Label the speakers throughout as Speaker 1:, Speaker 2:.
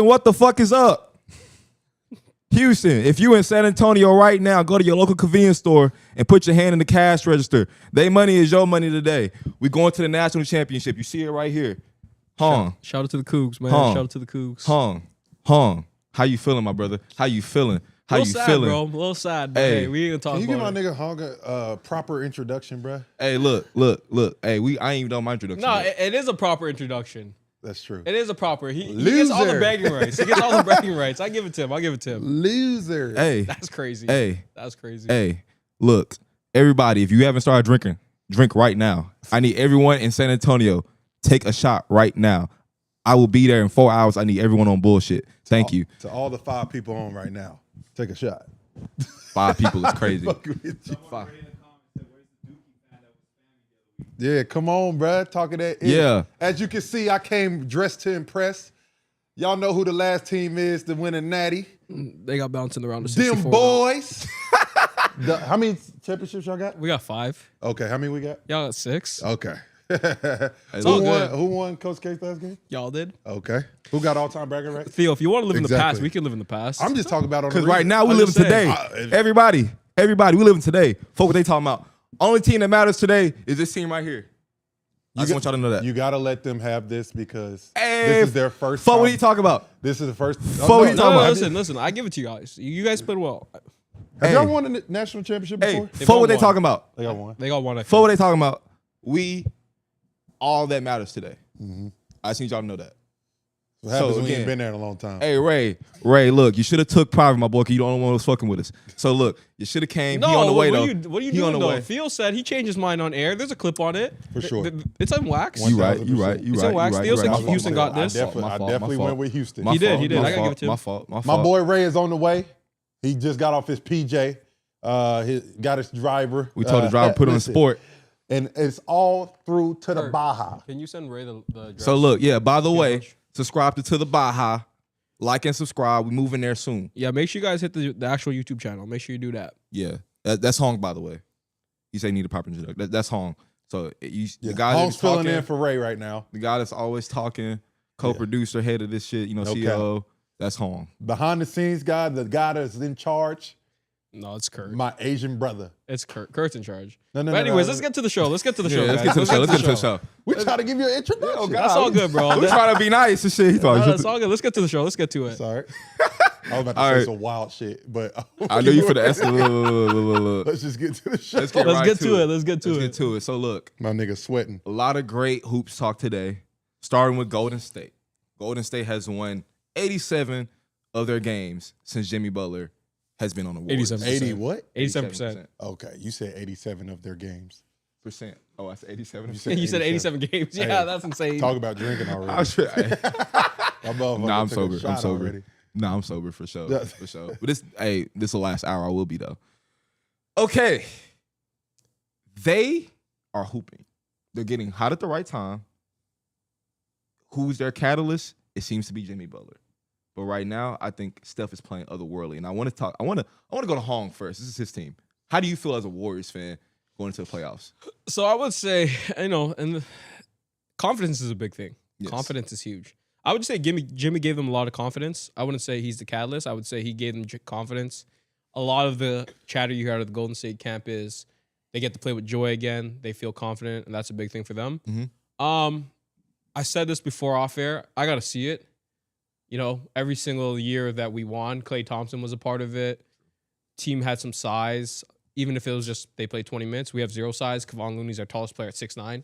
Speaker 1: what the fuck is up? Houston, if you in San Antonio right now, go to your local convenience store and put your hand in the cash register. They money is your money today. We going to the national championship. You see it right here.
Speaker 2: Shout out to the Cougs, man. Shout out to the Cougs.
Speaker 1: Hung. How you feeling, my brother? How you feeling? How you feeling,
Speaker 2: bro? A little sad, but hey, we ain't gonna talk about it.
Speaker 3: Can you give my nigga Hung a proper introduction, bro?
Speaker 1: Hey, look. Hey, I ain't even done my introduction.
Speaker 2: No, it is a proper introduction.
Speaker 3: That's true.
Speaker 2: It is a proper. He gets all the bragging rights. He gets all the bragging rights. I give it to him.
Speaker 3: Loser.
Speaker 1: Hey.
Speaker 2: That's crazy.
Speaker 1: Hey.
Speaker 2: That's crazy.
Speaker 1: Hey, look. Everybody, if you haven't started drinking, drink right now. I need everyone in San Antonio, take a shot right now. I will be there in 4 hours. I need everyone on bullshit. Thank you.
Speaker 3: To all the 5 people on right now, take a shot.
Speaker 1: 5 people is crazy.
Speaker 3: Yeah, come on, bruh. Talking that.
Speaker 1: Yeah.
Speaker 3: As you can see, I came dressed to impress. Y'all know who the last team is to win a natty.
Speaker 2: They got bouncing around the 64.
Speaker 3: Them boys. How many championships y'all got?
Speaker 2: We got 5.
Speaker 3: Okay, how many we got?
Speaker 2: Y'all got 6.
Speaker 3: Okay.
Speaker 2: Who
Speaker 3: won Coach K's last game?
Speaker 2: Y'all did.
Speaker 3: Okay. Who got all-time bragging rights?
Speaker 2: Theo, if you want to live in the past, we can live in the past.
Speaker 3: I'm just talking about on the
Speaker 1: Because right now we living today. Everybody, we living today. Fuck what they talking about. Only team that matters today is this team right here. I just want y'all to know that.
Speaker 3: You got to let them have this because
Speaker 1: Hey,
Speaker 3: this is their first
Speaker 1: Fuck
Speaker 3: time.
Speaker 1: what he talking about.
Speaker 3: This is the first.
Speaker 1: Fuck what he talking about.
Speaker 2: Listen. I give it to you guys. You guys played well.
Speaker 3: Have y'all won a national championship before?
Speaker 1: Fuck what they talking about.
Speaker 3: They got one.
Speaker 2: They got one.
Speaker 1: Fuck what they talking about. All that matters today. I just need y'all to know that.
Speaker 3: What happens when you ain't been there in a long time?
Speaker 1: Hey, Ray, look, you should have took private, my boy, because you the only one who was fucking with us. So, look, you should have came.
Speaker 2: No,
Speaker 1: he on the way, though.
Speaker 2: What are you doing, though? Theo said he changed his mind on air. There's a clip on it.
Speaker 3: For sure.
Speaker 2: It's on wax.
Speaker 1: You right.
Speaker 2: It's on wax. Theo said Houston got this.
Speaker 3: I definitely went with Houston.
Speaker 2: He did. I got to give it to him.
Speaker 1: My fault.
Speaker 3: My boy Ray is on the way. He just got off his PJ. He got his driver.
Speaker 1: We told the driver put on sport.
Speaker 3: And it's all through to the Baja.
Speaker 2: Can you send Ray the address?
Speaker 1: So, look, by the way, subscribe to the Baja. Like and subscribe. We moving there soon.
Speaker 2: Yeah, make sure you guys hit the actual YouTube channel. Make sure you do that.
Speaker 1: Yeah, that's Hong, by the way. You say you need a proper introduction. That's Hong. So the guy
Speaker 3: Hong's
Speaker 1: that's
Speaker 3: filling
Speaker 1: talking,
Speaker 3: in for Ray right now.
Speaker 1: The guy that's always talking, co-producer, head of this shit, CEO. That's Hong.
Speaker 3: Behind the scenes guy, the guy that's in charge.
Speaker 2: No, it's Kurt.
Speaker 3: My Asian brother.
Speaker 2: It's Kurt. Kurt's in charge.
Speaker 3: No,
Speaker 2: anyways, let's get to the show. Let's get to the show.
Speaker 1: Let's get to the show.
Speaker 3: We try to give you an introduction.
Speaker 1: Oh, God.
Speaker 2: That's all good, bro.
Speaker 1: We trying to be nice and shit.
Speaker 2: That's all good. Let's get to the show. Let's get to it.
Speaker 3: Sorry. I was about to say some wild shit, but
Speaker 1: I know you for the escalate.
Speaker 3: Let's just get to the show.
Speaker 1: Let's get
Speaker 2: to it.
Speaker 1: So look,
Speaker 3: my nigga sweating.
Speaker 1: A lot of great hoops talk today, starting with Golden State. Golden State has won 87 of their games since Jimmy Butler has been on the Warriors.
Speaker 2: 87%.
Speaker 3: 80 what?
Speaker 2: 87%.
Speaker 3: Okay, you said 87 of their games.
Speaker 1: Percent. Oh, I said 87.
Speaker 2: You said 87 games. Yeah, that's insane.
Speaker 3: Talk about drinking already.
Speaker 1: I'm sober. Already. Nah, I'm sober for sure. For sure. But this the last hour I will be though. Okay. They are hooping. They're getting hot at the right time. Who's their catalyst? It seems to be Jimmy Butler. But right now, I think Steph is playing otherworldly. And I want to go to Hong first. This is his team. How do you feel as a Warriors fan going into the playoffs?
Speaker 2: So I would say, and confidence is a big thing. Yes. Confidence is huge. I would say Jimmy gave them a lot of confidence. I wouldn't say he's the catalyst. I would say he gave them confidence. A lot of the chatter you hear out of the Golden State camp is they get to play with joy again. They feel confident, and that's a big thing for them. Mm-hmm. I said this before off air. I got to see it. Every single year that we won, Klay Thompson was a part of it. Team had some size. Even if it was just they played 20 minutes, we have zero size. Kevon Looney's our tallest player at 6'9".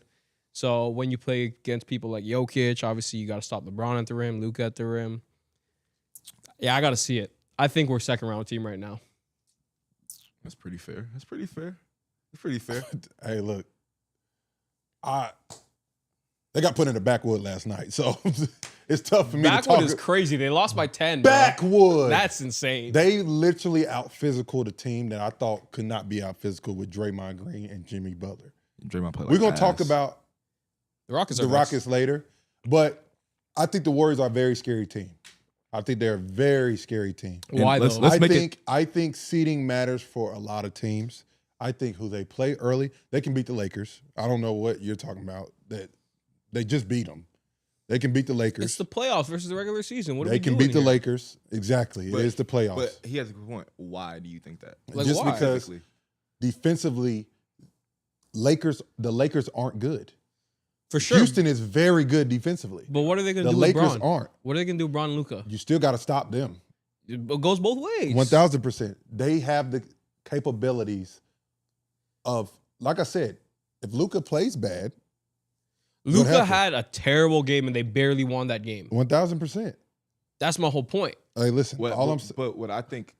Speaker 2: So when you play against people like Jokic, obviously you got to stop LeBron at the rim, Luka at the rim. Yeah, I got to see it. I think we're second round team right now.
Speaker 1: That's pretty fair.
Speaker 3: Hey, look. They got put in the backwood last night, so it's tough for me to talk.
Speaker 2: Backwood is crazy. They lost by 10.
Speaker 3: Backwood.
Speaker 2: Bro. That's insane.
Speaker 3: They literally out-physical the team that I thought could not be out-physical with Draymond Green and Jimmy Butler.
Speaker 1: Draymond played
Speaker 3: We're going to talk about
Speaker 2: the
Speaker 3: Rockets later, but I think the Warriors are a very scary team. I think they're a very scary team.
Speaker 2: Why, though?
Speaker 3: I think seeding matters for a lot of teams. I think who they play early, they can beat the Lakers. I don't know what you're talking about. That they just beat them. They can beat the Lakers.
Speaker 2: It's the playoffs versus the regular season. What are
Speaker 3: They
Speaker 2: we
Speaker 3: can
Speaker 2: doing
Speaker 3: beat the
Speaker 2: here?
Speaker 3: Lakers. Exactly. It is the playoffs.
Speaker 1: But he has a good point. Why do you think that?
Speaker 2: Like,
Speaker 3: Just
Speaker 2: why?
Speaker 3: because defensively, the Lakers aren't good.
Speaker 2: For sure.
Speaker 3: Houston is very good defensively.
Speaker 2: But what are they going to
Speaker 3: The
Speaker 2: do with
Speaker 3: Lakers
Speaker 2: LeBron?
Speaker 3: aren't.
Speaker 2: What are they going to do with Bron and Luka?
Speaker 3: You still got to stop them.
Speaker 2: It goes both ways.
Speaker 3: 1,000%. They have the capabilities of, like I said, if Luka plays bad,
Speaker 2: Luka had a terrible game and they barely won that game.
Speaker 3: 1,000%.
Speaker 2: That's my whole point.
Speaker 3: Hey, listen,
Speaker 1: but what I think,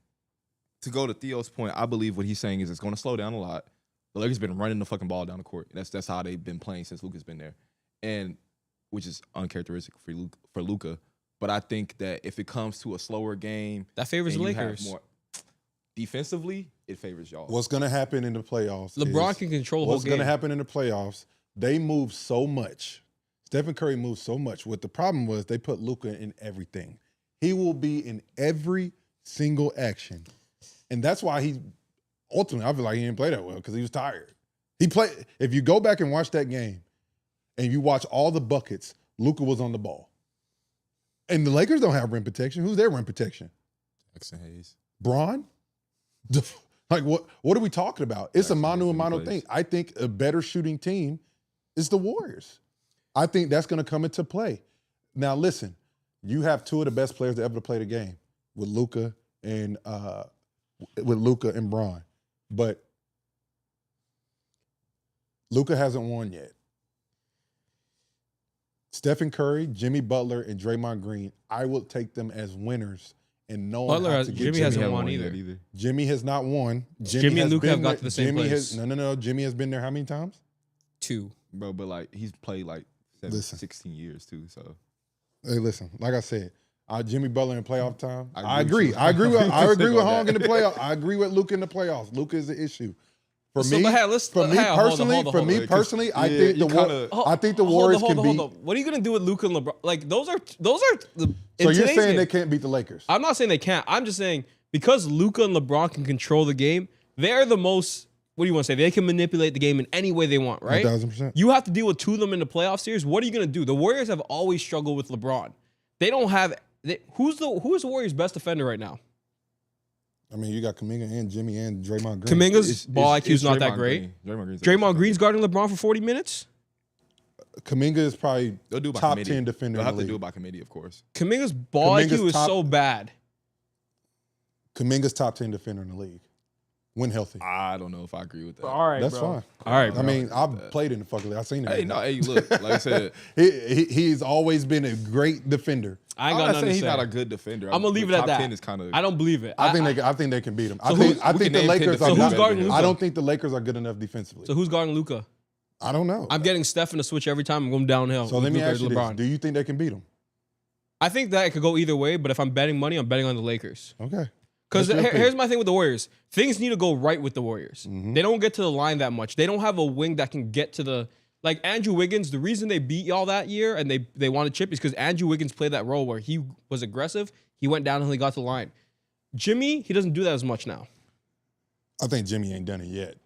Speaker 1: to go to Theo's point, I believe what he's saying is it's going to slow down a lot. The Lakers been running the fucking ball down the court. That's how they've been playing since Luka's been there, and which is uncharacteristic for Luka. But I think that if it comes to a slower game,
Speaker 2: That favors the Lakers.
Speaker 1: Defensively, it favors y'all.
Speaker 3: what's going to happen in the playoffs?
Speaker 2: LeBron can control the whole
Speaker 3: What's
Speaker 2: game.
Speaker 3: going to happen in the playoffs? They move so much. Stephen Curry moves so much. What the problem was, they put Luka in everything. He will be in every single action, and that's why he ultimately, I feel like he didn't play that well because he was tired. He played. If you go back and watch that game, and you watch all the buckets, Luka was on the ball. And the Lakers don't have rim protection. Who's their rim protection?
Speaker 1: Jackson Hayes.
Speaker 3: Bron? Like, what are we talking about? It's
Speaker 1: Jackson
Speaker 3: a mano a
Speaker 1: Hayes
Speaker 3: mano
Speaker 1: plays.
Speaker 3: thing. I think a better shooting team is the Warriors. I think that's going to come into play. Now, listen, you have two of the best players to ever play the game with Luka and Bron. But Luka hasn't won yet. Stephen Curry, Jimmy Butler, and Draymond Green, I will take them as winners and knowing how to get
Speaker 2: Jimmy hasn't won either.
Speaker 3: Jimmy has not won.
Speaker 2: Jimmy and
Speaker 3: has
Speaker 2: Luka have
Speaker 3: been
Speaker 2: got
Speaker 3: there-
Speaker 2: to the same
Speaker 3: Jimmy
Speaker 2: place.
Speaker 3: No. Jimmy has been there how many times?
Speaker 2: 2.
Speaker 1: Bro, but like he's played like 16 years too. So
Speaker 3: Hey, listen, like I said, Jimmy Butler in playoff time.
Speaker 1: I
Speaker 3: I
Speaker 1: agree
Speaker 3: agree.
Speaker 1: with you.
Speaker 3: I agree with
Speaker 1: on
Speaker 3: Hong in
Speaker 1: that.
Speaker 3: the playoff. I agree with Luka in the playoffs. Luka is the issue. For
Speaker 2: So,
Speaker 3: me,
Speaker 2: but hey, let's-
Speaker 3: for me
Speaker 2: hey, hold on,
Speaker 3: personally,
Speaker 2: hold on,
Speaker 3: for
Speaker 2: hold
Speaker 3: me
Speaker 2: on.
Speaker 3: personally, I
Speaker 1: Yeah,
Speaker 3: think
Speaker 1: you
Speaker 3: I think the
Speaker 2: Hold
Speaker 3: Warriors
Speaker 2: on,
Speaker 3: can
Speaker 2: hold
Speaker 3: beat.
Speaker 2: on. What are you going to do with Luka and LeBron? Like, those are the.
Speaker 3: So
Speaker 2: in
Speaker 3: you're
Speaker 2: today's
Speaker 3: saying
Speaker 2: game-
Speaker 3: they can't beat the Lakers?
Speaker 2: I'm not saying they can't. I'm just saying because Luka and LeBron can control the game, they're the most. What do you want to say? They can manipulate the game in any way they want, right?
Speaker 3: 1,000%.
Speaker 2: You have to deal with two of them in the playoff series. What are you going to do? The Warriors have always struggled with LeBron. They don't have. Who is the Warriors' best defender right now?
Speaker 3: I mean, you got Kuminga and Jimmy and Draymond Green.
Speaker 2: Kaminga's ball IQ is not that
Speaker 1: Draymond
Speaker 2: great.
Speaker 1: Green.
Speaker 2: Draymond Green's guarding LeBron for 40 minutes.
Speaker 3: Kuminga is probably
Speaker 1: They'll do it by
Speaker 3: top
Speaker 1: committee.
Speaker 3: 10 defender
Speaker 1: They'll
Speaker 3: in
Speaker 1: have
Speaker 3: the
Speaker 1: to do
Speaker 3: league.
Speaker 1: it by committee, of course.
Speaker 2: Kaminga's ball
Speaker 3: Kuminga's
Speaker 2: IQ is
Speaker 3: top-
Speaker 2: so bad.
Speaker 3: Kuminga's top 10 defender in the league when healthy.
Speaker 1: I don't know if I agree with that.
Speaker 2: All right,
Speaker 3: That's fine.
Speaker 2: All right,
Speaker 3: I
Speaker 2: bro.
Speaker 3: mean, I've played in the fucking league. I've seen it.
Speaker 1: Hey, no, hey, look, like I said,
Speaker 3: He's always been a great defender.
Speaker 2: I ain't
Speaker 1: I'm
Speaker 2: got
Speaker 1: not
Speaker 2: nothing
Speaker 1: saying
Speaker 2: to
Speaker 1: he's
Speaker 2: say.
Speaker 1: not a good defender.
Speaker 2: I'm gonna leave it at
Speaker 1: Top
Speaker 2: that.
Speaker 1: 10 is kind of.
Speaker 2: I don't believe it.
Speaker 3: I think they can beat him. I
Speaker 2: So
Speaker 3: think
Speaker 1: we
Speaker 3: I
Speaker 1: can
Speaker 3: think the
Speaker 1: name 10
Speaker 3: Lakers are
Speaker 1: defenders.
Speaker 2: So who's
Speaker 3: not.
Speaker 2: guarding Luka?
Speaker 3: I don't think the Lakers are good enough defensively.
Speaker 2: So who's guarding Luka?
Speaker 3: I don't know.
Speaker 2: I'm getting Steph in the switch every time I'm going downhill.
Speaker 3: So
Speaker 2: with
Speaker 3: let me
Speaker 2: Luka
Speaker 3: ask you
Speaker 2: or
Speaker 3: this:
Speaker 2: LeBron.
Speaker 3: do you think they can beat him?
Speaker 2: I think that it could go either way, but if I'm betting money, I'm betting on the Lakers.
Speaker 3: Okay.
Speaker 2: Because
Speaker 3: That's your pick.
Speaker 2: here's my thing with the Warriors. Things need to go right with the Warriors.
Speaker 3: Mm-hmm.
Speaker 2: They don't get to the line that much. They don't have a wing that can get to the like Andrew Wiggins. The reason they beat y'all that year and they won a chip is because Andrew Wiggins played that role where he was aggressive. He went down and he got to the line. Jimmy, he doesn't do that as much now.
Speaker 3: I think Jimmy ain't done it yet.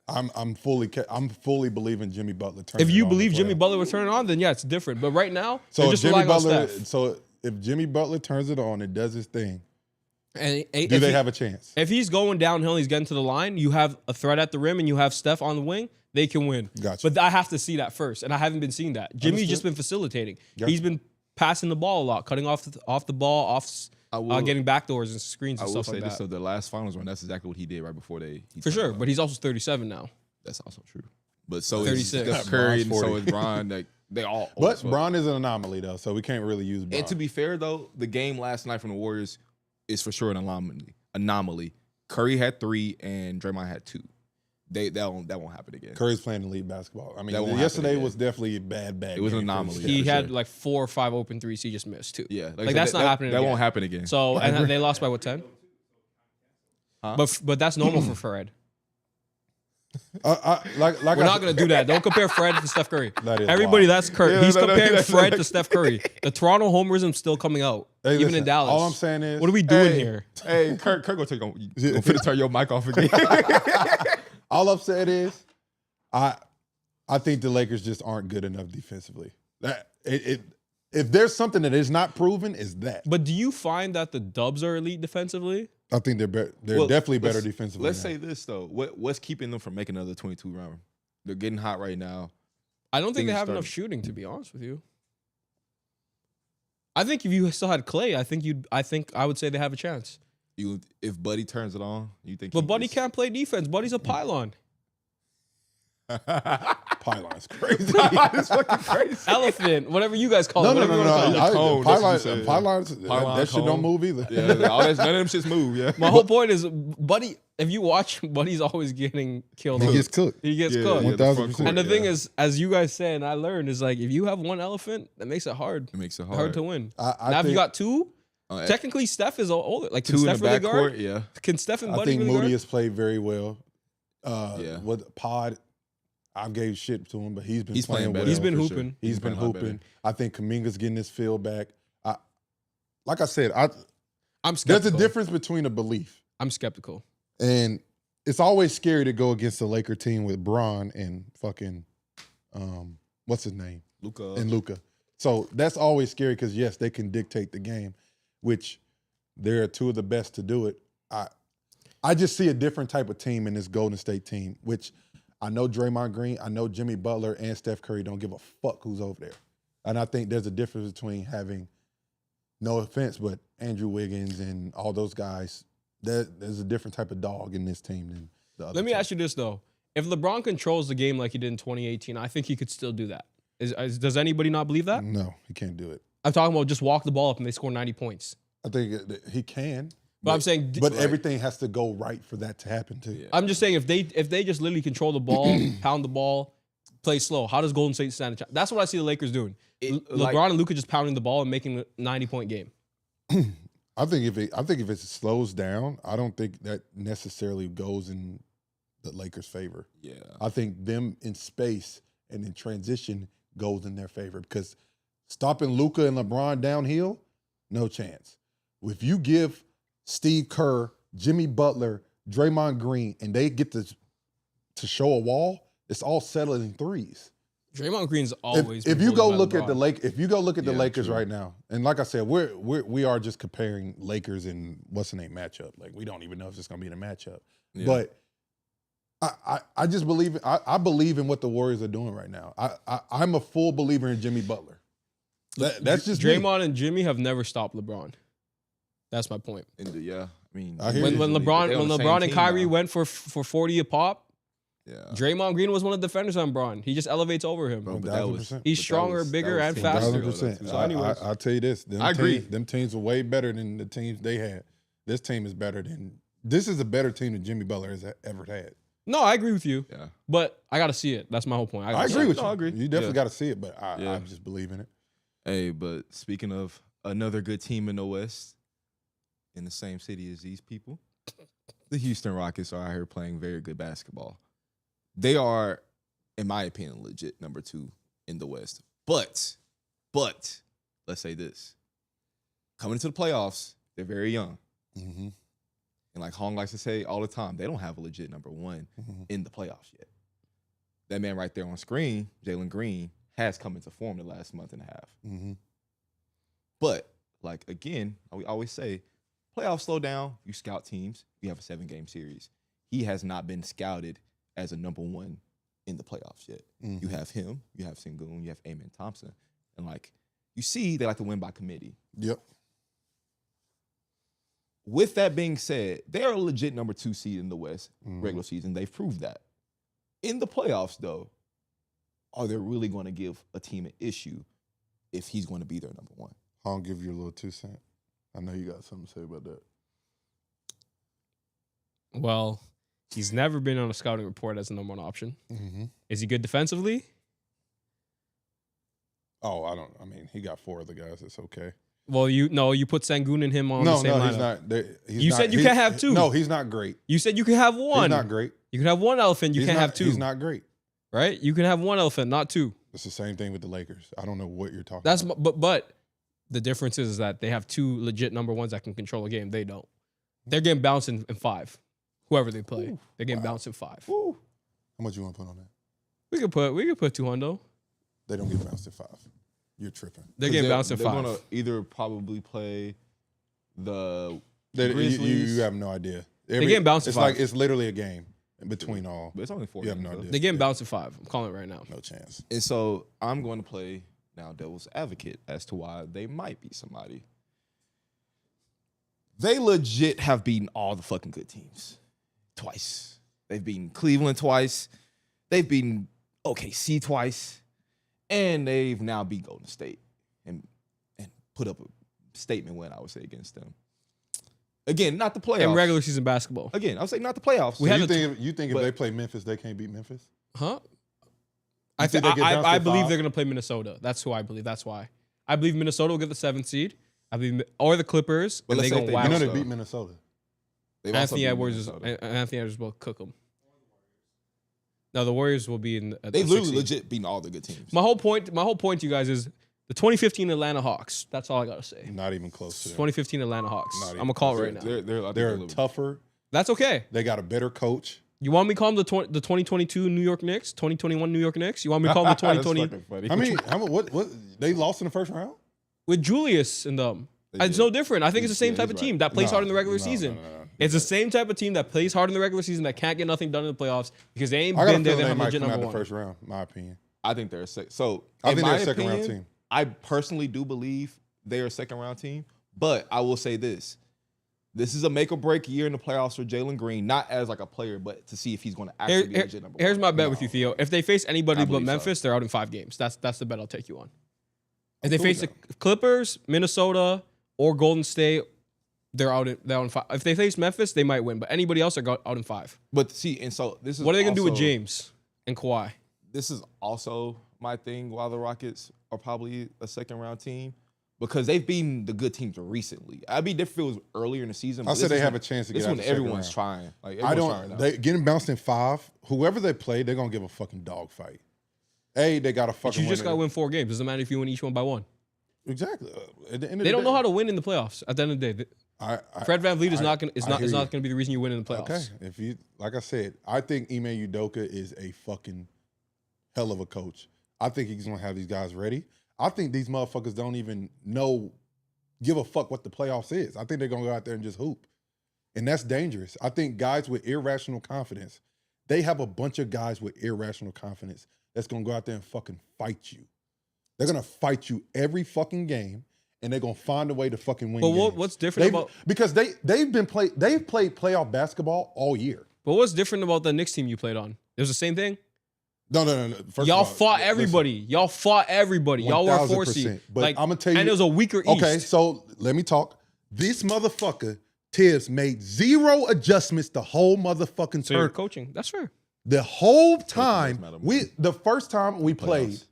Speaker 3: I'm fully believing Jimmy Butler.
Speaker 2: If you believe Jimmy Butler would turn it on, then yeah, it's different. But right now,
Speaker 3: so
Speaker 2: they're
Speaker 3: if
Speaker 2: just
Speaker 3: Jimmy
Speaker 2: relying on
Speaker 3: Butler,
Speaker 2: Steph.
Speaker 3: so if Jimmy Butler turns it on and does his thing,
Speaker 2: And
Speaker 3: do they have a chance?
Speaker 2: If he's going downhill, he's getting to the line. You have a threat at the rim, and you have Steph on the wing. They can win.
Speaker 3: Gotcha.
Speaker 2: But I have to see that first, and I haven't been seeing that. Jimmy's
Speaker 3: Understood.
Speaker 2: just been facilitating.
Speaker 3: Gotcha.
Speaker 2: He's been passing the ball a lot, cutting off the ball, getting backdoors and screens
Speaker 1: I
Speaker 2: and
Speaker 1: will
Speaker 2: stuff
Speaker 1: say
Speaker 2: like
Speaker 1: this:
Speaker 2: that.
Speaker 1: so the last finals run, that's exactly what he did right before he
Speaker 2: For sure,
Speaker 1: turned
Speaker 2: but he's also 37 now.
Speaker 1: that's also true. But so is
Speaker 2: 36.
Speaker 1: Steph Curry and
Speaker 3: Bron's
Speaker 1: so
Speaker 3: 40.
Speaker 1: is Bron. Like they all. old
Speaker 3: But
Speaker 1: as fuck.
Speaker 3: Bron is an anomaly though, so we can't really use Bron.
Speaker 1: And to be fair though, the game last night from the Warriors is for sure an anomaly. Curry had 3 and Draymond had 2. That won't happen again.
Speaker 3: Curry's playing elite basketball. I
Speaker 1: That
Speaker 3: mean,
Speaker 1: won't happen
Speaker 3: yesterday
Speaker 1: again.
Speaker 3: was definitely a bad.
Speaker 1: It was an
Speaker 3: game for
Speaker 1: anomaly.
Speaker 3: Steph.
Speaker 2: He
Speaker 1: for
Speaker 2: had
Speaker 1: sure.
Speaker 2: like 4 or 5 open threes he just missed too.
Speaker 1: Yeah,
Speaker 2: Like, that's not happening
Speaker 1: That
Speaker 2: again.
Speaker 1: won't happen again.
Speaker 2: So and they lost by what 10?
Speaker 1: Huh?
Speaker 2: But that's normal for Fred.
Speaker 3: Like
Speaker 2: We're not gonna do that. Don't compare Fred to Steph Curry.
Speaker 3: That is
Speaker 2: Everybody,
Speaker 3: wild.
Speaker 2: that's Kurt.
Speaker 1: Yeah,
Speaker 2: He's
Speaker 1: no,
Speaker 2: comparing
Speaker 1: that's-
Speaker 2: Fred to Steph Curry. The Toronto homerism's still coming out,
Speaker 3: Hey,
Speaker 2: even
Speaker 3: listen,
Speaker 2: in Dallas.
Speaker 3: All I'm saying is,
Speaker 2: What are we doing
Speaker 1: Hey,
Speaker 2: here?
Speaker 1: Hey, Kirk, go finna turn your mic off again.
Speaker 3: all I'm saying is, I think the Lakers just aren't good enough defensively. That it if there's something that is not proven, is that.
Speaker 2: But do you find that the Dubs are elite defensively?
Speaker 3: I think they're definitely better defensively.
Speaker 1: Let's say this though. What's keeping them from making another 22 rounder? They're getting hot right now.
Speaker 2: I don't think they have enough shooting, to be honest with you. I think if you still had Clay, I think I would say they have a chance.
Speaker 1: If Buddy turns it on, you think?
Speaker 2: But Buddy can't play defense. Buddy's a pylon.
Speaker 3: Pylon's crazy.
Speaker 1: It's fucking crazy.
Speaker 2: Elephant, whatever you guys call it.
Speaker 3: No.
Speaker 1: Cone,
Speaker 3: Pylons, that shit don't move either.
Speaker 1: Yeah, none of them shits move. Yeah.
Speaker 2: My whole point is, Buddy, if you watch, Buddy's always getting killed.
Speaker 3: He gets cooked.
Speaker 2: He gets cooked.
Speaker 3: 1000%.
Speaker 2: And the thing is, as you guys say, and I learned, is like if you have one elephant, that makes it hard.
Speaker 1: It makes it hard
Speaker 2: to win.
Speaker 3: Now
Speaker 2: if you got two, technically Steph is older. Like, can
Speaker 1: two
Speaker 2: Steph
Speaker 1: in the
Speaker 2: really
Speaker 1: backcourt,
Speaker 2: guard?
Speaker 1: yeah.
Speaker 2: Can Steph and
Speaker 3: I
Speaker 2: Buddy
Speaker 3: think
Speaker 2: really
Speaker 3: Moody
Speaker 2: guard?
Speaker 3: has played very well.
Speaker 1: Yeah.
Speaker 3: With Pod, I gave shit to him, but he's been playing
Speaker 1: better.
Speaker 3: well.
Speaker 2: He's been
Speaker 1: for
Speaker 2: hooping.
Speaker 1: sure.
Speaker 3: He's been hooping. I think Kuminga's getting his feel back. Like I said,
Speaker 2: I'm skeptical.
Speaker 3: there's a difference between a belief.
Speaker 2: I'm skeptical.
Speaker 3: And it's always scary to go against the Laker team with Bron and fucking, what's his name? Luka. So that's always scary because, yes, they can dictate the game, which they're two of the best to do it. I just see a different type of team in this Golden State team, which I know Draymond Green, I know Jimmy Butler and Steph Curry don't give a fuck who's over there. And I think there's a difference between having, no offense, but Andrew Wiggins and all those guys. There's a different type of dog in this team than the other.
Speaker 2: Let me ask you this, though. If LeBron controls the game like he did in 2018, I think he could still do that. Does anybody not believe that?
Speaker 3: No, he can't do it.
Speaker 2: I'm talking about just walk the ball up and they score 90 points.
Speaker 3: I think he can.
Speaker 2: But I'm saying,
Speaker 3: but everything has to go right for that to happen too.
Speaker 1: Yeah.
Speaker 2: I'm just saying if they just literally control the ball, pound the ball, play slow, how does Golden State stand a chance? That's what I see the Lakers doing. LeBron and Luka just pounding the ball and making a 90-point game.
Speaker 3: I think if it slows down, I don't think that necessarily goes in the Lakers' favor.
Speaker 1: Yeah.
Speaker 3: I think them in space and in transition goes in their favor because stopping Luka and LeBron downhill, no chance. If you give Steve Kerr, Jimmy Butler, Draymond Green, and they get to show a wall, it's all settled in threes.
Speaker 2: Draymond Green's always.
Speaker 3: If you go look at the Lakers
Speaker 1: true.
Speaker 3: right now, and like I said, we are just comparing Lakers and what's the name matchup. Like we don't even know if it's going to be in a matchup. Yeah. But I just believe I believe in what the Warriors are doing right now. I'm a full believer in Jimmy Butler. That's just
Speaker 2: Draymond and Jimmy have never stopped LeBron. That's my point.
Speaker 1: Yeah, I mean,
Speaker 2: when LeBron and Kyrie went for 40 a pop,
Speaker 1: yeah,
Speaker 2: Draymond Green was one of the defenders on Bron. He just elevates over him.
Speaker 3: Bro,
Speaker 2: he's stronger, bigger, and faster.
Speaker 3: 1000%.
Speaker 2: So anyways,
Speaker 3: I'll tell you this.
Speaker 1: I agree.
Speaker 3: Them teams are way better than the teams they had. This team is better than. This is a better team than Jimmy Butler has ever had.
Speaker 2: No, I agree with you.
Speaker 1: Yeah,
Speaker 2: but I got to see it. That's my whole point.
Speaker 3: I agree with you.
Speaker 1: I agree.
Speaker 3: You definitely got to see it, but I just believe in it.
Speaker 1: Hey, but speaking of another good team in the West, in the same city as these people, the Houston Rockets are out here playing very good basketball. They are, in my opinion, legit number 2 in the West. But, let's say this. Coming into the playoffs, they're very young.
Speaker 3: Mm-hmm.
Speaker 1: And like Hong likes to say all the time, they don't have a legit number 1 in the playoffs yet. That man right there on screen, Jalen Green, has come into form the last month and a half.
Speaker 3: Mm-hmm.
Speaker 1: But, like, again, we always say, playoffs slow down, you scout teams, you have a 7-game series. He has not been scouted as a number 1 in the playoffs yet.
Speaker 3: Mm-hmm.
Speaker 1: You have him, you have Sengun, you have Amen Thompson. And, like, you see they like to win by committee.
Speaker 3: Yep.
Speaker 1: With that being said, they're a legit number 2 seed in the West regular season. They've proved that. In the playoffs, though, are they really going to give a team an issue if he's going to be their number 1?
Speaker 3: I'll give you a little 2 cents. I know you got something to say about that.
Speaker 2: Well, he's never been on a scouting report as a number 1 option.
Speaker 3: Mm-hmm.
Speaker 2: Is he good defensively?
Speaker 3: Oh, I mean, he got 4 other guys. It's okay.
Speaker 2: Well, you put Sengun and him on the same lineup.
Speaker 3: He's not.
Speaker 2: You said you can't have 2.
Speaker 3: No, he's not great.
Speaker 2: You said you can have 1.
Speaker 3: He's not great.
Speaker 2: You can have 1 elephant. You can't have 2.
Speaker 3: He's not great.
Speaker 2: Right? You can have 1 elephant, not 2.
Speaker 3: It's the same thing with the Lakers. I don't know what you're talking
Speaker 2: That's
Speaker 3: about.
Speaker 2: but the difference is that they have 2 legit number 1s that can control a game. They don't. They're getting bounced in 5. Whoever they play, they're getting bounced in 5.
Speaker 3: Ooh. How much you want to put on that?
Speaker 2: We could put 200.
Speaker 3: They don't get bounced at 5. you're tripping.
Speaker 2: They're getting bounced in 5.
Speaker 1: They're going to either probably play the
Speaker 3: You
Speaker 1: Grizzlies.
Speaker 3: have no idea.
Speaker 2: They're getting bounced in 5.
Speaker 3: It's literally a game in between all.
Speaker 1: But it's only 4
Speaker 3: You have
Speaker 1: games,
Speaker 3: no
Speaker 1: though.
Speaker 3: idea.
Speaker 2: They're getting bounced in 5. I'm calling it right now.
Speaker 3: No chance.
Speaker 1: And so I'm going to play now devil's advocate as to why they might be somebody. They legit have beaten all the fucking good teams twice. They've beaten Cleveland twice. They've beaten OKC twice. And they've now beat Golden State and put up a statement win, I would say, against them. Again, not the playoffs.
Speaker 2: In regular season basketball.
Speaker 1: Again, I would say not the playoffs.
Speaker 3: So you think if they play Memphis, they can't beat Memphis?
Speaker 2: Huh?
Speaker 3: You think they get bounced
Speaker 2: I
Speaker 3: in
Speaker 2: believe
Speaker 3: 5?
Speaker 2: they're going to play Minnesota. That's who I believe. That's why. I believe Minnesota will get the 7th seed. I believe, or the Clippers.
Speaker 1: But
Speaker 2: And
Speaker 1: let's
Speaker 2: they
Speaker 1: say
Speaker 2: go
Speaker 1: they-
Speaker 2: wow.
Speaker 3: You know
Speaker 1: so.
Speaker 3: they beat Minnesota.
Speaker 1: They've also
Speaker 2: Anthony
Speaker 1: beat
Speaker 2: Edwards
Speaker 1: Minnesota.
Speaker 2: will cook them. No, the Warriors will be in. The
Speaker 1: They've
Speaker 2: 6th
Speaker 1: literally
Speaker 2: seed.
Speaker 1: legit beaten all the good teams.
Speaker 2: My whole point to you guys is the 2015 Atlanta Hawks. That's all I gotta say.
Speaker 3: Not even close to them.
Speaker 2: 2015 Atlanta Hawks.
Speaker 3: Not
Speaker 2: I'm
Speaker 3: even
Speaker 2: gonna call it
Speaker 1: They're-
Speaker 2: right now.
Speaker 1: I think
Speaker 3: They're
Speaker 1: a little-
Speaker 3: tougher.
Speaker 2: That's okay.
Speaker 3: They got a better coach.
Speaker 2: You want me to call them the 2022 New York Knicks, 2021 New York Knicks? You want me to call them the
Speaker 1: That's
Speaker 2: 2020
Speaker 1: fucking funny.
Speaker 3: How many, what they lost in the first round?
Speaker 2: with Julius and them?
Speaker 1: They
Speaker 2: It's
Speaker 1: did.
Speaker 2: no different. I think it's the same
Speaker 1: Yeah,
Speaker 2: type
Speaker 1: he's
Speaker 2: of team
Speaker 1: right.
Speaker 2: that plays
Speaker 3: No,
Speaker 2: hard in the regular
Speaker 3: no,
Speaker 2: season.
Speaker 3: no.
Speaker 2: It's the same type of team that plays hard in the regular season that can't get nothing done in the playoffs because they ain't
Speaker 3: I got a
Speaker 2: been there.
Speaker 3: feeling
Speaker 2: They
Speaker 3: they
Speaker 2: have
Speaker 3: might
Speaker 2: legit
Speaker 3: come out
Speaker 2: number
Speaker 3: the
Speaker 2: one.
Speaker 3: first round. My opinion.
Speaker 1: I think they're so.
Speaker 3: I
Speaker 1: in
Speaker 3: think
Speaker 1: my
Speaker 3: they're a second round
Speaker 1: opinion,
Speaker 3: team.
Speaker 1: I personally do believe they are a second round team, but I will say this: this is a make or break year in the playoffs for Jalen Green, not as like a player, but to see if he's going to actually be legit number
Speaker 2: Here's
Speaker 1: one.
Speaker 2: my bet with you, Theo. If they face anybody
Speaker 1: I
Speaker 2: but
Speaker 1: believe so.
Speaker 2: Memphis, they're out in 5 games. That's the bet I'll take you on. If they
Speaker 3: cool
Speaker 2: face
Speaker 3: with
Speaker 2: the Clippers, Minnesota, or Golden State, they're out in 5. If they face Memphis, they might win. But anybody else, they're out in 5.
Speaker 1: But see, and so this is
Speaker 2: What are they gonna do with
Speaker 1: also-
Speaker 2: James and Kawhi?
Speaker 1: This is also my thing. Why the Rockets are probably a second round team because they've beaten the good teams recently. I'd be different if it was earlier in the season.
Speaker 3: I
Speaker 1: but
Speaker 3: said
Speaker 1: this
Speaker 3: they
Speaker 1: is
Speaker 3: have
Speaker 1: when-
Speaker 3: a chance to
Speaker 1: This
Speaker 3: get out
Speaker 1: when
Speaker 3: the second
Speaker 1: everyone's
Speaker 3: round.
Speaker 1: trying. Like
Speaker 3: I
Speaker 1: everyone's trying
Speaker 3: don't.
Speaker 1: now.
Speaker 3: They getting bounced in 5. Whoever they play, they're gonna give a fucking dog fight. They got to
Speaker 2: But
Speaker 3: fucking.
Speaker 2: you just
Speaker 3: win
Speaker 2: gotta
Speaker 3: it.
Speaker 2: win 4 games. Doesn't matter if you win each one by 1.
Speaker 3: Exactly. At the end of
Speaker 2: They
Speaker 3: the
Speaker 2: don't know
Speaker 3: day,
Speaker 2: how to win in the playoffs. At the end of the day, Fred VanVleet is not gonna be the reason you win in the playoffs.
Speaker 3: Okay, if you like I said, I think Ime Udoka is a fucking hell of a coach. I think he's gonna have these guys ready. I think these motherfuckers don't even give a fuck what the playoffs is. I think they're gonna go out there and just hoop, and that's dangerous. I think guys with irrational confidence, they have a bunch of guys with irrational confidence that's gonna go out there and fucking fight you. They're gonna fight you every fucking game, and they're gonna find a way to fucking win.
Speaker 2: But
Speaker 3: games.
Speaker 2: what's different about?
Speaker 3: Because they've played playoff basketball all year.
Speaker 2: But what's different about the Knicks team you played on? It was the same thing.
Speaker 3: No. First
Speaker 2: Y'all
Speaker 3: of all,
Speaker 2: fought
Speaker 3: listen,
Speaker 2: everybody. Y'all fought everybody. Y'all were a 4 seed.
Speaker 3: 1000%. But I'm gonna tell you,
Speaker 2: and it was a weaker East.
Speaker 3: Okay, so let me talk. This motherfucker Tibbs made 0 adjustments the whole motherfucking
Speaker 2: So you're
Speaker 3: turn.
Speaker 2: coaching. That's fair.
Speaker 3: The whole time
Speaker 1: matter more.
Speaker 3: the first time we played,
Speaker 1: Playoffs.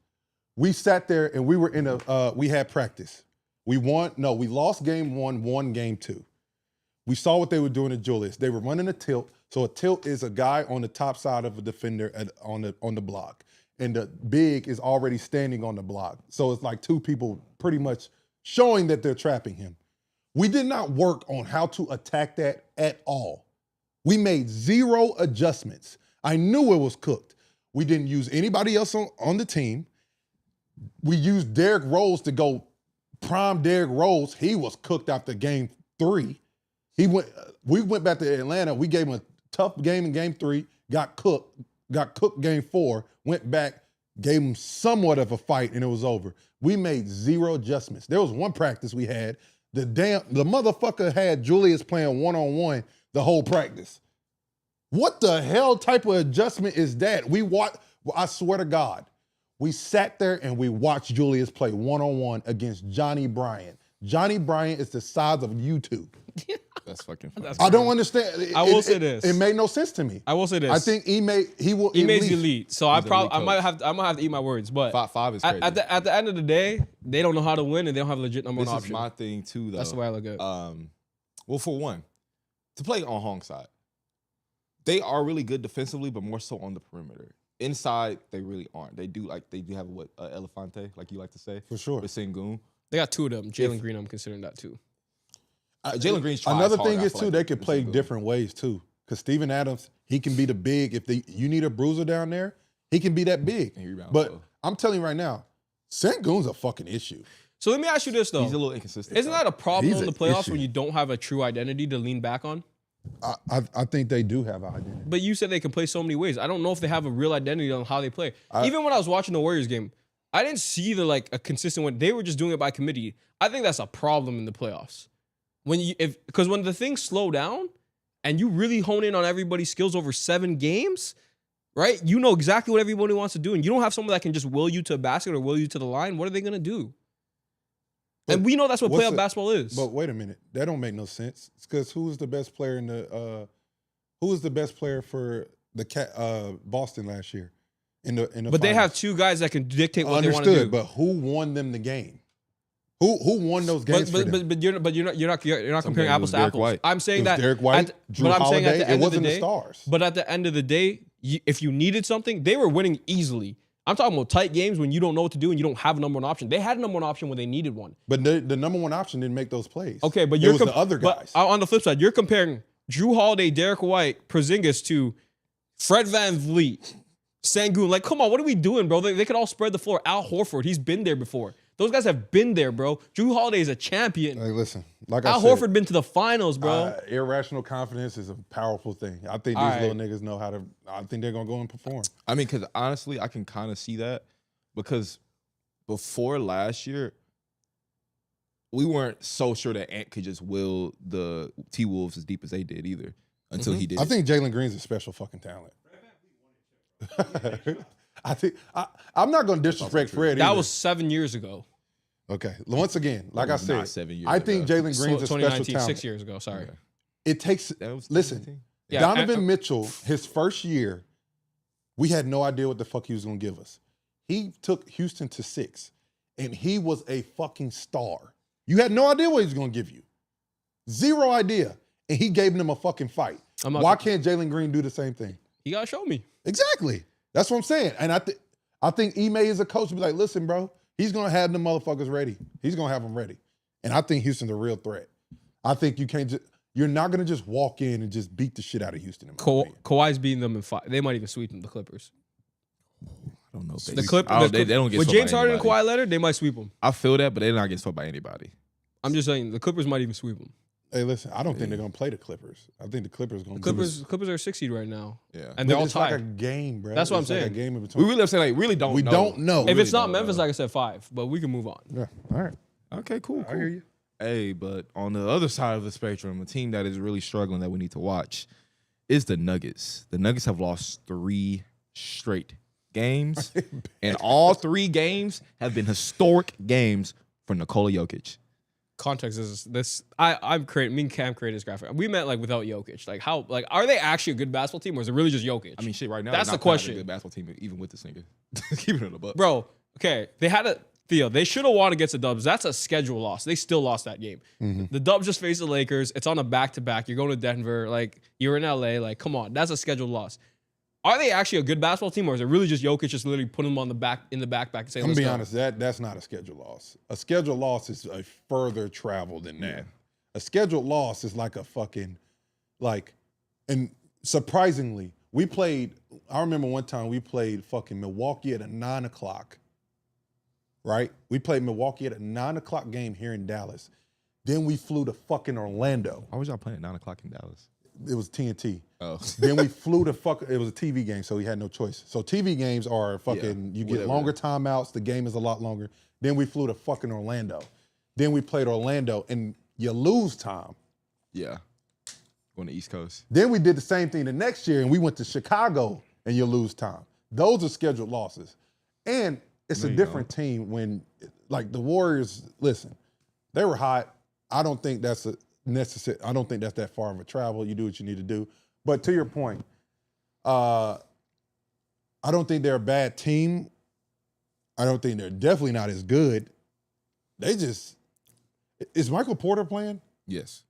Speaker 3: we sat there and we were in we had practice. We lost game 1, won game 2. We saw what they were doing to Julius. They were running a tilt. So a tilt is a guy on the top side of a defender on the block. And the big is already standing on the block. So it's like 2 people pretty much showing that they're trapping him. We did not work on how to attack that at all. We made 0 adjustments. I knew it was cooked. We didn't use anybody else on the team. We used Derrick Rose to go prime Derrick Rose. He was cooked after game 3. We went back to Atlanta. We gave him a tough game in game 3, got cooked game 4, went back, gave him somewhat of a fight, and it was over. We made 0 adjustments. There was one practice we had. The motherfucker had Julius playing one-on-one the whole practice. What the hell type of adjustment is that? I swear to God, we sat there and we watched Julius play one-on-one against Johnny Bryant. Johnny Bryant is the size of YouTube.
Speaker 1: That's fucking funny.
Speaker 3: I don't understand.
Speaker 2: I will say this.
Speaker 3: It made no sense to me.
Speaker 2: I will say this.
Speaker 3: I think he made
Speaker 2: elite. So I
Speaker 1: He's an elite
Speaker 2: might have to eat my words. But
Speaker 1: 5 is crazy.
Speaker 2: at the end of the day, they don't know how to win and they don't have a legit number
Speaker 1: This
Speaker 2: one
Speaker 1: is
Speaker 2: option.
Speaker 1: my thing too, though.
Speaker 2: That's the way I look at it.
Speaker 1: Well, for one, to play on Hong's side, they are really good defensively, but more so on the perimeter. Inside, they really aren't. They do have Elefante, like you like to say,
Speaker 3: For sure.
Speaker 1: with Sengun.
Speaker 2: They got 2 of them. Jalen Green, I'm considering that too.
Speaker 1: Jalen Green's tries
Speaker 3: Another
Speaker 1: hard,
Speaker 3: thing
Speaker 1: I
Speaker 3: is
Speaker 1: feel
Speaker 3: too,
Speaker 1: like,
Speaker 3: they could
Speaker 1: with
Speaker 3: play
Speaker 1: Sengun.
Speaker 3: different ways too. Because Steven Adams, he can be the big. If you need a bruiser down there, he can be that big.
Speaker 1: And he rebounds
Speaker 3: But
Speaker 1: well.
Speaker 3: I'm telling you right now, Sengun's a fucking issue.
Speaker 2: So let me ask you this though:
Speaker 1: He's a little inconsistent.
Speaker 2: Isn't that a problem
Speaker 3: He's
Speaker 2: in the
Speaker 3: an
Speaker 2: playoffs
Speaker 3: issue.
Speaker 2: when you don't have a true identity to lean back on?
Speaker 3: I think they do have an identity.
Speaker 2: But you said they can play so many ways. I don't know if they have a real identity on how they play. Even when I was watching the Warriors game, I didn't see a consistent one. They were just doing it by committee. I think that's a problem in the playoffs. Because when the things slow down and you really hone in on everybody's skills over 7 games, right? You know exactly what everybody wants to do, and you don't have someone that can just will you to a basket or will you to the line. What are they gonna do?
Speaker 3: But
Speaker 2: and we know that's what playoff basketball is.
Speaker 3: But wait a minute, that don't make no sense. It's because who is the best player in the who was the best player for the Boston last year in the
Speaker 2: But they have
Speaker 3: finals?
Speaker 2: 2 guys that can dictate what they want to do.
Speaker 3: Understood, but who won them the game? Who won those games for them?
Speaker 2: But you're not comparing
Speaker 1: games
Speaker 2: apples to
Speaker 1: Derek
Speaker 2: apples.
Speaker 1: White.
Speaker 2: I'm
Speaker 3: It
Speaker 2: saying
Speaker 3: was
Speaker 2: that
Speaker 3: Derek White, Drew
Speaker 2: but I'm saying at
Speaker 3: Holiday.
Speaker 2: the
Speaker 3: It
Speaker 2: end of the
Speaker 3: wasn't the
Speaker 2: day,
Speaker 3: stars.
Speaker 2: but at the end of the day, if you needed something, they were winning easily. I'm talking about tight games when you don't know what to do and you don't have a number 1 option. They had a number 1 option when they needed one.
Speaker 3: But the number 1 option didn't make those plays.
Speaker 2: Okay, but
Speaker 3: it was the other guys.
Speaker 2: But on the flip side, you're comparing Drew Holiday, Derek White, Porzingis to Fred VanVleet, Sengun. Like, come on, what are we doing, bro? They could all spread the floor. Al Horford, he's been there before. Those guys have been there, bro. Drew Holiday is a champion.
Speaker 3: Hey, listen, like
Speaker 2: Al
Speaker 3: I said,
Speaker 2: Horford been to the finals, bro.
Speaker 3: Irrational confidence is a powerful thing. I think
Speaker 2: All
Speaker 3: these
Speaker 2: right.
Speaker 3: little niggas know how to. I think they're gonna go and perform.
Speaker 1: I mean, because honestly, I can kind of see that because before last year, we weren't so sure that Ant could just will the T-Wolves as deep as they did either until he did.
Speaker 3: I think Jalen Green's a special fucking talent. I'm not gonna disrespect Fred.
Speaker 2: That
Speaker 3: either.
Speaker 2: was 7 years ago.
Speaker 3: Okay. Once again, like I
Speaker 1: was not
Speaker 3: said,
Speaker 1: 7 years
Speaker 3: I think
Speaker 1: ago.
Speaker 3: Jalen Green's a special
Speaker 2: 2019,
Speaker 3: talent.
Speaker 2: 6 years ago. Sorry.
Speaker 3: It takes.
Speaker 1: That was
Speaker 3: Listen,
Speaker 1: 2019?
Speaker 2: Yeah,
Speaker 3: Donovan Mitchell, his first year, we had no idea what the fuck he was gonna give us. He took Houston to 6, and he was a fucking star. You had no idea what he was gonna give you. Zero idea. And he gave them a fucking fight. Why can't Jalen Green do the same thing?
Speaker 2: You gotta show me.
Speaker 3: Exactly. That's what I'm saying. And I think Ime is a coach to be like, listen, bro, he's gonna have them motherfuckers ready. He's gonna have them ready. And I think Houston's a real threat. I think you're not gonna just walk in and just beat the shit out of Houston. In my opinion.
Speaker 2: Kawhi's beating them in 5. They might even sweep them, the Clippers.
Speaker 1: I don't know. If
Speaker 2: The Clippers.
Speaker 1: they don't get
Speaker 2: With
Speaker 1: swept by
Speaker 2: James Harden and
Speaker 1: anybody.
Speaker 2: Kawhi Leonard, they might sweep them.
Speaker 1: I feel that, but they're not getting swept by anybody.
Speaker 2: I'm just saying the Clippers might even sweep them.
Speaker 3: Hey, listen, I don't think they're gonna play the Clippers. I think the Clippers gonna
Speaker 2: Clippers are 6 seed right now.
Speaker 1: Yeah.
Speaker 2: And they're all
Speaker 3: it's
Speaker 2: tied.
Speaker 3: like a game, bro.
Speaker 2: That's what
Speaker 3: It's
Speaker 2: I'm
Speaker 3: like
Speaker 2: saying.
Speaker 3: a game in
Speaker 1: We
Speaker 3: between.
Speaker 1: really have to say, like, really don't
Speaker 3: We
Speaker 1: know.
Speaker 3: don't know.
Speaker 2: If
Speaker 1: really
Speaker 2: it's not
Speaker 1: don't
Speaker 2: Memphis,
Speaker 1: know.
Speaker 2: like I said, 5. But we can move on.
Speaker 3: Yeah. All right.
Speaker 1: Okay, cool.
Speaker 3: I hear you.
Speaker 1: Hey, but on the other side of the spectrum, a team that is really struggling that we need to watch is the Nuggets. The Nuggets have lost 3 straight games, and all 3 games have been historic games for Nikola Jokic.
Speaker 2: Context is this. I'm creating. Me and Cam created this graphic. We met like without Jokic. Like how? Like are they actually a good basketball team, or is it really just Jokic?
Speaker 1: I mean, shit, right now
Speaker 2: That's
Speaker 1: they're
Speaker 2: the
Speaker 1: not playing like
Speaker 2: question.
Speaker 1: a good basketball team, even with this nigga. Keeping it a buck.
Speaker 2: Bro, okay, they had a Theo. They should have won against the Dubs. That's a schedule loss. They still lost that game. The Dubs just faced the Lakers. It's on a back-to-back. You're going to Denver. Like you're in LA. Like come on, that's a scheduled loss. Are they actually a good basketball team, or is it really just Jokic just literally putting them on the back in the backpack and saying,
Speaker 3: I'm
Speaker 2: "Let's
Speaker 3: gonna be
Speaker 2: go"?
Speaker 3: honest, that's not a schedule loss. A schedule loss is a further travel than that.
Speaker 1: Yeah.
Speaker 3: A scheduled loss is like a fucking, and surprisingly, I remember one time we played fucking Milwaukee at a 9 o'clock, right? We played Milwaukee at a 9 o'clock game here in Dallas. Then we flew to fucking Orlando.
Speaker 1: Why was y'all playing at 9 o'clock in Dallas?
Speaker 3: It was TNT.
Speaker 1: Oh.
Speaker 3: Then we flew to it was a TV game, so we had no choice. So TV games are fucking, you get
Speaker 1: whatever.
Speaker 3: longer timeouts, the game is a lot longer. Then we flew to fucking Orlando. Then we played Orlando, and you lose time.
Speaker 1: Yeah. On the East Coast.
Speaker 3: Then we did the same thing the next year, and we went to Chicago, and you lose time. Those are scheduled losses. And it's
Speaker 1: No,
Speaker 3: a
Speaker 1: you
Speaker 3: different team when, like the Warriors, listen, they were hot. I don't think that's necessary. I don't think that's that far of a travel. You do what you need to do. But to your point, I don't think they're a bad team. I don't think they're definitely not as good. Is Michael Porter playing?
Speaker 1: Yes.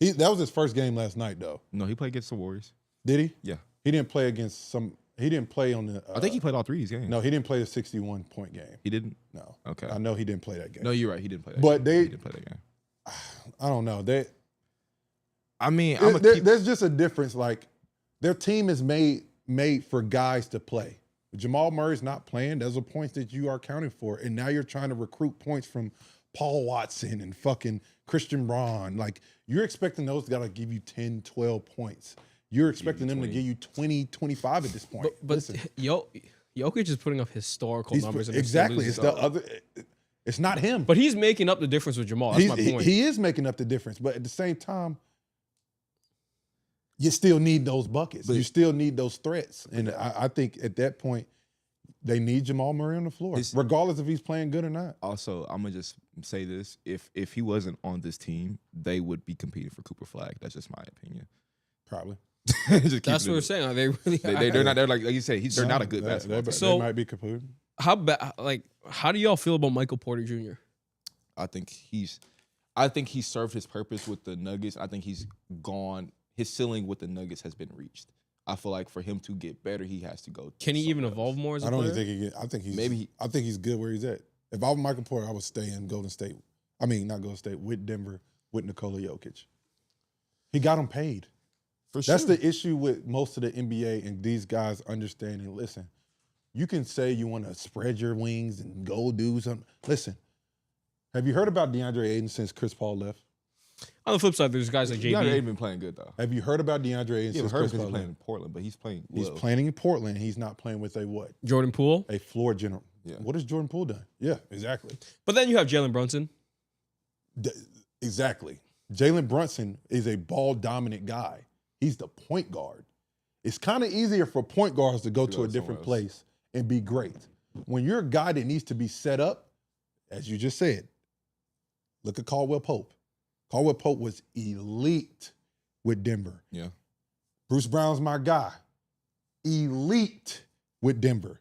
Speaker 3: That was his first game last night, though.
Speaker 1: No, he played against the Warriors.
Speaker 3: Did he?
Speaker 1: Yeah.
Speaker 3: He didn't play against he didn't play on the.
Speaker 1: I think he played all 3 of these games.
Speaker 3: No, he didn't play the 61-point game.
Speaker 1: He didn't?
Speaker 3: No.
Speaker 1: Okay.
Speaker 3: I know he didn't play that game.
Speaker 1: No, you're right. He didn't play that
Speaker 3: But
Speaker 1: game. He didn't play that game.
Speaker 3: I don't know.
Speaker 1: I mean,
Speaker 3: There's just a difference. Like, their team is made for guys to play. Jamal Murray's not playing. Those are points that you are accounting for. And now you're trying to recruit points from Paul Watson and fucking Christian Braun. Like, you're expecting those guys to give you 10, 12 points. You're expecting them to give you 20, 25 at this point.
Speaker 2: But Jokic is putting up historical numbers.
Speaker 3: Exactly. It's the other. It's not him.
Speaker 2: But he's making up the difference with Jamal. That's my point.
Speaker 3: He is making up the difference. But at the same time, you still need those buckets. You still need those threats. And I think at that point, they need Jamal Murray on the floor, regardless if he's playing good or not.
Speaker 1: Also, I'm going to just say this. If he wasn't on this team, they would be competing for Cooper Flag. That's just my opinion.
Speaker 3: Probably.
Speaker 2: That's what we're saying. Are they really?
Speaker 1: They're not. They're like you said. They're not a good basketball team.
Speaker 3: So they might be competing.
Speaker 2: How bad? Like, how do y'all feel about Michael Porter Jr.?
Speaker 1: I think he served his purpose with the Nuggets. I think he's gone. His ceiling with the Nuggets has been reached. I feel like for him to get better, he has to go.
Speaker 2: Can he even evolve more as a player?
Speaker 3: I don't think he. I think he's good where he's at. If I was Michael Porter, I would stay in Golden State. I mean, not Golden State, with Denver, with Nikola Jokic. He got him paid.
Speaker 1: For sure.
Speaker 3: That's the issue with most of the NBA and these guys understanding. Listen, you can say you want to spread your wings and go do something. Listen, have you heard about DeAndre Ayton since Chris Paul left?
Speaker 2: On the flip side, there's guys like JB.
Speaker 1: DeAndre Ayton been playing good though.
Speaker 3: Have you heard about DeAndre Ayton since Chris Paul left?
Speaker 1: He's playing in Portland, but he's playing.
Speaker 3: He's playing in Portland. He's not playing with a what?
Speaker 2: Jordan Poole,
Speaker 3: a floor general.
Speaker 1: Yeah.
Speaker 3: What has Jordan Poole done? Yeah, exactly.
Speaker 2: But then you have Jalen Brunson.
Speaker 3: Exactly. Jalen Brunson is a ball dominant guy. He's the point guard. It's kind of easier for point guards to go to a different place and be great. When you're a guy that needs to be set up, as you just said, look at Caldwell Pope. Caldwell Pope was elite with Denver.
Speaker 1: Yeah.
Speaker 3: Bruce Brown's my guy. Elite with Denver.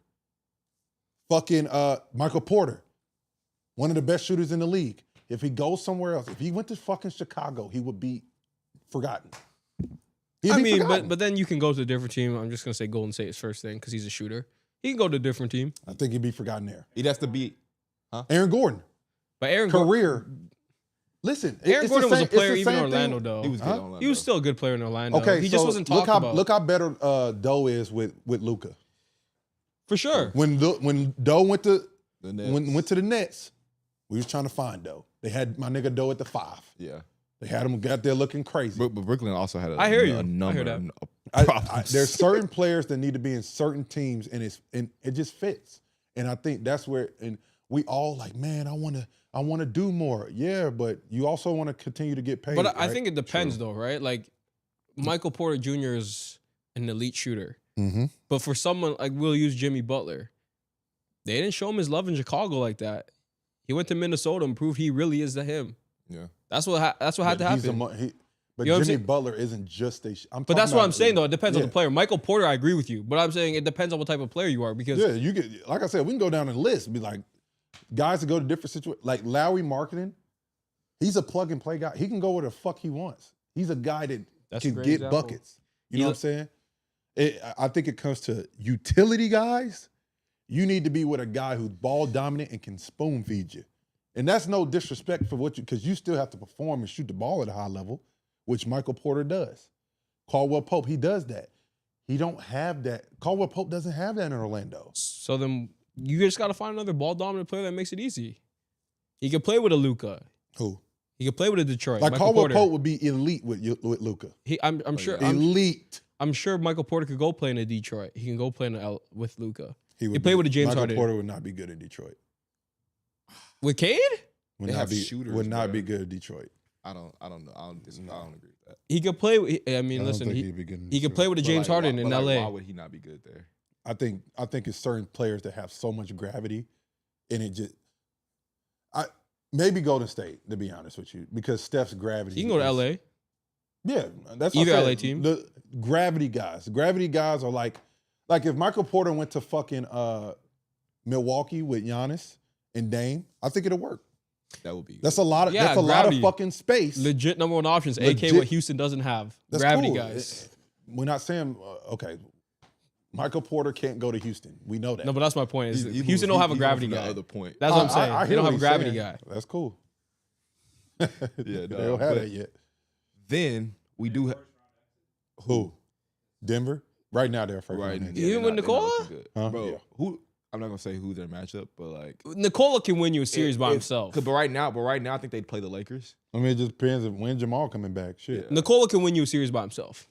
Speaker 3: Fucking Michael Porter, one of the best shooters in the league. If he goes somewhere else, if he went to fucking Chicago, he would be forgotten.
Speaker 2: But then you can go to a different team. I'm just gonna say Golden State is first thing because he's a shooter. He can go to a different team.
Speaker 3: I think he'd be forgotten there.
Speaker 1: He'd have to be
Speaker 3: Aaron Gordon.
Speaker 2: But Aaron
Speaker 3: career. Listen,
Speaker 2: Aaron Gordon was a player even in Orlando, though.
Speaker 1: He was good in Orlando.
Speaker 2: He was still a good player in Orlando.
Speaker 3: Okay,
Speaker 2: he just wasn't talked about.
Speaker 3: Look how better Doe is with Luka.
Speaker 2: For sure.
Speaker 3: When Doe went to
Speaker 1: the Nets.
Speaker 3: went to the Nets, we was trying to find Doe. They had my nigga Doe at the 5.
Speaker 1: Yeah.
Speaker 3: They had him got there looking crazy.
Speaker 1: But Brooklyn also had
Speaker 2: I hear you.
Speaker 1: a number
Speaker 2: I hear
Speaker 1: of problems.
Speaker 3: There's certain players that need to be in certain teams, and it just fits. And I think that's where, and we all like, man, I want to do more. Yeah, but you also want to continue to get paid.
Speaker 2: But I think it depends, though, right? Like Michael Porter Jr. is an elite shooter.
Speaker 3: Mm-hmm.
Speaker 2: But for someone like, we'll use Jimmy Butler, they didn't show him his love in Chicago like that. He went to Minnesota and proved he really is him.
Speaker 1: Yeah.
Speaker 2: That's what had to happen.
Speaker 3: But
Speaker 2: you know
Speaker 3: Jimmy Butler isn't just a.
Speaker 2: But that's what I'm saying, though. It depends on the player. Michael Porter, I agree with you. But I'm saying it depends on what type of player you are. Because
Speaker 3: you get, like I said, we can go down the list and be like, guys that go to different situations. Like Lowry Marketing, he's a plug and play guy. He can go where the fuck he wants. He's a guy that can get example. Buckets. You know what I'm saying? I think it comes to utility guys. You need to be with a guy who's ball dominant and can spoon feed you. And that's no disrespect for because you still have to perform and shoot the ball at a high level, which Michael Porter does. Caldwell Pope, he does that. He don't have that. Caldwell Pope doesn't have that in Orlando.
Speaker 2: So then you just got to find another ball dominant player that makes it easy. He can play with a Luka.
Speaker 3: Who?
Speaker 2: He can play with a Detroit.
Speaker 3: Like Caldwell Pope would be elite with Luka.
Speaker 2: I'm sure.
Speaker 3: Elite.
Speaker 2: I'm sure Michael Porter could go play in a Detroit. He can go play with Luka.
Speaker 3: He
Speaker 2: play with a James
Speaker 3: Michael
Speaker 2: Harden.
Speaker 3: Porter would not be good in Detroit.
Speaker 2: With Cade?
Speaker 3: Would not be good in Detroit.
Speaker 1: I don't know. I don't agree with that.
Speaker 2: He could play. Listen, he could play with a James Harden in LA.
Speaker 1: Why would he not be good there?
Speaker 3: I think it's certain players that have so much gravity, and it just. Maybe Golden State, to be honest with you, because Steph's gravity.
Speaker 2: He can go to LA.
Speaker 3: Yeah, that's
Speaker 2: either LA team.
Speaker 3: The gravity guys. The gravity guys are like if Michael Porter went to fucking Milwaukee with Giannis and Dame, I think it'll work.
Speaker 1: That would be.
Speaker 3: That's a lot of. That's a lot of fucking space.
Speaker 2: Legit number one options, aka what Houston doesn't have.
Speaker 3: That's
Speaker 2: gravity
Speaker 3: cool.
Speaker 2: Guys.
Speaker 3: We're not saying okay. Michael Porter can't go to Houston. We know that.
Speaker 2: No, but that's my point. Houston don't have a gravity guy.
Speaker 1: Other point.
Speaker 2: That's what I'm saying. They don't have a gravity guy.
Speaker 3: That's cool.
Speaker 1: Yeah,
Speaker 3: they don't have that yet.
Speaker 1: Then we do have
Speaker 3: who? Denver. Right now, they're first.
Speaker 1: Right.
Speaker 3: Right.
Speaker 1: Yeah,
Speaker 2: Even with Nikola?
Speaker 3: Huh?
Speaker 1: Bro,
Speaker 3: Yeah.
Speaker 1: who? I'm not gonna say who's their matchup, but like
Speaker 2: Nikola can win you a series by himself.
Speaker 1: But right now, I think they'd play the Lakers.
Speaker 3: I mean, it just depends on when Jamal coming back. Shit.
Speaker 1: Yeah.
Speaker 2: Nikola can win you a series by himself.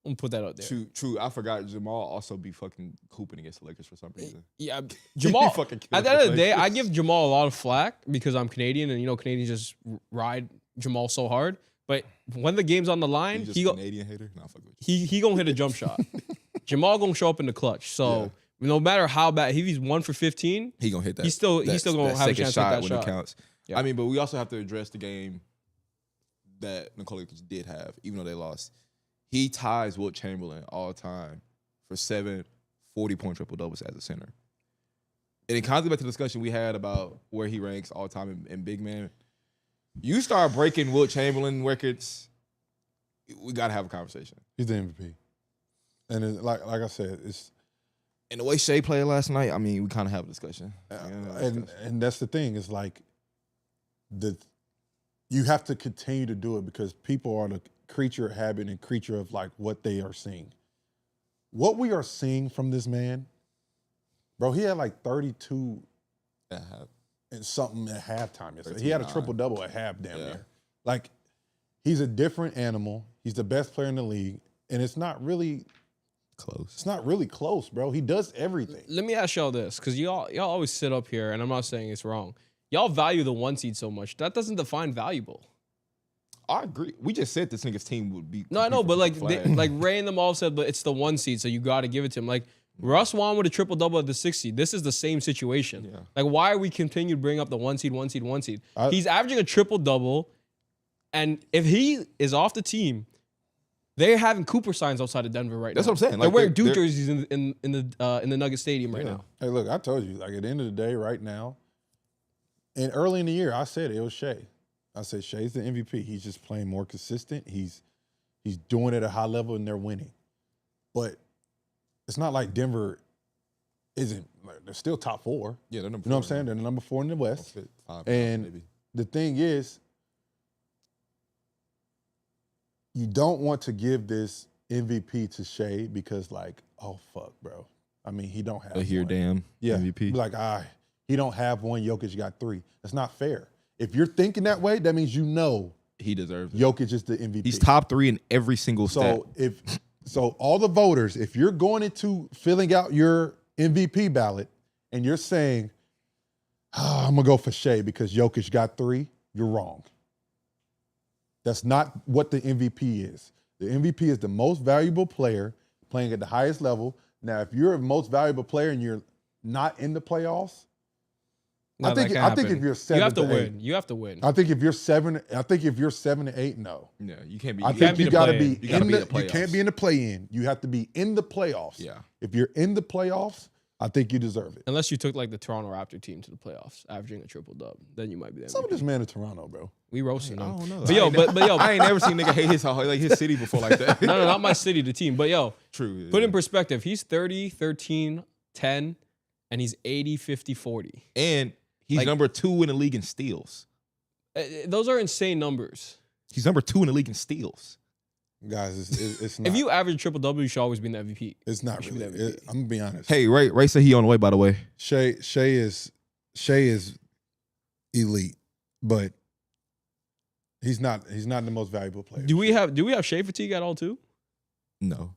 Speaker 2: I'm gonna put that out there.
Speaker 1: True. I forgot Jamal also be fucking hooping against the Lakers for some reason.
Speaker 2: Yeah, Jamal.
Speaker 1: fucking
Speaker 2: At the end of the day, I give Jamal a lot of flack because I'm Canadian, and Canadians just ride Jamal so hard. But when the game's on the line,
Speaker 1: He just Canadian hater. Nah, fuck with you.
Speaker 2: he gonna hit a jump shot. Jamal gonna show up in the clutch. So no matter how bad, if he's 1 for 15,
Speaker 1: He gonna hit that.
Speaker 2: he's still gonna have a chance to hit that
Speaker 1: when
Speaker 2: shot.
Speaker 1: it counts.
Speaker 2: Yeah.
Speaker 1: I mean, but we also have to address the game that Nikola did have, even though they lost. He ties Wilt Chamberlain all time for 7 40-point triple doubles as a center. And it kind of goes back to the discussion we had about where he ranks all time in big man. You start breaking Wilt Chamberlain records, we gotta have a conversation.
Speaker 3: He's the MVP, and it's, like I said, it's
Speaker 1: And the way Shea played last night, I mean, we kind of have a discussion.
Speaker 3: and that's the thing. It's like you have to continue to do it because people are the creature of habit and creature of like what they are seeing. What we are seeing from this man, bro, he had like 32 and something at halftime yesterday. He had a triple-double at half damn near. Like, he's a different animal. He's the best player in the league, and it's not really
Speaker 1: close.
Speaker 3: It's not really close, bro. He does everything.
Speaker 2: Let me ask y'all this, because y'all always sit up here, and I'm not saying it's wrong. Y'all value the 1 seed so much. That doesn't define valuable.
Speaker 1: I agree. We just said this nigga's team would be.
Speaker 2: No, I know, but like Ray and them all said, but it's the 1 seed, so you got to give it to him. Like, Russ won with a triple-double at the 6 seed. This is the same situation.
Speaker 1: Yeah.
Speaker 2: Like, why are we continuing to bring up the 1 seed, 1 seed, 1 seed? He's averaging a triple-double, and if he is off the team, they're having Cooper signs outside of Denver right now.
Speaker 1: That's what I'm saying.
Speaker 2: They're wearing Duke jerseys in the Nugget Stadium right now.
Speaker 3: Hey, look, I told you, like at the end of the day, right now, and early in the year, I said it was Shea. I said Shea's the MVP. He's just playing more consistent. He's doing it at a high level, and they're winning. But it's not like Denver isn't. Like, they're still top 4.
Speaker 1: Yeah, they're number 4.
Speaker 3: You know what I'm saying? They're number 4 in the West.
Speaker 1: 5,
Speaker 3: and
Speaker 1: maybe.
Speaker 3: The thing is, you don't want to give this MVP to Shea because, like, oh fuck, bro. I mean, he don't have.
Speaker 1: Damn MVP.
Speaker 3: Like, he don't have 1. Jokic got 3. That's not fair. If you're thinking that way, that means you know
Speaker 1: he deserves it.
Speaker 3: Jokic is the MVP.
Speaker 1: He's top 3 in every single stat.
Speaker 3: So all the voters, if you're going into filling out your MVP ballot and you're saying, I'm gonna go for Shea because Jokic got 3, you're wrong. That's not what the MVP is. The MVP is the most valuable player playing at the highest level. Now, if you're a most valuable player and you're not in the playoffs, I think if you're 7,
Speaker 2: you have to win. You have to win.
Speaker 3: I think if you're 7, to 8, no.
Speaker 1: Yeah, you can't be.
Speaker 3: I think you got to be
Speaker 1: in
Speaker 3: in the.
Speaker 1: playoffs.
Speaker 3: You can't be in the play-in. You have to be in the playoffs.
Speaker 1: Yeah.
Speaker 3: If you're in the playoffs, I think you deserve it.
Speaker 2: Unless you took like the Toronto Raptor team to the playoffs, averaging a triple-double, then you might be there.
Speaker 3: Some of this man in Toronto, bro.
Speaker 2: We roasting him.
Speaker 1: I don't know.
Speaker 2: But yo,
Speaker 1: I ain't never seen nigga hate his city before like that.
Speaker 2: No, not my city, the team. But yo,
Speaker 1: True. Yeah.
Speaker 2: Put in perspective, he's 30, 13, 10, and he's 80, 50, 40.
Speaker 1: And he's number 2 in the league in steals.
Speaker 2: Those are insane numbers.
Speaker 1: He's number 2 in the league in steals.
Speaker 3: Guys, it's not.
Speaker 2: If you average triple-double, you should always be in the MVP.
Speaker 3: It's not really. I'm gonna be honest.
Speaker 1: Hey, Ray said he on the way, by the way.
Speaker 3: Shea is elite, but he's not the most valuable player.
Speaker 2: Do we have Shea fatigue at all too?
Speaker 3: No,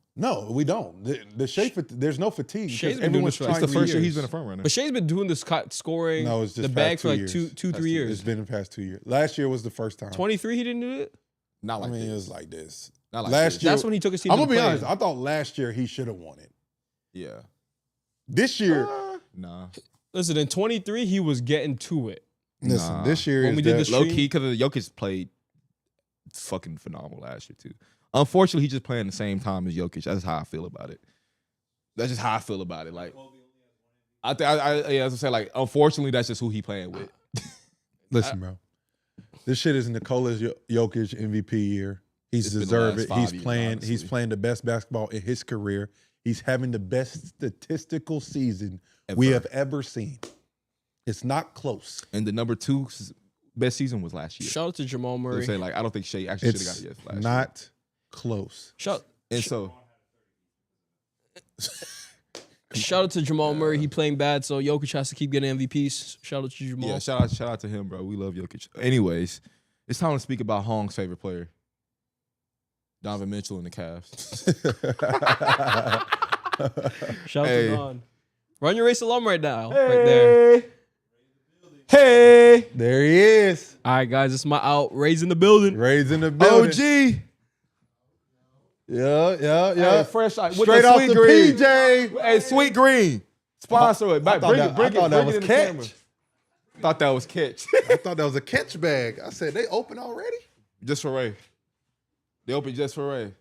Speaker 3: we don't. The Shea, there's no fatigue.
Speaker 2: Shea's
Speaker 3: because
Speaker 2: been doing
Speaker 3: everyone's
Speaker 2: this for
Speaker 3: trying
Speaker 1: It's the
Speaker 3: to
Speaker 1: first year
Speaker 3: use.
Speaker 1: he's been a front runner.
Speaker 2: But Shea's been doing this scoring
Speaker 3: No, it's just
Speaker 2: the bag
Speaker 3: past
Speaker 2: for like
Speaker 3: 2 years.
Speaker 2: 2-3 years.
Speaker 3: It's been the past 2 years. Last year was the first time.
Speaker 2: 23, he didn't do it.
Speaker 1: Not like
Speaker 3: I mean,
Speaker 1: this.
Speaker 3: it was like this.
Speaker 1: Not like
Speaker 3: last
Speaker 1: this.
Speaker 3: year.
Speaker 2: That's when he took his team.
Speaker 3: I'm
Speaker 2: to
Speaker 3: gonna be
Speaker 2: the
Speaker 3: honest.
Speaker 2: play-in.
Speaker 3: I thought last year he should have won it.
Speaker 1: Yeah.
Speaker 3: This year,
Speaker 1: Nah.
Speaker 2: Listen, in 23, he was getting to it.
Speaker 3: listen.
Speaker 1: Nah.
Speaker 3: This year
Speaker 2: When
Speaker 3: is
Speaker 2: we did
Speaker 3: that-
Speaker 2: this-
Speaker 1: Low key, because Jokic played fucking phenomenal last year too. Unfortunately, he's just playing the same time as Jokic. That's how I feel about it. That's just how I feel about it. Like, as I say, like, unfortunately, that's just who he playing with.
Speaker 3: Listen, bro. This shit is Nikola Jokic MVP year. He's
Speaker 1: It's been the
Speaker 3: deserved
Speaker 1: last
Speaker 3: it.
Speaker 1: 5
Speaker 3: He's
Speaker 1: years,
Speaker 3: playing.
Speaker 1: honestly.
Speaker 3: He's playing the best basketball in his career. He's having the best statistical season we have ever seen. It's not close.
Speaker 1: And the number 2 best season was last year.
Speaker 2: Shout out to Jamal
Speaker 1: So
Speaker 2: Murray.
Speaker 1: say, like, I don't think Shea actually should have
Speaker 3: It's
Speaker 1: got it last year.
Speaker 3: not close.
Speaker 2: Shout.
Speaker 1: And so,
Speaker 2: Shout out to Jamal Murray. He playing bad, so Jokic has to keep getting MVPs. Shout out to Jamal.
Speaker 1: Yeah, shout out to him, bro. We love Jokic. Anyways, it's time to speak about Hong's favorite player, Donovan Mitchell and the Cavs.
Speaker 2: Shout out to Don. Run your race alum right now.
Speaker 1: Hey.
Speaker 2: Right there.
Speaker 1: Hey,
Speaker 3: There he is.
Speaker 2: All right, guys, it's my out. Raise in the building.
Speaker 3: Raised in the building.
Speaker 1: OG.
Speaker 3: Yeah.
Speaker 1: Hey, fresh with
Speaker 3: Straight
Speaker 1: the
Speaker 3: off
Speaker 1: sweet
Speaker 3: the
Speaker 1: green.
Speaker 3: PJ.
Speaker 1: Hey, Sweet Green. Sponsor it.
Speaker 3: I thought that was
Speaker 1: Bring it in the
Speaker 3: catch.
Speaker 1: camera. Thought that was catch.
Speaker 3: I thought that was a catch bag. I said, they open already?
Speaker 1: Just for Ray. They open just for Ray.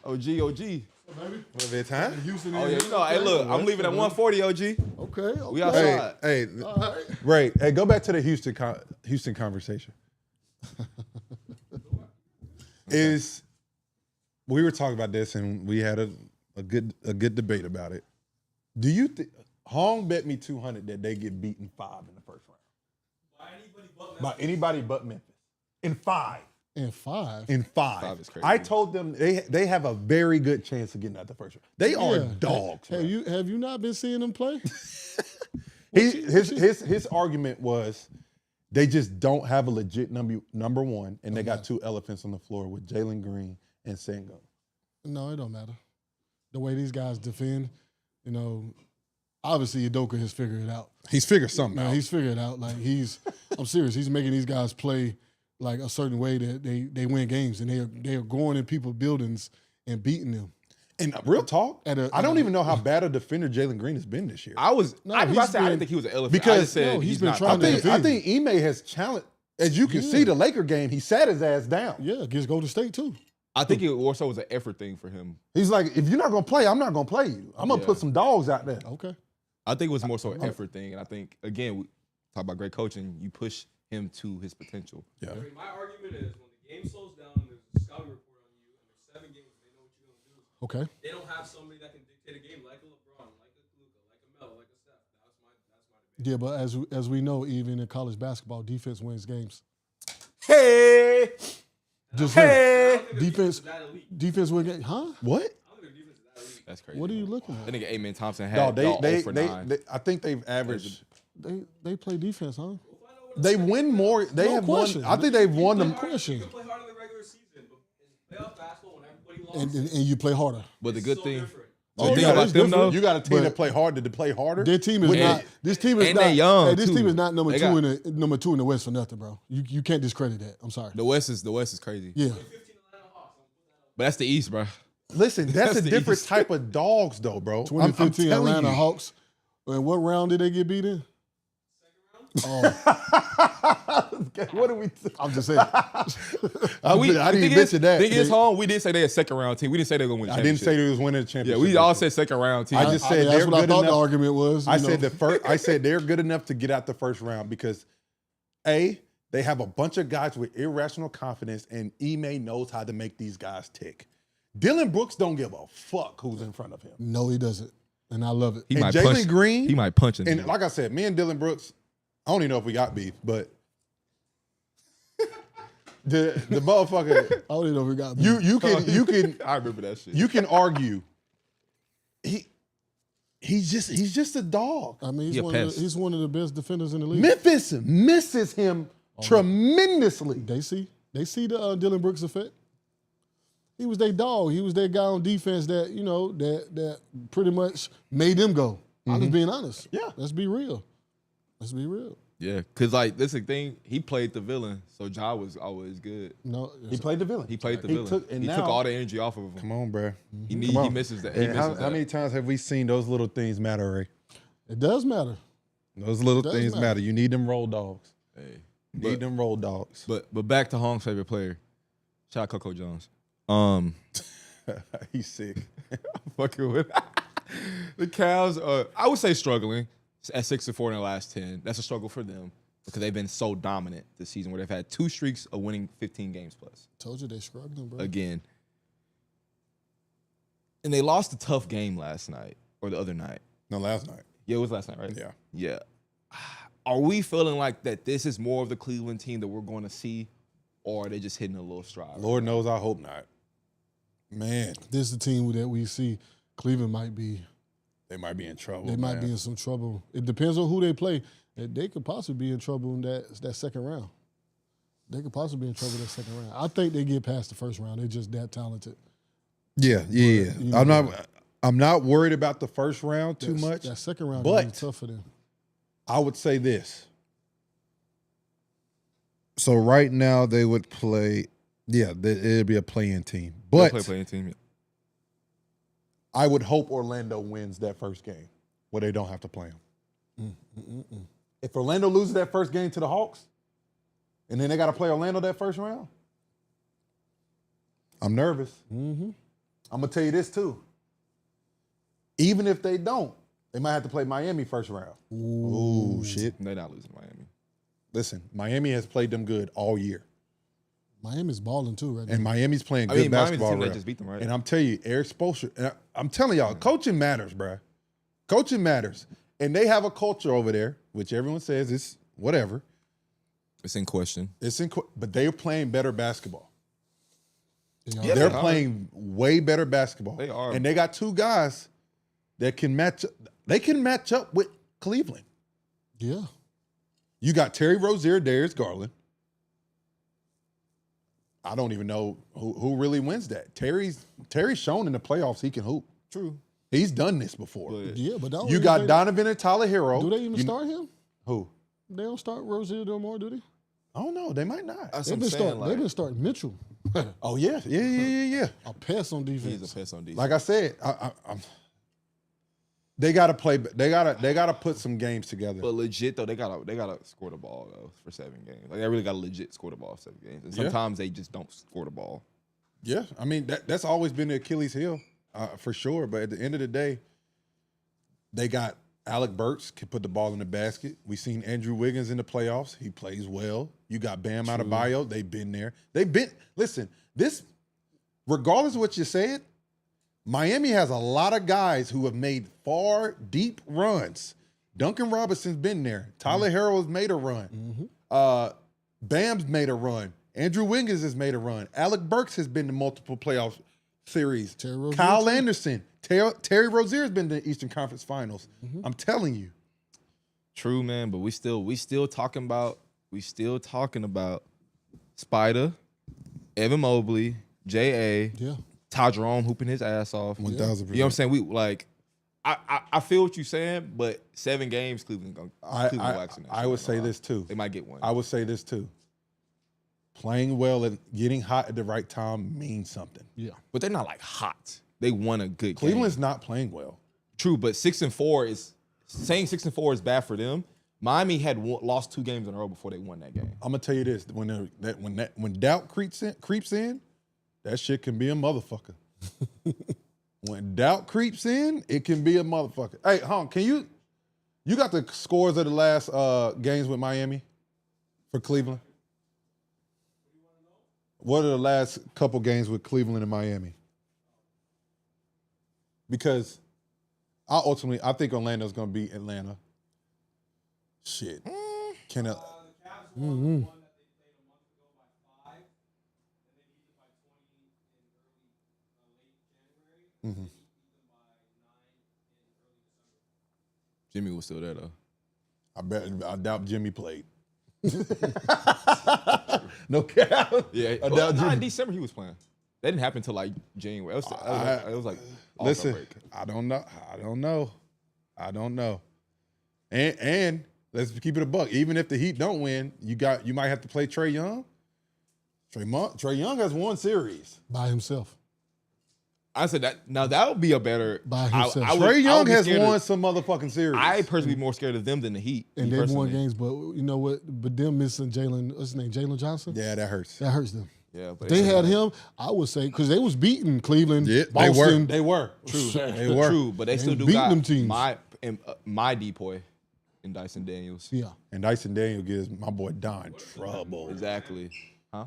Speaker 1: OG.
Speaker 3: Whatever it's time.
Speaker 4: Houston.
Speaker 1: Oh, yeah. You know, hey, look, I'm leaving at 140, OG.
Speaker 4: Okay.
Speaker 1: We outside.
Speaker 3: Hey,
Speaker 4: All right.
Speaker 3: Ray, hey, go back to the Houston conversation. We were talking about this and we had a good debate about it. Do you think Hong bet me 200 that they get beaten 5 in the first round? By anybody but Memphis. In 5.
Speaker 4: And 5.
Speaker 3: In 5.
Speaker 1: 5 is crazy.
Speaker 3: I told them they have a very good chance of getting out the first round. They are dogs.
Speaker 4: Have you not been seeing them play?
Speaker 3: His argument was they just don't have a legit number one, and they got 2 elephants on the floor with Jalen Green and Sengun.
Speaker 4: No, it don't matter. The way these guys defend, obviously Udoka has figured it out.
Speaker 3: He's figured something
Speaker 4: Man,
Speaker 3: out.
Speaker 4: he's figured it out. Like I'm serious. He's making these guys play like a certain way that they win games, and they are going in people's buildings and beating them.
Speaker 3: And real talk, I don't even know how bad a defender Jalen Green has been this year.
Speaker 1: I didn't think he was an elephant.
Speaker 3: Because
Speaker 1: I just said
Speaker 4: he's been
Speaker 1: not
Speaker 4: trying
Speaker 1: top
Speaker 4: to
Speaker 1: eight.
Speaker 3: I think Ime has challenged. As you can see, the Laker game, he sat his ass down.
Speaker 4: Yeah, against Golden State too.
Speaker 1: I think it also was an effort thing for him.
Speaker 3: He's like, if you're not gonna play, I'm not gonna play you. I'm gonna put some dogs out there.
Speaker 4: Okay.
Speaker 1: I think it was more so an effort thing. And I think, again, we talk about great coaching, you push him to his potential.
Speaker 3: Yeah.
Speaker 2: My argument is when the game slows down, there's a scouting report on you, and there's 7 games, they know what you're going to do.
Speaker 4: Okay.
Speaker 2: They don't have somebody that can dictate a game like a LeBron, like a Luka, like a Melo, like a Steph. That's my debate.
Speaker 4: Yeah, but as we know, even in college basketball, defense wins games.
Speaker 1: Hey!
Speaker 4: Just
Speaker 1: Hey!
Speaker 4: defense wins games. Huh?
Speaker 3: What?
Speaker 1: That's crazy.
Speaker 4: What are you looking at?
Speaker 1: That nigga Amen Thompson
Speaker 3: No,
Speaker 1: had
Speaker 3: they,
Speaker 1: for
Speaker 3: they,
Speaker 1: 9.
Speaker 3: they, I think they've averaged.
Speaker 4: They play defense, huh?
Speaker 3: They win more. They
Speaker 4: No
Speaker 3: have
Speaker 4: question.
Speaker 3: won. I think they've won them.
Speaker 4: Question.
Speaker 2: You can play hard in the regular season, but in playoff basketball, when everybody lost,
Speaker 4: And you play harder.
Speaker 1: But the good
Speaker 2: so
Speaker 1: thing,
Speaker 2: different.
Speaker 1: the
Speaker 3: Oh,
Speaker 1: thing
Speaker 3: yeah,
Speaker 1: about
Speaker 3: it's
Speaker 1: them,
Speaker 3: different.
Speaker 1: though,
Speaker 3: You got a team
Speaker 4: But-
Speaker 3: that play hard to play harder.
Speaker 4: Their team is
Speaker 3: With-
Speaker 4: not. This team is
Speaker 1: and
Speaker 4: not.
Speaker 1: they young,
Speaker 4: Hey, this
Speaker 1: too.
Speaker 4: team is not number
Speaker 1: They
Speaker 4: 2
Speaker 1: got-
Speaker 4: number 2 in the West for nothing, bro. You can't discredit that. I'm sorry.
Speaker 1: the West is crazy.
Speaker 4: Yeah.
Speaker 1: But that's the East, bro.
Speaker 3: Listen, that's a
Speaker 1: the
Speaker 3: different
Speaker 1: East.
Speaker 3: type of dogs, though, bro. I'm
Speaker 4: 2015
Speaker 3: telling
Speaker 4: Atlanta
Speaker 3: you.
Speaker 4: Hawks. And what round did they get beat in? Oh,
Speaker 3: What do we?
Speaker 4: I'm just saying.
Speaker 3: I didn't even mention that.
Speaker 1: Thing is, home, we did say they a second round team. We didn't say they were going to win the
Speaker 3: I didn't say
Speaker 1: championship.
Speaker 3: they was winning the
Speaker 1: Yeah,
Speaker 3: championship.
Speaker 1: we all said second round team.
Speaker 3: I just said
Speaker 4: that's
Speaker 3: they're
Speaker 4: what I
Speaker 3: good
Speaker 4: thought the
Speaker 3: enough.
Speaker 4: argument was.
Speaker 3: I
Speaker 4: you
Speaker 3: said
Speaker 4: know.
Speaker 3: the first. I said they're good enough to get out the first round because, they have a bunch of guys with irrational confidence, and Ime knows how to make these guys tick. Dylan Brooks don't give a fuck who's in front of him.
Speaker 4: No, he doesn't. And I love it.
Speaker 1: He
Speaker 3: And
Speaker 1: might
Speaker 3: Jalen
Speaker 1: punch.
Speaker 3: Green,
Speaker 1: He might punch in
Speaker 3: and
Speaker 1: there.
Speaker 3: like I said, me and Dylan Brooks, I don't even know if we got beef, but the motherfucker,
Speaker 4: I don't even know if we got
Speaker 3: you can
Speaker 1: I remember that shit.
Speaker 3: you can argue. He's just a dog.
Speaker 4: I mean,
Speaker 1: He a pest.
Speaker 4: he's one of the best defenders in the league.
Speaker 3: Memphis misses him tremendously.
Speaker 4: They see the Dylan Brooks effect. He was their dog. He was their guy on defense that that pretty much made them go. I'm just being honest.
Speaker 3: Yeah.
Speaker 4: Let's be real.
Speaker 1: Yeah, because, like, this is the thing. He played the villain, so Ja was always good.
Speaker 4: No,
Speaker 3: He played the villain.
Speaker 1: He played the
Speaker 3: He
Speaker 1: villain.
Speaker 3: took- and
Speaker 1: he
Speaker 3: now-
Speaker 1: took all the energy off of him.
Speaker 3: Come on, bro.
Speaker 1: He
Speaker 3: Come on.
Speaker 1: misses that. He
Speaker 3: And
Speaker 1: misses
Speaker 3: how many times have we seen those little things matter, Ray?
Speaker 4: It does matter.
Speaker 3: Those little
Speaker 4: does
Speaker 3: things
Speaker 4: matter.
Speaker 3: matter. You need them roll dogs.
Speaker 1: Hey.
Speaker 3: You need them roll dogs.
Speaker 1: But back to Hong's favorite player. Shout out Coco Jones.
Speaker 3: He's sick.
Speaker 1: Fucking with the Cavs are, I would say, struggling at 6-4 in the last 10. That's a struggle for them because they've been so dominant this season where they've had 2 streaks of winning 15 games plus.
Speaker 4: Told you they struggling, bro.
Speaker 1: Again. And they lost a tough game last night or the other night.
Speaker 3: No, last night.
Speaker 1: Yeah, it was last night, right?
Speaker 3: Yeah.
Speaker 1: Yeah. Are we feeling like that this is more of the Cleveland team that we're going to see, or are they just hitting a little stride?
Speaker 3: Lord knows I hope not. Man.
Speaker 4: This is the team that we see Cleveland might be.
Speaker 3: They might be in trouble.
Speaker 4: They might be in some trouble. It depends on who they play. They could possibly be in trouble in that second round. They could possibly be in trouble that second round. I think they get past the first round. They're just that talented.
Speaker 3: Yeah. I'm not worried about the first round too much.
Speaker 4: That second round
Speaker 3: but
Speaker 4: is tough for them.
Speaker 3: I would say this. So right now they would play. Yeah, it'd be a play-in team. But
Speaker 1: play-in team. Yeah.
Speaker 3: I would hope Orlando wins that first game where they don't have to play them. If Orlando loses that first game to the Hawks, and then they got to play Orlando that first round, I'm nervous.
Speaker 4: Mm-hmm.
Speaker 3: I'm going to tell you this too. Even if they don't, they might have to play Miami first round. Ooh, shit.
Speaker 1: They're not losing Miami.
Speaker 3: Listen, Miami has played them good all year.
Speaker 4: Miami's balling too, right now.
Speaker 3: And Miami's playing good basketball.
Speaker 1: Miami's the team that just beat them, right?
Speaker 3: And I'm telling you, Eric Spoelstra, and I'm telling y'all, coaching matters, bruh. Coaching matters. And they have a culture over there, which everyone says is whatever.
Speaker 1: It's in question.
Speaker 3: But they're playing better basketball.
Speaker 4: Yeah,
Speaker 3: They're playing way better basketball.
Speaker 1: They are.
Speaker 3: And they got two guys that can match up. They can match up with Cleveland.
Speaker 4: Yeah.
Speaker 3: You got Terry Rozier, Darius Garland. I don't even know who really wins that. Terry's shown in the playoffs he can hoop.
Speaker 1: True.
Speaker 3: He's done this before.
Speaker 4: But
Speaker 3: You got Donovan and Tyler Hero.
Speaker 4: Do they even start him?
Speaker 3: Who?
Speaker 4: They don't start Rozier no more, do they?
Speaker 3: I don't know. They might not.
Speaker 1: That's
Speaker 4: They've been starting Mitchell.
Speaker 3: Oh yeah.
Speaker 4: A pest on defense.
Speaker 1: He's a pest on defense.
Speaker 3: Like I said, they gotta play. They gotta put some games together.
Speaker 1: But legit though, they gotta score the ball though for 7 games. Like they really gotta legit score the ball 7 games. And sometimes they just don't score the ball.
Speaker 3: Yeah, I mean that's always been the Achilles heel for sure. But at the end of the day, they got Alec Burks can put the ball in the basket. We've seen Andrew Wiggins in the playoffs. He plays well. You got Bam Adebayo. They've been there. Listen, regardless of what you said, Miami has a lot of guys who have made far, deep runs. Duncan Robinson's been there. Tyler Harrell's made a run. Bam's made a run. Andrew Wiggins has made a run. Alec Burks has been to multiple playoff series. Kyle Anderson. Terry Rozier's been to the Eastern Conference Finals. I'm telling you.
Speaker 1: True, man. But we still talking about Spider, Evan Mobley, J.A., Ty Jerome hooping his ass off.
Speaker 3: 1,000%.
Speaker 1: You know what I'm saying? We like. I feel what you're saying, but 7 games, Cleveland waxing.
Speaker 3: I would say this too.
Speaker 1: They might get one.
Speaker 3: I would say this too. Playing well and getting hot at the right time means something.
Speaker 4: Yeah.
Speaker 1: But they're not like hot. They won a good game.
Speaker 3: Cleveland's not playing well.
Speaker 1: True, but 6-4 is saying 6-4 is bad for them. Miami had lost 2 games in a row before they won that game.
Speaker 3: I'm gonna tell you this: when doubt creeps in, that shit can be a motherfucker. When doubt creeps in, it can be a motherfucker. Hey, Hong, can you got the scores of the last games with Miami for Cleveland? What are the last couple games with Cleveland and Miami? Because I think Orlando's going to beat Atlanta. Shit. Can it?
Speaker 1: Jimmy was still there though.
Speaker 3: I doubt Jimmy played. No cap.
Speaker 1: Yeah. In December he was playing. That didn't happen until like January. It was like
Speaker 3: listen.
Speaker 1: break.
Speaker 3: I don't know. And let's keep it a buck. Even if the Heat don't win, you might have to play Trae Young. Trae Young has won series
Speaker 4: by himself.
Speaker 1: I said that. Now that would be a better.
Speaker 4: By himself.
Speaker 3: Trae Young has won some motherfucking series.
Speaker 1: I personally be more scared of them than the Heat.
Speaker 4: And they've won games, but you know what? But them missing Jalen, what's his name? Jalen Johnson?
Speaker 3: Yeah, that hurts.
Speaker 4: That hurts them.
Speaker 1: Yeah, but
Speaker 4: they had him, I would say, because they was beating Cleveland,
Speaker 3: yeah,
Speaker 4: Boston.
Speaker 3: They were.
Speaker 1: True.
Speaker 3: They were.
Speaker 1: True, but they still do
Speaker 4: beating
Speaker 1: got
Speaker 4: them teams.
Speaker 1: my depoy in Dyson Daniels.
Speaker 4: Yeah.
Speaker 3: And Dyson Daniels gives my boy Don trouble.
Speaker 1: Exactly. Huh?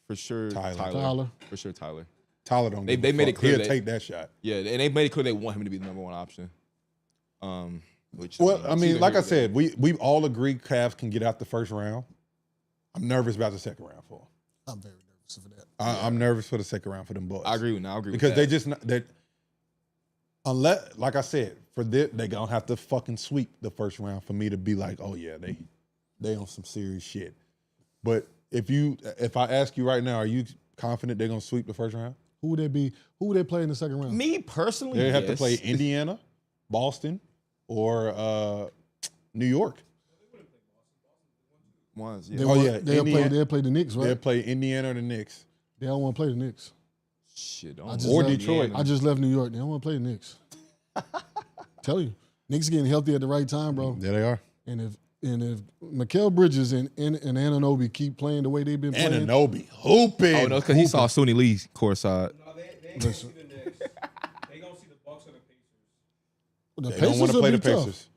Speaker 1: For sure, Tyler. For sure, Tyler.
Speaker 3: Tyler don't.
Speaker 1: They made it clear
Speaker 3: he'll take that shot.
Speaker 1: Yeah, and they made it clear they want him to be the number 1 option.
Speaker 3: I mean, like I said, we all agree Cavs can get out the first round. I'm nervous about the second round for them.
Speaker 4: I'm very nervous for that.
Speaker 3: I'm nervous for the second round for them boys.
Speaker 1: I agree with that. I agree
Speaker 3: because
Speaker 1: with
Speaker 3: they
Speaker 1: that.
Speaker 3: just not, that unless, like I said, for this, they gonna have to fucking sweep the first round for me to be like, oh yeah, they on some serious shit. But if I ask you right now, are you confident they're gonna sweep the first round?
Speaker 4: Who would they be? Who would they play in the second round?
Speaker 1: Me personally,
Speaker 3: They have to
Speaker 1: yes.
Speaker 3: play Indiana, Boston, or New York.
Speaker 1: Ones,
Speaker 4: They
Speaker 1: yeah.
Speaker 4: want-
Speaker 3: yeah,
Speaker 4: they'll play the Knicks,
Speaker 3: They'll
Speaker 4: right?
Speaker 3: play Indiana or the Knicks.
Speaker 4: They don't want to play the Knicks.
Speaker 1: Shit,
Speaker 3: Or Detroit.
Speaker 4: I just left New York. They don't want to play the Knicks. Tell you, Knicks getting healthy at the right time, bro.
Speaker 3: There they are.
Speaker 4: And if Mikal Bridges and Anunoby keep playing the way they've been playing,
Speaker 3: Anunoby hooping.
Speaker 1: Oh no, because he saw Sonny Lee courtside.
Speaker 2: No, they ain't gonna see the Knicks. They gonna see the Bucks or the Pacers.
Speaker 4: the
Speaker 3: They don't want
Speaker 4: Pacers
Speaker 3: to
Speaker 4: will
Speaker 3: play
Speaker 4: be
Speaker 3: the
Speaker 4: tough.
Speaker 3: Pacers.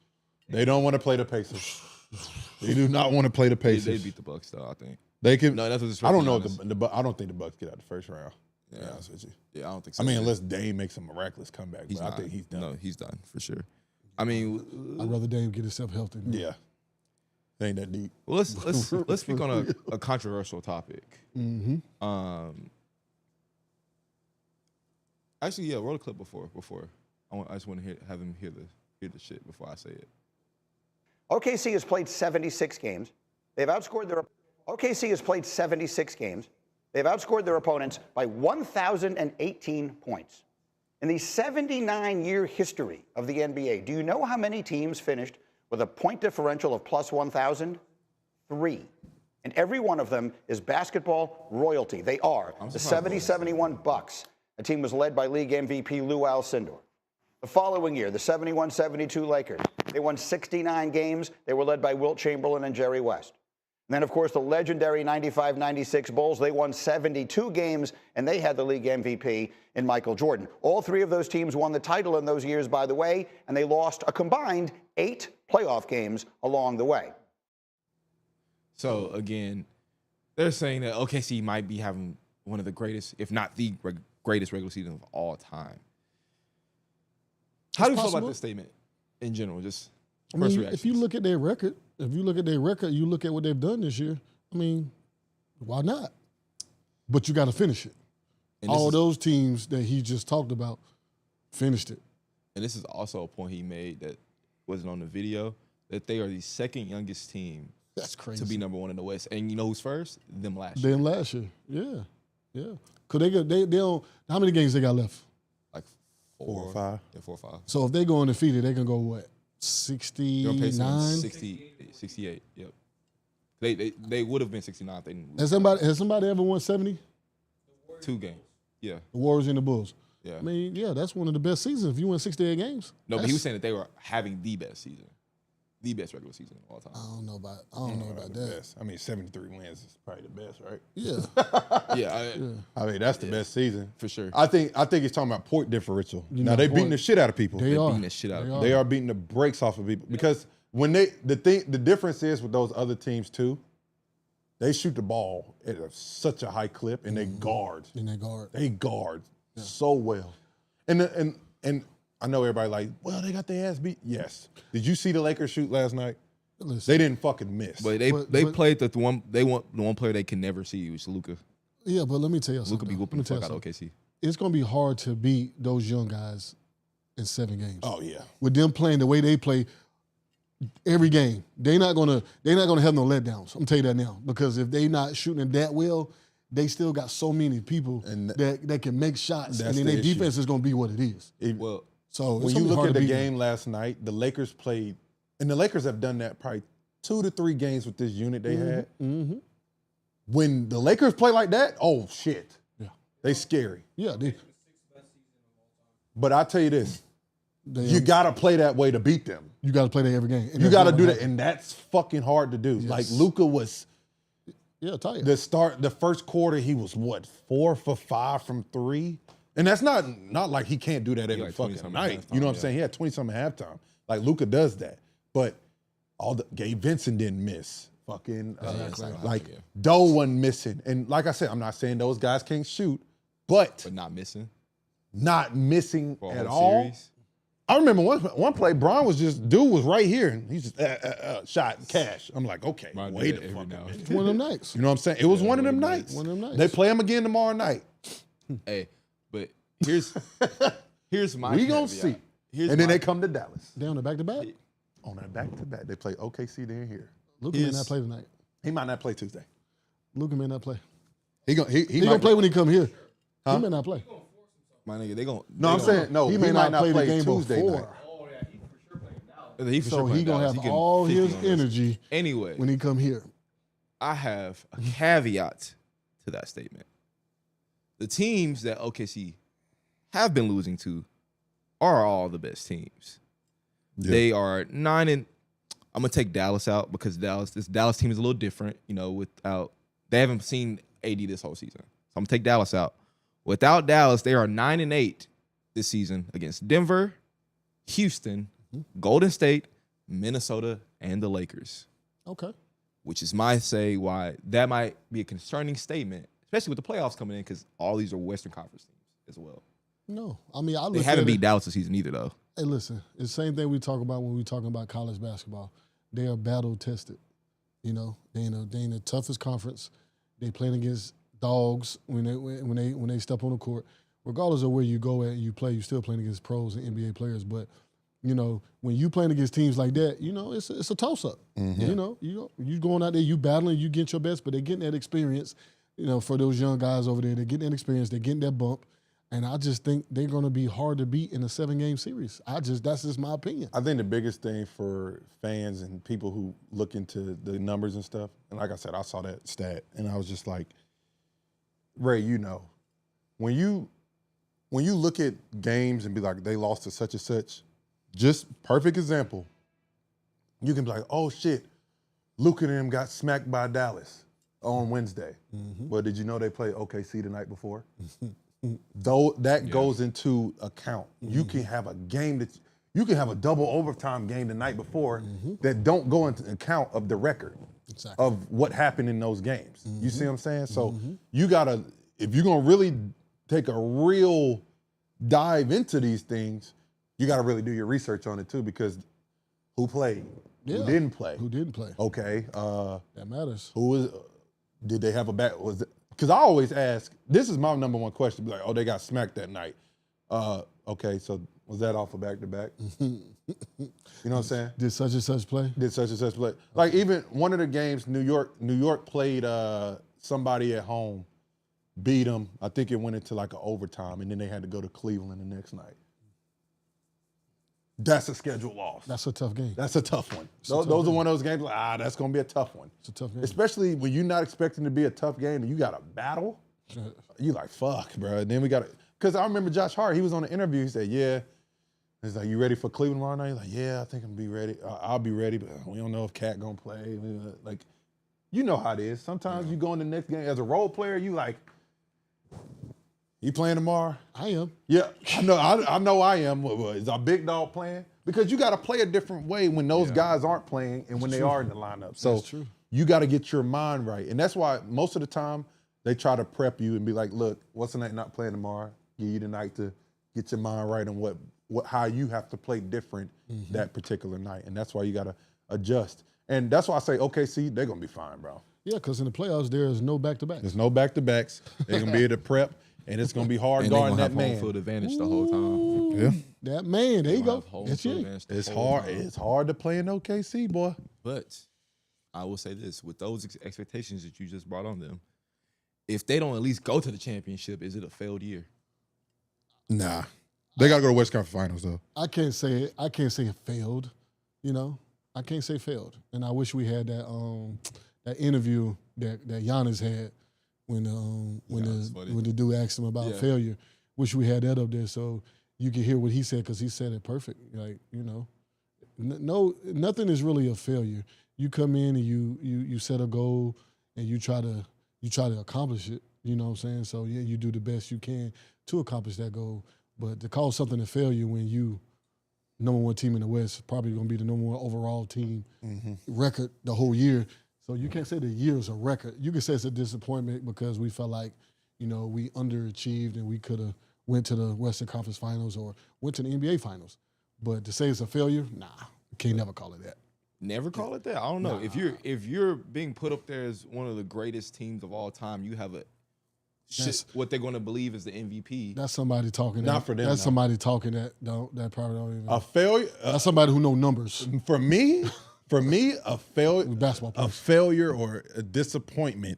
Speaker 3: They don't want to play the Pacers. They do not want to play the
Speaker 1: They
Speaker 3: Pacers.
Speaker 1: beat the Bucks though. I think.
Speaker 3: They can.
Speaker 1: No, that's what's
Speaker 3: I don't know.
Speaker 1: honest.
Speaker 3: I don't think the Bucks get out the first round. To be
Speaker 1: Yeah.
Speaker 3: honest with you.
Speaker 1: Yeah, I don't think so.
Speaker 3: I mean,
Speaker 1: either.
Speaker 3: unless Dame makes a miraculous comeback,
Speaker 1: he's
Speaker 3: but
Speaker 1: not.
Speaker 3: I think he's done.
Speaker 1: No, he's done for sure. I mean,
Speaker 4: I'd rather Dame get himself healthy.
Speaker 3: Yeah, it ain't that deep.
Speaker 1: well, let's speak on a controversial topic.
Speaker 4: Mm-hmm.
Speaker 1: Actually, yeah, roll a clip before. I just want to have him hear the shit before I say it.
Speaker 5: OKC has played 76 games. They've outscored their OKC has played 76 games. They've outscored their opponents by 1,018 points. In the 79-year history of the NBA, do you know how many teams finished with a point differential of plus 1,000? 3. And every one of them is basketball royalty. They are the 70-71 Bucks. The team was led by league MVP Lou Alcindor. The following year, the 71-72 Lakers. They won 69 games. They were led by Wilt Chamberlain and Jerry West. And then, of course, the legendary 95-96 Bulls. They won 72 games, and they had the league MVP in Michael Jordan. All three of those teams won the title in those years, by the way, and they lost a combined 8 playoff games along the way.
Speaker 1: So again, they're saying that OKC might be having one of the greatest, if not the greatest regular season of all time. How do you feel about
Speaker 4: possible.
Speaker 1: this statement in general? Just
Speaker 4: I
Speaker 1: first
Speaker 4: mean,
Speaker 1: reactions.
Speaker 4: if you look at their record, you look at what they've done this year. I mean, why not? But you got to finish it.
Speaker 1: And this
Speaker 4: All
Speaker 1: is-
Speaker 4: those teams that he just talked about finished it.
Speaker 1: And this is also a point he made that wasn't on the video, that they are the second youngest team
Speaker 4: That's crazy.
Speaker 1: to be number one in the West. And you know who's first? Them last year.
Speaker 4: Then last year, yeah. Cause they don't. How many games they got left?
Speaker 1: Like
Speaker 3: 4 or 5.
Speaker 1: Yeah, 4 or 5.
Speaker 4: So if they go undefeated, they can go what?
Speaker 1: They're on pace
Speaker 4: 69.
Speaker 1: 68. Yep. They would have been 69 if they didn't lose.
Speaker 4: Has somebody ever won 70?
Speaker 1: 2 games. Yeah.
Speaker 4: The Warriors and the Bulls.
Speaker 1: Yeah.
Speaker 4: I mean, yeah, that's one of the best seasons. If you win 68 games.
Speaker 1: No, but he
Speaker 4: that's-
Speaker 1: was saying that they were having the best season. The best regular season of all time.
Speaker 4: I don't know about
Speaker 3: The
Speaker 4: that.
Speaker 3: best. I mean, 73 wins is probably the best, right?
Speaker 4: Yeah.
Speaker 1: Yeah,
Speaker 3: I mean, that's the best season
Speaker 1: for sure.
Speaker 3: I think he's talking about point differential.
Speaker 4: You
Speaker 3: Now
Speaker 4: know,
Speaker 3: they beating
Speaker 4: point-
Speaker 3: the shit out of people.
Speaker 4: They are.
Speaker 1: beating the shit out of
Speaker 4: They
Speaker 1: people.
Speaker 3: They are beating the brakes off of people because when the difference is with those other teams too, they shoot the ball at such a high clip and they guard.
Speaker 4: In that guard.
Speaker 3: They guard so well. And I know everybody like, well, they got their ass beat. Yes. Did you see the Lakers shoot last night?
Speaker 4: Listen,
Speaker 3: They didn't fucking miss.
Speaker 1: But they
Speaker 4: But-
Speaker 1: played the one they want the one player they can never see, which is Luka.
Speaker 4: yeah, but let me tell you
Speaker 1: Luka
Speaker 4: something.
Speaker 1: be
Speaker 4: though.
Speaker 1: whooping
Speaker 4: Let
Speaker 1: the
Speaker 4: me
Speaker 1: fuck
Speaker 4: tell
Speaker 1: out
Speaker 4: you
Speaker 1: of
Speaker 4: something.
Speaker 1: OKC.
Speaker 4: It's gonna be hard to beat those young guys in 7 games.
Speaker 3: Oh yeah.
Speaker 4: With them playing the way they play every game, they're not gonna have no letdowns. I'm telling you that now. Because if they not shooting it that well, they still got so many people
Speaker 3: And
Speaker 4: that can make shots,
Speaker 3: that's
Speaker 4: and then
Speaker 3: the
Speaker 4: their
Speaker 3: issue.
Speaker 4: defense is gonna be what it is.
Speaker 1: Well,
Speaker 4: So it's
Speaker 3: When
Speaker 4: gonna
Speaker 3: you
Speaker 4: be
Speaker 3: look
Speaker 4: hard
Speaker 3: at
Speaker 4: to
Speaker 3: the
Speaker 4: beat them.
Speaker 3: game last night, the Lakers played, and the Lakers have done that probably 2 to 3 games with this unit they had.
Speaker 4: Mm-hmm.
Speaker 3: When the Lakers play like that, oh shit,
Speaker 4: Yeah,
Speaker 3: they scary.
Speaker 4: yeah,
Speaker 3: But I tell you this,
Speaker 4: they
Speaker 3: you gotta play that way to beat them.
Speaker 4: you got to play that every game. And
Speaker 3: You
Speaker 4: that's
Speaker 3: gotta
Speaker 4: what
Speaker 3: do that,
Speaker 4: happened.
Speaker 3: and that's fucking hard to do.
Speaker 4: Yes.
Speaker 3: Like Luka was
Speaker 4: Yeah, tight.
Speaker 3: the first quarter, he was what 4 for 5 from 3, and that's not like he can't do that every
Speaker 1: like
Speaker 3: fucking
Speaker 1: 20-something
Speaker 3: night.
Speaker 1: halftime,
Speaker 3: You know what I'm
Speaker 1: yeah.
Speaker 3: saying? He had 20-something halftime. Like Luka does that, but Gabe Vincent didn't miss. Fucking like
Speaker 1: yeah.
Speaker 3: Doe wasn't missing, and like I said, I'm not saying those guys can't shoot, but
Speaker 1: but not missing
Speaker 3: not missing
Speaker 1: for a
Speaker 3: at
Speaker 1: whole
Speaker 3: all.
Speaker 1: series.
Speaker 3: I remember one play, Bron was right here, and he just shot cash. I'm like, okay, wait a fucking minute.
Speaker 4: It's one of them nights.
Speaker 3: You know what I'm saying? It was one of them nights.
Speaker 4: One of them nights.
Speaker 3: They play him again tomorrow night.
Speaker 1: Hey, but here's my.
Speaker 3: We gonna
Speaker 1: caveat.
Speaker 3: see.
Speaker 1: Here's
Speaker 3: And then
Speaker 1: my-
Speaker 3: they come to Dallas
Speaker 4: They on the back-to-back?
Speaker 3: on that back-to-back. They play OKC then here.
Speaker 4: Luka may not play tonight.
Speaker 3: He might not play Tuesday.
Speaker 4: Luka may not play.
Speaker 3: He
Speaker 4: He gonna play when he come here. He may not play.
Speaker 1: My nigga, they gon'
Speaker 3: No, I'm saying no.
Speaker 4: He
Speaker 3: He
Speaker 4: may
Speaker 3: might
Speaker 4: not play the game
Speaker 3: Tuesday
Speaker 4: before.
Speaker 3: night.
Speaker 1: He for
Speaker 4: So
Speaker 1: sure
Speaker 4: he
Speaker 1: playing
Speaker 4: gonna
Speaker 1: Dallas.
Speaker 4: have
Speaker 1: getting
Speaker 4: all
Speaker 1: 50
Speaker 4: his
Speaker 1: on this.
Speaker 4: energy
Speaker 1: Anyway,
Speaker 4: when he come here.
Speaker 1: I have a caveat to that statement. The teams that OKC have been losing to are all the best teams.
Speaker 3: Yeah.
Speaker 1: They are 9 and I'm gonna take Dallas out because this Dallas team is a little different, without they haven't seen AD this whole season. So I'm gonna take Dallas out. Without Dallas, they are 9 and 8 this season against Denver, Houston, Golden State, Minnesota, and the Lakers.
Speaker 4: Okay.
Speaker 1: Which is my say why that might be a concerning statement, especially with the playoffs coming in, because all these are Western Conference teams as well.
Speaker 4: No. I mean, I
Speaker 1: They
Speaker 4: look
Speaker 1: haven't
Speaker 4: at
Speaker 1: beat
Speaker 4: it.
Speaker 1: Dallas this season either, though.
Speaker 4: Hey, listen, it's the same thing we talk about when we talking about college basketball. They are battle tested. They in the toughest conference. They playing against dogs when they step on the court. Regardless of where you go at and you play, you still playing against pros and NBA players. But when you playing against teams like that, it's a toss up. You going out there, you battling, you get your best, but they're getting that experience. For those young guys over there, they're getting that experience, they're getting that bump. And I just think they're going to be hard to beat in a 7-game series. That's just my opinion.
Speaker 3: I think the biggest thing for fans and people who look into the numbers and stuff, and like I said, I saw that stat, and I was just like, Ray, when you look at games and be like, they lost to such and such, just perfect example, you can be like, oh shit, Luka and them got smacked by Dallas on Wednesday. Well, did you know they played OKC the night before? Though that goes into account. You can have a game you can have a double overtime game the night before that don't go into account of the record of what happened in those games. You see what I'm saying? So you gotta, if you're gonna really take a real dive into these things, you gotta really do your research on it too, because who played?
Speaker 4: Yeah.
Speaker 3: Who didn't play?
Speaker 4: Who didn't play?
Speaker 3: Okay.
Speaker 4: That matters.
Speaker 3: Did they have a back? Because I always ask, this is my number one question, be like, oh, they got smacked that night. Okay, so was that off a back-to-back? You know what I'm saying?
Speaker 4: Did such and such play?
Speaker 3: Did such and such play? Like even one of the games, New York played somebody at home, beat them. I think it went into like an overtime, and then they had to go to Cleveland the next night. That's a scheduled loss.
Speaker 4: That's a tough game.
Speaker 3: That's a tough one. Those are one of those games like, that's going to be a tough one.
Speaker 4: It's a tough game.
Speaker 3: Especially when you're not expecting to be a tough game and you got a battle. You like, fuck, bro. And then we got to, because I remember Josh Hart, he was on the interview, he said, yeah. He's like, you ready for Cleveland tomorrow night? He's like, yeah, I think I'm going to be ready. I'll be ready, but we don't know if Cat going to play. Like, you know how it is. Sometimes you go in the next game, as a role player, you like, you playing tomorrow?
Speaker 4: I am.
Speaker 3: Yeah, I know I am. Is our big dog playing? Because you got to play a different way when those guys aren't playing and when they are in the lineup. So you got to get your mind right. And that's why most of the time they try to prep you and be like, look, what's the night not playing tomorrow? Give you the night to get your mind right on how you have to play different that particular night. And that's why you got to adjust. And that's why I say OKC, they're going to be fine, bro.
Speaker 4: Yeah, because in the playoffs, there is no back-to-backs.
Speaker 3: There's no back-to-backs. They're going to be able to prep. And it's going to be hard
Speaker 1: And they're
Speaker 3: guarding
Speaker 1: gonna
Speaker 3: that
Speaker 1: have home
Speaker 3: man.
Speaker 1: field advantage the whole time.
Speaker 3: Yeah.
Speaker 4: That man, there you go.
Speaker 1: That's
Speaker 4: it.
Speaker 3: It's hard. It's hard to play in OKC, boy.
Speaker 1: But I will say this, with those expectations that you just brought on them, if they don't at least go to the championship, is it a failed year?
Speaker 3: Nah. They got to go to West Conference Finals, though.
Speaker 4: I can't say it failed. I can't say failed. And I wish we had that interview that Giannis had when the dude asked him about failure. Wish we had that up there so you could hear what he said, because he said it perfect. Like, no, nothing is really a failure. You come in and you set a goal and you try to accomplish it. You know what I'm saying? So yeah, you do the best you can to accomplish that goal. But to call something a failure when you #1 team in the West, probably going to be the #1 overall team record the whole year. So you can't say the year is a record. You can say it's a disappointment because we felt like, we underachieved and we could have went to the Western Conference Finals or went to the NBA Finals. But to say it's a failure, nah, you can't never call it that.
Speaker 1: Never call it that. I don't know. Nah. If you're being put up there as one of the greatest teams of all time, you have what they're going to believe is the MVP.
Speaker 4: That's somebody talking.
Speaker 3: Not for them.
Speaker 4: That's somebody talking that probably don't even.
Speaker 3: A failure.
Speaker 4: That's somebody who know numbers.
Speaker 3: For me, a failure.
Speaker 4: Basketball players.
Speaker 3: A failure or a disappointment.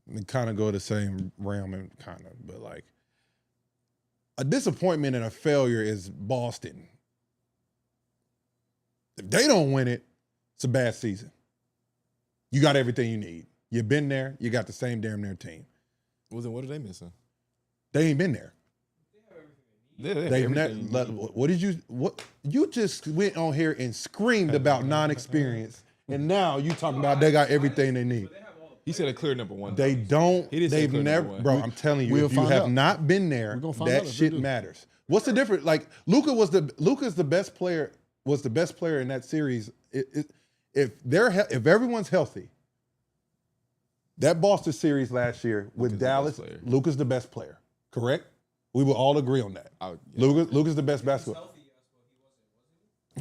Speaker 3: And kind of go the same realm and kind of, but like a disappointment and a failure is Boston. If they don't win it, it's a bad season. You got everything you need. You've been there. You got the same damn near team.
Speaker 1: Well, then what are they missing?
Speaker 3: They ain't been there.
Speaker 1: They've never.
Speaker 3: What you just went on here and screamed about non-experience, and now you talking about they got everything they need.
Speaker 1: He said a clear number one.
Speaker 3: They don't. They've never, bro. I'm telling you, if you have not been there, that shit matters. What's the difference? Like Luka's the best player. Was the best player in that series. If everyone's healthy, that Boston series last year with Dallas, Luka's the best player. Correct? We will all agree on that. Luka's the best basketball.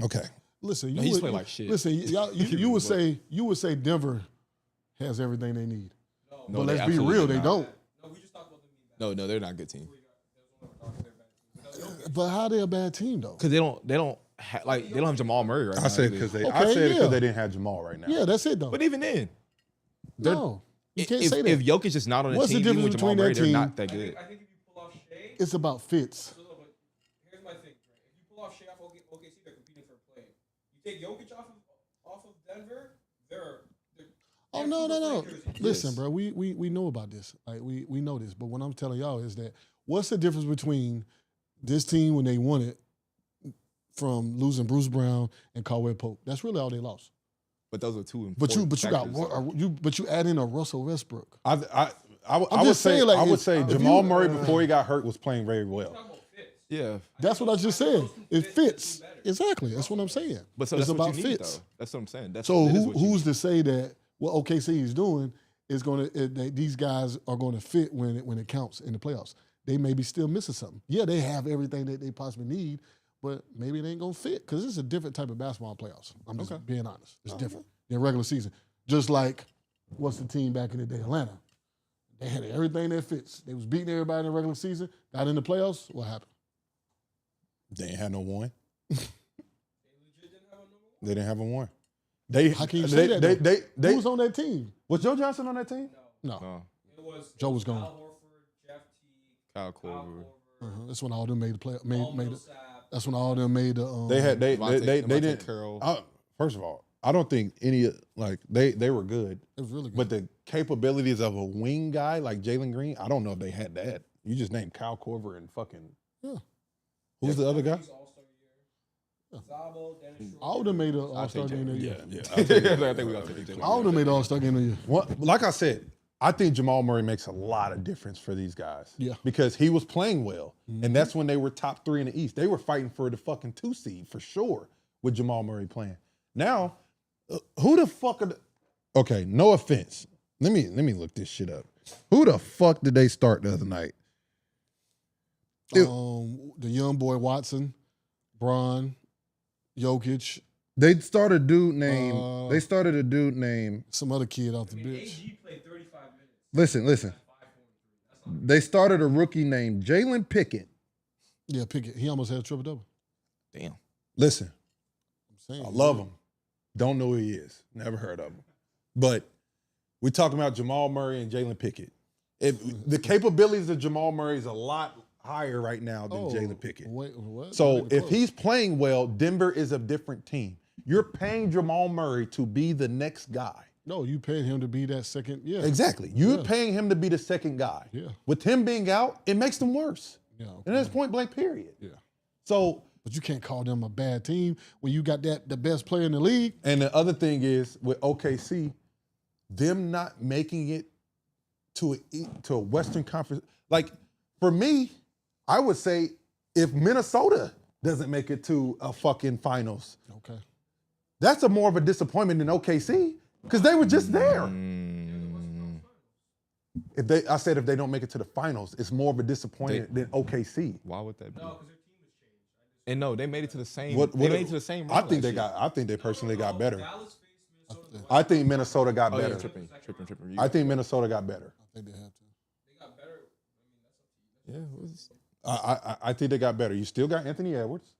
Speaker 3: Okay.
Speaker 4: Listen,
Speaker 1: he's playing like shit.
Speaker 4: Listen, you would say Denver has everything they need. But let's be real, they don't.
Speaker 1: No, we just talked about them. No, they're not a good team.
Speaker 4: But how are they a bad team though?
Speaker 1: Because they don't have Jamal Murray right now.
Speaker 3: I said because they didn't have Jamal right now.
Speaker 4: Yeah, that's it though.
Speaker 1: But even then,
Speaker 4: no, you can't say that.
Speaker 1: If Jokic is not on the team, even with Jamal Murray, they're not that good.
Speaker 2: I think if you pull off Shea,
Speaker 4: it's about fits.
Speaker 2: Here's my thing, right? If you pull off Shea off OKC, they're competing for a play. You take Jokic off of Denver, they're
Speaker 4: oh no. Listen, bro, we know about this. Like we know this. But what I'm telling y'all is that what's the difference between this team when they won it from losing Bruce Brown and Caldwell Pope? That's really all they lost.
Speaker 1: But those are two
Speaker 4: But
Speaker 1: important
Speaker 4: you add in a Russell Westbrook.
Speaker 3: I would say Jamal Murray before he got hurt was playing very well.
Speaker 1: Yeah,
Speaker 4: that's what I just said. It fits exactly. That's what I'm saying.
Speaker 1: But so
Speaker 4: it's
Speaker 1: that's
Speaker 4: about
Speaker 1: what you need,
Speaker 4: fits.
Speaker 1: though. That's what I'm saying.
Speaker 4: So who's to say that what OKC is doing is these guys are going to fit when it counts in the playoffs? They may be still missing something. Yeah, they have everything that they possibly need, but maybe it ain't going to fit because it's a different type of basketball playoffs. I'm just being honest. It's different than regular season. Just like, what's the team back in the day, Atlanta? They had everything that fits. They was beating everybody in the regular season. Got in the playoffs, what happened?
Speaker 3: They ain't had no one.
Speaker 2: They legit didn't have a number one?
Speaker 3: They didn't have a one.
Speaker 4: How can you say that? Who was on that team?
Speaker 3: Was Joe Johnson on that team?
Speaker 4: No.
Speaker 2: It was
Speaker 4: Joe was gone.
Speaker 2: Al Horford, Jeff Teague,
Speaker 1: Kyle Korver.
Speaker 4: That's when all them made the play. That's when all them made the.
Speaker 3: They didn't. First of all, I don't think any they were good.
Speaker 4: It was really good.
Speaker 3: But the capabilities of a wing guy like Jalen Green, I don't know if they had that. You just named Kyle Korver and fucking.
Speaker 4: Yeah.
Speaker 3: Who's the other guy?
Speaker 4: All of them made an All-Star game that year.
Speaker 1: Yeah. I think we got to take
Speaker 4: all of them made an All-Star game that year.
Speaker 3: Like I said, I think Jamal Murray makes a lot of difference for these guys.
Speaker 4: Yeah.
Speaker 3: Because he was playing well. Mm-hmm. And that's when they were top 3 in the East. They were fighting for the fucking 2 seed for sure with Jamal Murray playing. Now, who the fuck are Okay, no offense. Let me look this shit up. Who the fuck did they start the other night?
Speaker 4: The young boy Watson, Bron, Jokic.
Speaker 3: They started a dude named
Speaker 4: some other kid off the bench.
Speaker 2: AG played 35 minutes.
Speaker 3: Listen. They started a rookie named Jalen Pickett.
Speaker 4: Yeah, Pickett. He almost had a triple-double.
Speaker 1: Damn.
Speaker 3: Listen,
Speaker 4: I'm saying,
Speaker 3: I love him. Don't know who he is. Never heard of him. But we're talking about Jamal Murray and Jalen Pickett. The capabilities of Jamal Murray is a lot higher right now than Jalen Pickett.
Speaker 4: Wait, what?
Speaker 3: So if he's playing well, Denver is a different team. You're paying Jamal Murray to be the next guy.
Speaker 4: No, you paying him to be that second. Yeah,
Speaker 3: exactly. You're paying him to be the second guy.
Speaker 4: Yeah.
Speaker 3: With him being out, it makes them worse.
Speaker 4: Yeah. Okay.
Speaker 3: And that's point blank. Period.
Speaker 4: Yeah.
Speaker 3: So,
Speaker 4: but you can't call them a bad team when you got the best player in the league.
Speaker 3: And the other thing is with OKC, them not making it to a Western Conference. Like for me, I would say if Minnesota doesn't make it to a fucking finals,
Speaker 4: okay,
Speaker 3: that's a more of a disappointment than OKC because they were just there. If they don't make it to the finals, it's more of a disappointment than OKC.
Speaker 1: Why would that be?
Speaker 2: No, because their team has changed.
Speaker 1: And no, they made it to the same.
Speaker 3: What
Speaker 1: they made it to the same.
Speaker 3: I think they personally got better. I think Minnesota got better.
Speaker 1: Tripping.
Speaker 3: I think Minnesota got better.
Speaker 4: I think they have to.
Speaker 2: They got better.
Speaker 3: I think they got better. You still got Anthony Edwards.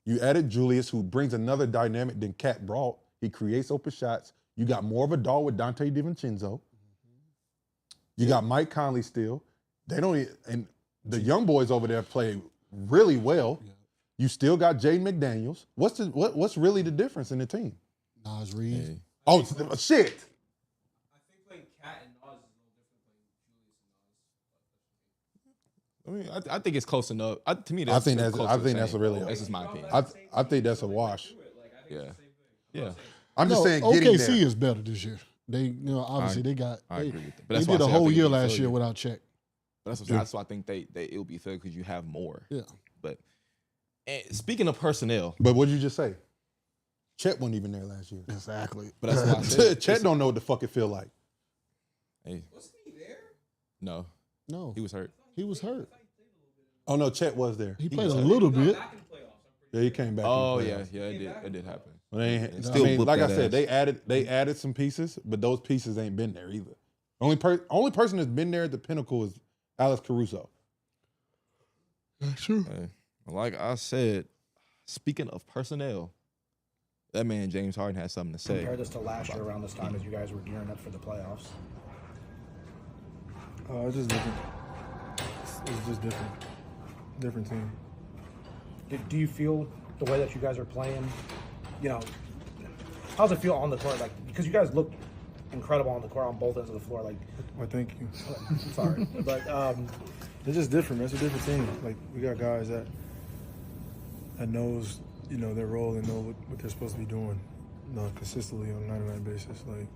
Speaker 3: You added Julius, who brings another dynamic than Cat brought. He creates open shots. You got more of a dog with Dante DiVincenzo. You got Mike Conley still. They don't, and the young boys over there play really well. Yeah. You still got Jaden McDaniels. What's really the difference in the team?
Speaker 4: Nas Reed.
Speaker 3: Hey. Oh shit!
Speaker 2: I think playing Cat and Nas is no different playing Julius and Nas.
Speaker 1: I mean, I think it's close enough. To me,
Speaker 3: I think that's really.
Speaker 1: That's just my opinion.
Speaker 3: I think that's a wash.
Speaker 1: Yeah.
Speaker 3: I'm just saying.
Speaker 4: OKC is better this year. They, obviously they got.
Speaker 1: I agree with that. But
Speaker 4: they did a whole year last year without Check.
Speaker 1: That's why I think it'll be fair because you have more.
Speaker 4: Yeah.
Speaker 1: But speaking of personnel,
Speaker 3: but what did you just say? Chet wasn't even there last year.
Speaker 4: Exactly.
Speaker 1: But that's what I said.
Speaker 3: Chet don't know what the fuck it feel like.
Speaker 1: Hey.
Speaker 2: Wasn't he there?
Speaker 1: No,
Speaker 4: he
Speaker 1: was hurt.
Speaker 4: He was hurt.
Speaker 3: Oh no, Chet was there.
Speaker 4: He played a little bit.
Speaker 3: Yeah, he came back.
Speaker 1: Oh yeah, it did happen.
Speaker 3: But like I said, they added some pieces, but those pieces ain't been there either. Only person that's been there at the pinnacle is Alex Caruso.
Speaker 4: That's true.
Speaker 1: Hey, like I said, speaking of personnel, that man James Harden has something to say.
Speaker 6: Compare this to last year around this time as you guys were gearing up for the playoffs.
Speaker 7: It's just different. It's just different. Different team.
Speaker 6: Do you feel the way that you guys are playing? How's it feel on the court? Like, because you guys look incredible on the court on both ends of the floor. Like,
Speaker 7: well, thank you.
Speaker 6: Sorry, but
Speaker 7: it's just different, man. It's a different team. Like, we got guys that knows, their role and know what they're supposed to be doing, consistently on a night-to-night basis, like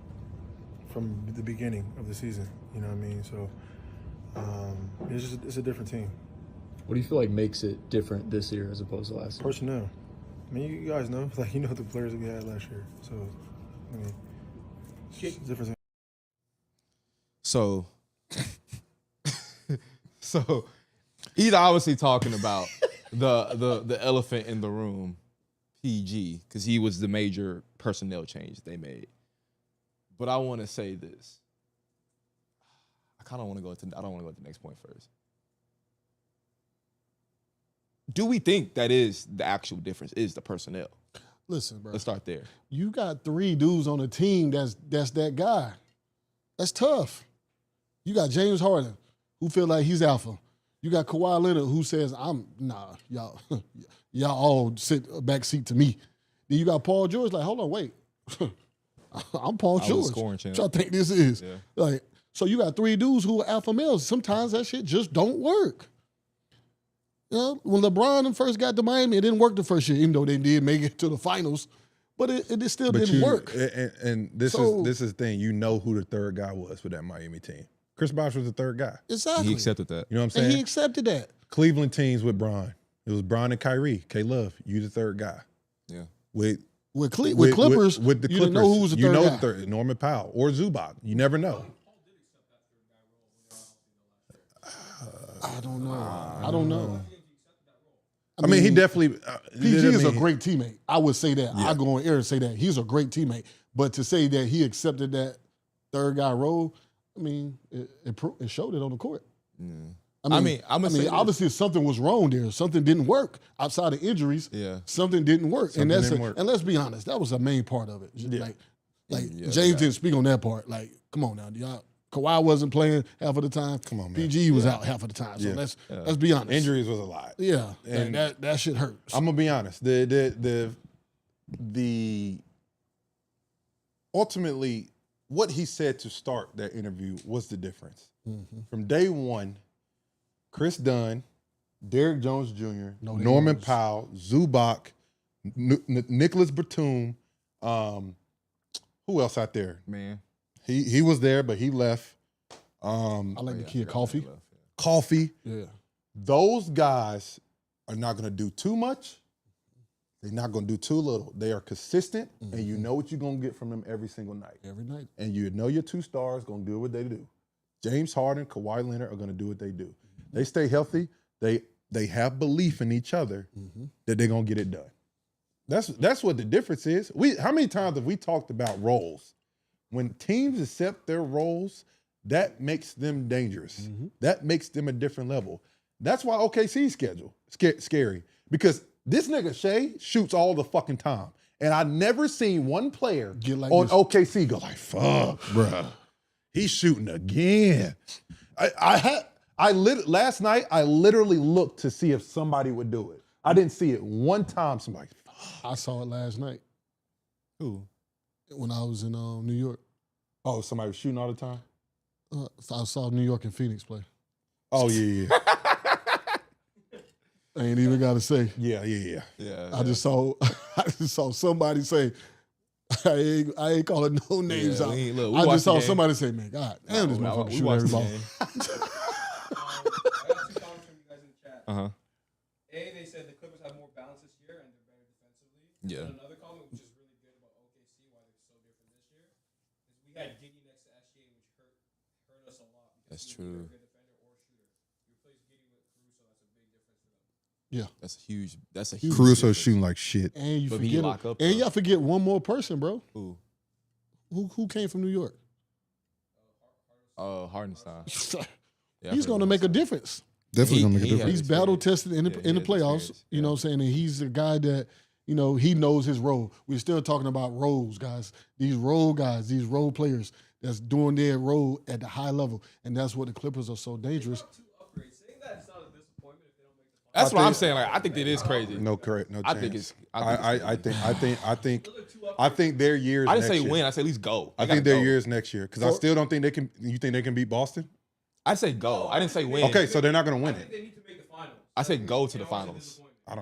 Speaker 7: from the beginning of the season. You know what I mean? So it's a different team.
Speaker 8: What do you feel like makes it different this year as opposed to last year?
Speaker 7: Personnel. I mean, you guys know, the players that we had last year. So, I mean, it's just a different thing.
Speaker 1: So he's obviously talking about the elephant in the room, PG, because he was the major personnel change they made. But I want to say this. I don't want to go to the next point first. Do we think that is the actual difference, is the personnel?
Speaker 4: Listen, bro.
Speaker 1: Let's start there.
Speaker 4: You got 3 dudes on the team that's that guy. That's tough. You got James Harden, who feel like he's alpha. You got Kawhi Leonard, who says, y'all all sit a back seat to me. Then you got Paul George, like, hold on, wait. I'm Paul George. What y'all think this is? Yeah. Like, so you got 3 dudes who are alpha males. Sometimes that shit just don't work. When LeBron first got to Miami, it didn't work the first year, even though they did make it to the finals. But it still didn't work.
Speaker 3: And this is the thing. You know who the third guy was for that Miami team. Chris Bosh was the third guy.
Speaker 4: Exactly.
Speaker 1: He accepted that.
Speaker 3: You know what I'm saying?
Speaker 4: And he accepted that.
Speaker 3: Cleveland teams with Bron. It was Bron and Kyrie. K-Love, you the third guy.
Speaker 1: Yeah.
Speaker 3: With
Speaker 4: Clippers,
Speaker 3: with the Clippers,
Speaker 4: you didn't know who was the third guy.
Speaker 3: The third, Norman Powell or Zubac. You never know.
Speaker 4: I don't know.
Speaker 3: I mean, he definitely.
Speaker 4: PG is a great teammate. I would say that. Yeah. I go on air and say that he's a great teammate. But to say that he accepted that third guy role, I mean, it showed it on the court.
Speaker 1: Mm.
Speaker 4: I mean, obviously something was wrong there. Something didn't work outside of injuries.
Speaker 1: Yeah,
Speaker 4: something didn't work, and let's be honest, that was a main part of it.
Speaker 3: Yeah.
Speaker 4: James didn't speak on that part. Like, come on now, y'all. Kawhi wasn't playing half of the time.
Speaker 3: Come on, man.
Speaker 4: PG was out half of the time. So let's be honest.
Speaker 3: Injuries was a lot.
Speaker 4: Yeah,
Speaker 3: and
Speaker 4: that shit hurts.
Speaker 3: I'm gonna be honest. The ultimately what he said to start that interview was the difference. Mm-hmm. From day one, Chris Dunn, Derrick Jones Jr., Norman Powell, Zubac, Nicholas Batum, who else out there?
Speaker 1: Man.
Speaker 3: He was there, but he left.
Speaker 4: I like the kid Coffee.
Speaker 3: Coffee.
Speaker 4: Yeah.
Speaker 3: Those guys are not going to do too much. They're not going to do too little. They are consistent, and you know what you're going to get from them every single night.
Speaker 4: Every night.
Speaker 3: And you know your 2 stars going to do what they do. James Harden, Kawhi Leonard are going to do what they do. They stay healthy. They they have belief in each other that they're gonna get it done. That's what the difference is. How many times have we talked about roles? When teams accept their roles, that makes them dangerous. That makes them a different level. That's why OKC's schedule scary, because this nigga Shea shoots all the fucking time, and I never seen one player on OKC go like, "Fuck, bruh, he's shooting again." Last night I literally looked to see if somebody would do it. I didn't see it one time. Somebody.
Speaker 4: I saw it last night.
Speaker 3: Who?
Speaker 4: When I was in New York.
Speaker 3: Oh, somebody was shooting all the time?
Speaker 4: I saw New York and Phoenix play.
Speaker 3: Oh, yeah.
Speaker 4: I ain't even got to say.
Speaker 3: Yeah.
Speaker 4: I just saw somebody say, I ain't calling no names out. I just saw somebody say, man, God damn, this motherfucker shoot every ball.
Speaker 2: I got 2 comments from you guys in the chat. They said the Clippers have more balance this year and they're better defensively.
Speaker 1: Yeah.
Speaker 2: And another comment, which is really good about OKC, why they're so different this year, is we had Giddy next to SGA, which hurt us a lot.
Speaker 1: That's true.
Speaker 2: A good defender or shooter. You replace Giddy with Caruso, that's a big difference for them.
Speaker 4: Yeah.
Speaker 1: That's huge. That's a huge
Speaker 3: Caruso's shooting like shit.
Speaker 4: And you
Speaker 1: But
Speaker 4: forget
Speaker 1: he lock up,
Speaker 4: and
Speaker 1: though.
Speaker 4: y'all forget one more person, bro.
Speaker 1: Who?
Speaker 4: Who came from New York?
Speaker 1: Hardenstein. Yeah,
Speaker 4: He's going to make a difference.
Speaker 3: Definitely gonna make a difference.
Speaker 4: He's battle tested in the playoffs. You know what I'm saying? And he's a guy that, you know, he knows his role. We're still talking about roles, guys. These role guys, these role players that's doing their role at the high level. And that's what the Clippers are so dangerous.
Speaker 1: That's what I'm saying. Like, I think that is crazy.
Speaker 3: No chance.
Speaker 1: I think it's.
Speaker 3: I think their years.
Speaker 1: I didn't say
Speaker 3: next year.
Speaker 1: win. I say at least go.
Speaker 3: I think their years next year, because I still don't think they can. You think they can beat Boston?
Speaker 1: I say go. I didn't say win.
Speaker 3: Okay, so they're not going to win it.
Speaker 2: They need to make the finals.
Speaker 1: I say go to the finals.
Speaker 3: I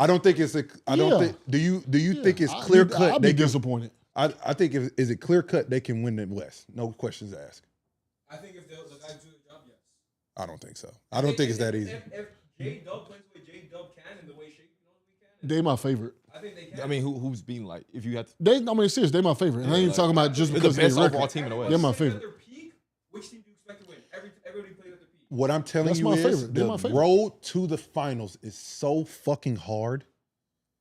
Speaker 3: don't think it's a. I don't think. Do you think it's clear cut?
Speaker 4: I'd be disappointed.
Speaker 3: I think is it clear cut they can win the West? No questions asked.
Speaker 2: I think if the guys do the job, yes.
Speaker 3: I don't think so. I don't think it's that easy.
Speaker 2: If J-Dub plays the way J-Dub can and the way Shake knows we can,
Speaker 4: They my favorite.
Speaker 2: I think they can.
Speaker 1: I mean, who's being like? If you had to,
Speaker 4: Serious, they my favorite. And I ain't talking about just
Speaker 1: they're
Speaker 4: because
Speaker 1: the
Speaker 4: they
Speaker 1: best
Speaker 4: record.
Speaker 1: overall team in the West.
Speaker 4: They're my
Speaker 2: At
Speaker 4: favorite.
Speaker 2: their peak, which team do you expect to win? Everybody played at their peak.
Speaker 3: What I'm telling
Speaker 4: That's
Speaker 3: you
Speaker 4: my
Speaker 3: is
Speaker 4: favorite. They're my
Speaker 3: the
Speaker 4: favorite.
Speaker 3: road to the finals is so fucking hard.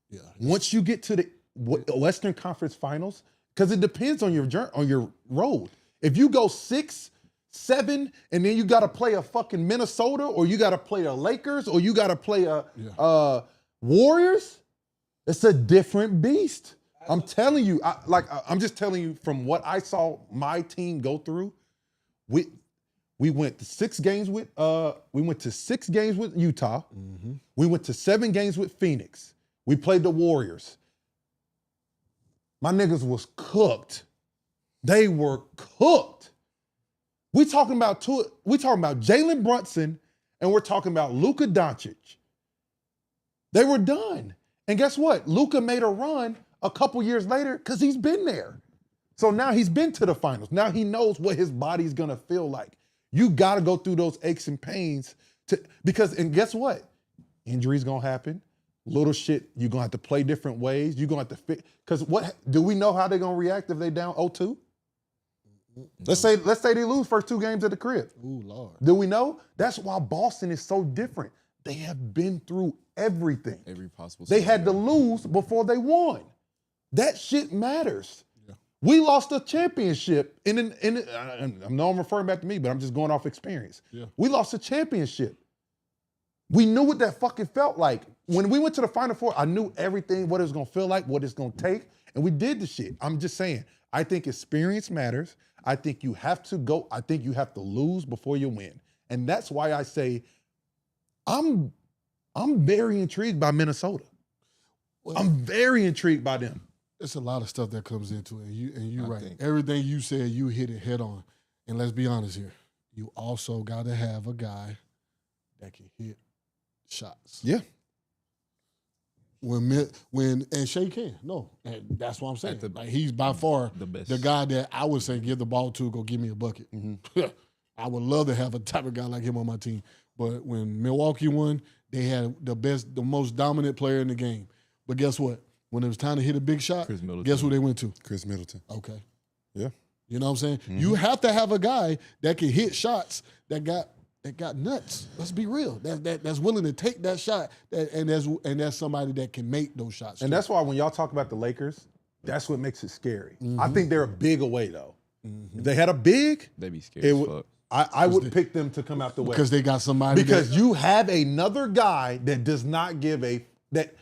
Speaker 4: Yeah.
Speaker 3: Once you get to the Western Conference Finals, because it depends on your road. If you go 6, 7, and then you got to play a fucking Minnesota, or you got to play a Lakers, or you got to play a Warriors, it's a different beast. I'm telling you, I'm just telling you from what I saw my team go through. We went to 6 games with Utah.
Speaker 4: Mm-hmm.
Speaker 3: We went to 7 games with Phoenix. We played the Warriors. My niggas was cooked. They were cooked. We talking about Jalen Brunson, and we're talking about Luka Doncic. They were done. And guess what? Luka made a run a couple years later because he's been there. So now he's been to the finals. Now he knows what his body's gonna feel like. You gotta go through those aches and pains and guess what? Injuries gonna happen. Little shit, you're gonna have to play different ways. You're gonna have to fit. Because what do we know how they're gonna react if they down 0-2? Let's say they lose first 2 games at the crib.
Speaker 4: Ooh, Lord.
Speaker 3: Do we know? That's why Boston is so different. They have been through everything.
Speaker 1: every possible.
Speaker 3: They had to lose before they won. That shit matters.
Speaker 4: Yeah.
Speaker 3: We lost a championship I know I'm referring back to me, but I'm just going off experience.
Speaker 4: Yeah.
Speaker 3: We lost a championship. We knew what that fucking felt like. When we went to the Final Four, I knew everything, what it was gonna feel like, what it's gonna take, and we did the shit. I'm just saying, I think experience matters. I think you have to lose before you win. And that's why I say I'm very intrigued by Minnesota.
Speaker 4: Well,
Speaker 3: I'm very intrigued by them.
Speaker 4: It's a lot of stuff that comes into it. And you're right.
Speaker 1: think.
Speaker 4: Everything you said, you hit it head on. And let's be honest here. You also got to have a guy that can hit shots.
Speaker 3: Yeah.
Speaker 4: And Shea can. No. And that's what I'm saying. Like, he's by far
Speaker 1: the best.
Speaker 4: the guy that I would say give the ball to, go give me a bucket.
Speaker 3: Mm-hmm.
Speaker 4: I would love to have a type of guy like him on my team. But when Milwaukee won, they had the most dominant player in the game. But guess what? When it was time to hit a big shot, guess who they went to?
Speaker 3: Chris Middleton.
Speaker 4: Okay.
Speaker 3: Yeah.
Speaker 4: You know what I'm saying?
Speaker 3: Mm-hmm.
Speaker 4: You have to have a guy that can hit shots that got that got nuts. Let's be real. That's willing to take that shot, and that's somebody that can make those shots.
Speaker 3: And that's why when y'all talk about the Lakers, that's what makes it scary. I think they're a big away though. If they had a big,
Speaker 1: They'd be scared as fuck.
Speaker 3: I would pick them to come out the West
Speaker 4: because they got somebody.
Speaker 3: Because you have another guy that does not give that.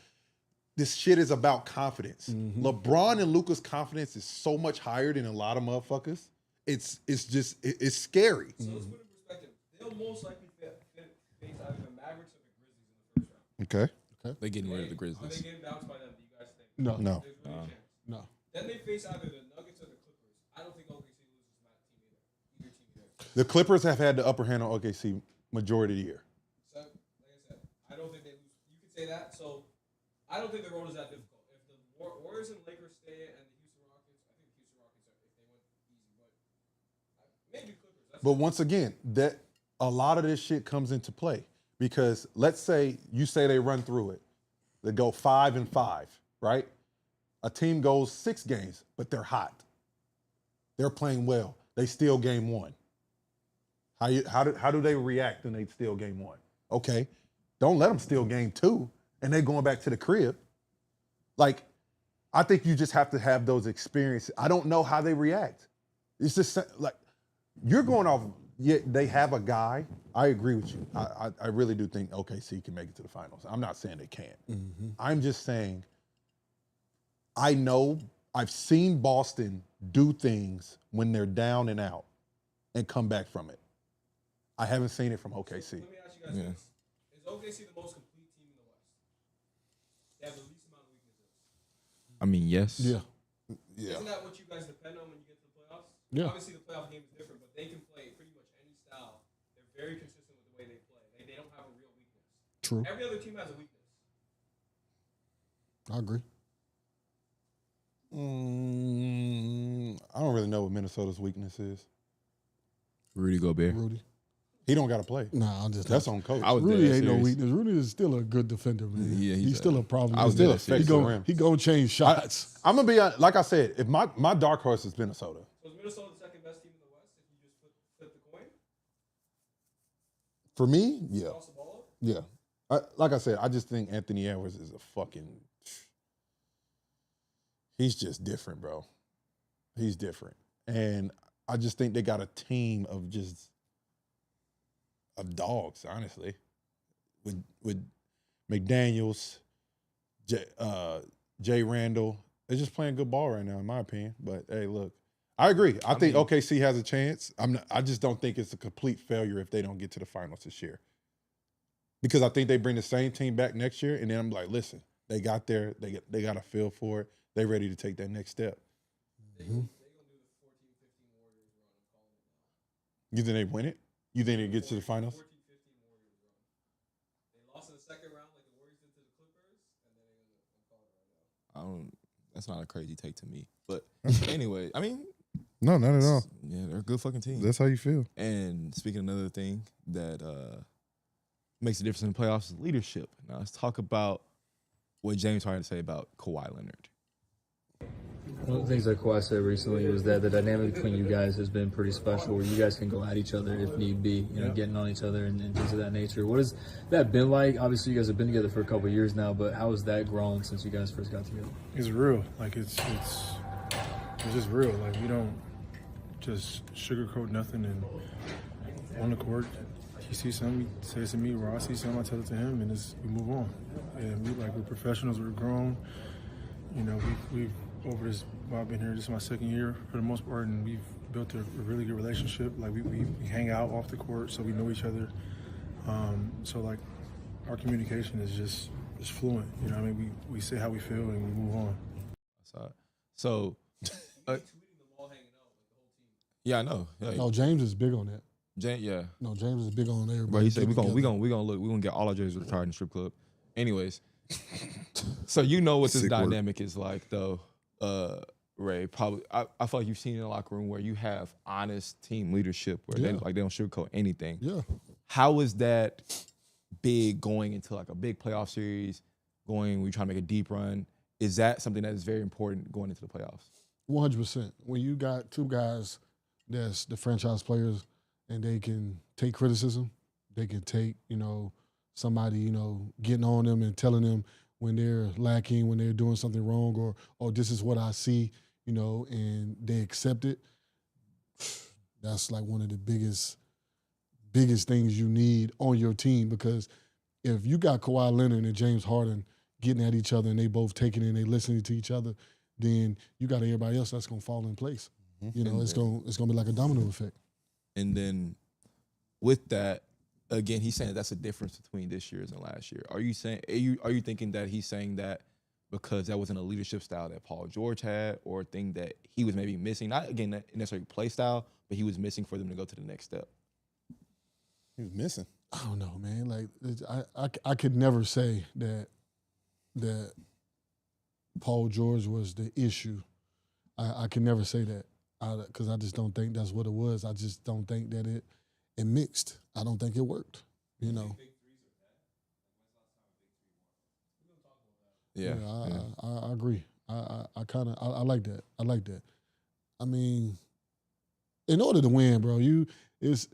Speaker 3: This shit is about confidence. LeBron and Luka's confidence is so much higher than a lot of motherfuckers. It's scary.
Speaker 2: So let's put it in perspective. They'll most likely face either the Mavericks or the Grizzlies in the first round.
Speaker 3: Okay.
Speaker 1: They're getting rid of the
Speaker 2: Are
Speaker 1: Grizzlies.
Speaker 2: they getting bounced by them? Do you guys think?
Speaker 4: No.
Speaker 3: No.
Speaker 2: There's really a chance.
Speaker 4: No.
Speaker 2: Then they face either the Nuggets or the Clippers. I don't think OKC loses to that team either. Either team either.
Speaker 3: The Clippers have had the upper hand on OKC majority of the year.
Speaker 2: So, like I said, I don't think they lose. You could say that. So, I don't think the road is that difficult. If the Warriors and Lakers stay and the Houston Rockets, I think the Houston Rockets, if they went easy, but maybe Clippers.
Speaker 3: But once again, that a lot of this shit comes into play because let's say you say they run through it, they go 5-5, right? A team goes 6 games, but they're hot. They're playing well. They steal game 1. How do they react when they steal game 1? Okay, don't let them steal game 2, and they're going back to the crib. Like, I think you just have to have those experiences. I don't know how they react. It's just like you're going off. Yeah, they have a guy. I agree with you. I really do think OKC can make it to the finals. I'm not saying they can't. I'm just saying I know I've seen Boston do things when they're down and out and come back from it. I haven't seen it from OKC.
Speaker 2: Let me ask you guys this. Is OKC the most complete team in the West? They have the least amount of weaknesses.
Speaker 1: I mean, yes.
Speaker 4: Yeah.
Speaker 2: Isn't that what you guys depend on when you get to the playoffs?
Speaker 4: Yeah.
Speaker 2: Obviously, the playoff game is different, but they can play pretty much any style. They're very consistent with the way they play. They don't have a real weakness.
Speaker 4: True.
Speaker 2: Every other team has a weakness.
Speaker 4: I agree.
Speaker 3: I don't really know what Minnesota's weakness is.
Speaker 1: Rudy Gobert.
Speaker 4: Rudy.
Speaker 3: He don't got to play.
Speaker 4: Nah, I'm just.
Speaker 3: That's on coach.
Speaker 4: Rudy ain't no weakness. Rudy is still a good defender, man.
Speaker 1: Yeah,
Speaker 4: he's still a problem.
Speaker 3: I was still affects the rim.
Speaker 4: He gonna change shots.
Speaker 3: I'm gonna be like I said. If my dark horse is Minnesota.
Speaker 2: So is Minnesota the second best team in the West if you just flip the coin?
Speaker 3: For me, yeah,
Speaker 2: Toss the ball up?
Speaker 3: yeah. Like I said, I just think Anthony Edwards is a fucking. He's just different, bro. He's different, and I just think they got a team of dogs, honestly, with McDaniels, Jay Randall. They're just playing good ball right now, in my opinion. But hey, look, I agree. I think OKC has a chance. I just don't think it's a complete failure if they don't get to the finals this year. Because I think they bring the same team back next year, and then I'm like, listen, they got there. They got a feel for it. They're ready to take that next step.
Speaker 2: They're going to do the 14-15 Warriors run. I'm calling it now.
Speaker 3: You think they win it? You think they get to the finals?
Speaker 2: 14-15 Warriors run. They lost in the second round like the Warriors did to the Clippers, and then I'm calling it right now.
Speaker 1: That's not a crazy take to me. But anyway, I mean,
Speaker 3: No, not at all.
Speaker 1: yeah, they're a good fucking team.
Speaker 3: That's how you feel.
Speaker 1: And speaking of another thing that makes a difference in the playoffs is leadership. Now let's talk about what James tried to say about Kawhi Leonard.
Speaker 8: One of the things that Kawhi said recently was that the dynamic between you guys has been pretty special, where you guys can go at each other if need be, getting on each other and things of that nature. What has that been like? Obviously, you guys have been together for a couple of years now, but how has that grown since you guys first got together?
Speaker 7: It's real. Like it's just real. Like we don't just sugarcoat nothing. And on the court, he sees something, he says to me, or I see something, I tell it to him, and we move on. And we're professionals. We're grown. We've over this. Well, I've been here. This is my second year for the most part, and we've built a really good relationship. Like we hang out off the court, so we know each other. So like our communication is just fluent. We say how we feel and we move on.
Speaker 1: So, yeah, I know. Yeah.
Speaker 4: No, James is big on that.
Speaker 1: Yeah.
Speaker 4: No, James is big on everybody.
Speaker 1: Bro, he said we gonna get all our jerseys retired in the strip club. Anyways, so you know what this dynamic is like, though, Ray. Probably, I feel like you've seen in the locker room where you have honest team leadership where they don't sugarcoat anything.
Speaker 4: Yeah.
Speaker 1: How is that big going into like a big playoff series? We trying to make a deep run. Is that something that is very important going into the playoffs?
Speaker 4: 100%. When you got two guys that's the franchise players and they can take criticism they can take, somebody, getting on them and telling them when they're lacking, when they're doing something wrong, or this is what I see, and they accept it. That's like one of the biggest things you need on your team, because if you got Kawhi Leonard and James Harden getting at each other and they both taking it and they listening to each other, then you got everybody else that's gonna fall in place. It's gonna be like a domino effect.
Speaker 1: And then with that, again, he's saying that's a difference between this year's and last year. Are you thinking that he's saying that because that wasn't a leadership style that Paul George had, or a thing that he was maybe missing? Not again necessarily play style, but he was missing for them to go to the next step.
Speaker 3: He was missing.
Speaker 4: I don't know, man. Like I could never say that Paul George was the issue. I can never say that because I just don't think that's what it was. I just don't think that it mixed. I don't think it worked.
Speaker 1: Yeah,
Speaker 4: I agree. I like that. I like that. I mean, in order to win, bro, it's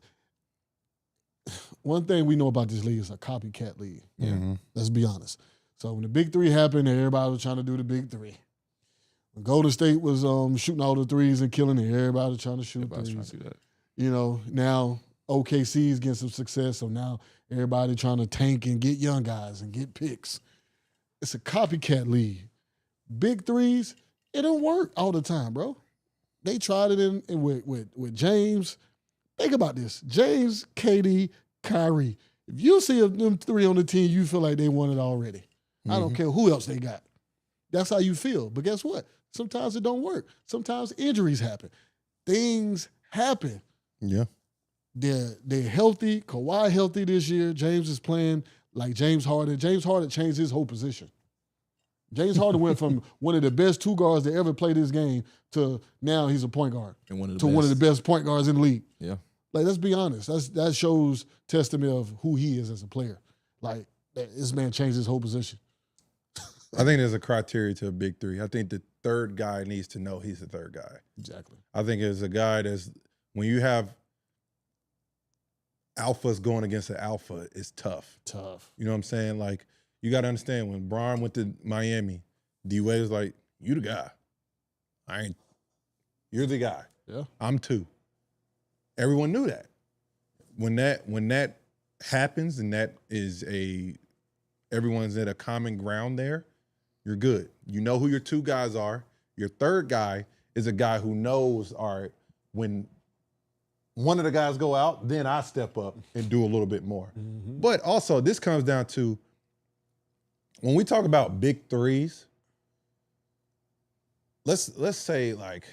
Speaker 4: one thing we know about this league is a copycat league.
Speaker 1: Yeah.
Speaker 3: Mm-hmm.
Speaker 4: Let's be honest. So when the big three happened, everybody was trying to do the big three. When Golden State was shooting all the threes and killing it, everybody was trying to shoot
Speaker 1: Everybody's
Speaker 4: threes.
Speaker 1: trying to do that.
Speaker 4: Now OKC is getting some success, so now everybody trying to tank and get young guys and get picks. It's a copycat league. Big threes, it don't work all the time, bro. They tried it with James. Think about this. James, KD, Kyrie. If you see them three on the team, you feel like they won it already. I don't care who else they got. That's how you feel. But guess what? Sometimes it don't work. Sometimes injuries happen. Things happen.
Speaker 3: Yeah.
Speaker 4: They're healthy. Kawhi healthy this year. James is playing like James Harden. James Harden changed his whole position. James Harden went from one of the best two guards to ever play this game to now he's a point guard.
Speaker 1: And one of
Speaker 4: the best point guards in the league.
Speaker 1: Yeah.
Speaker 4: Like, let's be honest. That shows testament of who he is as a player. Like, this man changed his whole position.
Speaker 3: I think there's a criteria to a big three. I think the third guy needs to know he's the third guy.
Speaker 4: Exactly.
Speaker 3: I think it's a guy that's, when you have alphas going against an alpha, it's tough. You know what I'm saying? Like, you got to understand, when Bron went to Miami, D-Wade was like, you the guy. You're the guy.
Speaker 4: Yeah.
Speaker 3: I'm two. Everyone knew that. When that happens and that is everyone's at a common ground there, you're good. You know who your two guys are. Your third guy is a guy who knows, all right, when one of the guys go out, then I step up and do a little bit more. Mm-hmm. But also, this comes down to, when we talk about big threes, let's say, like,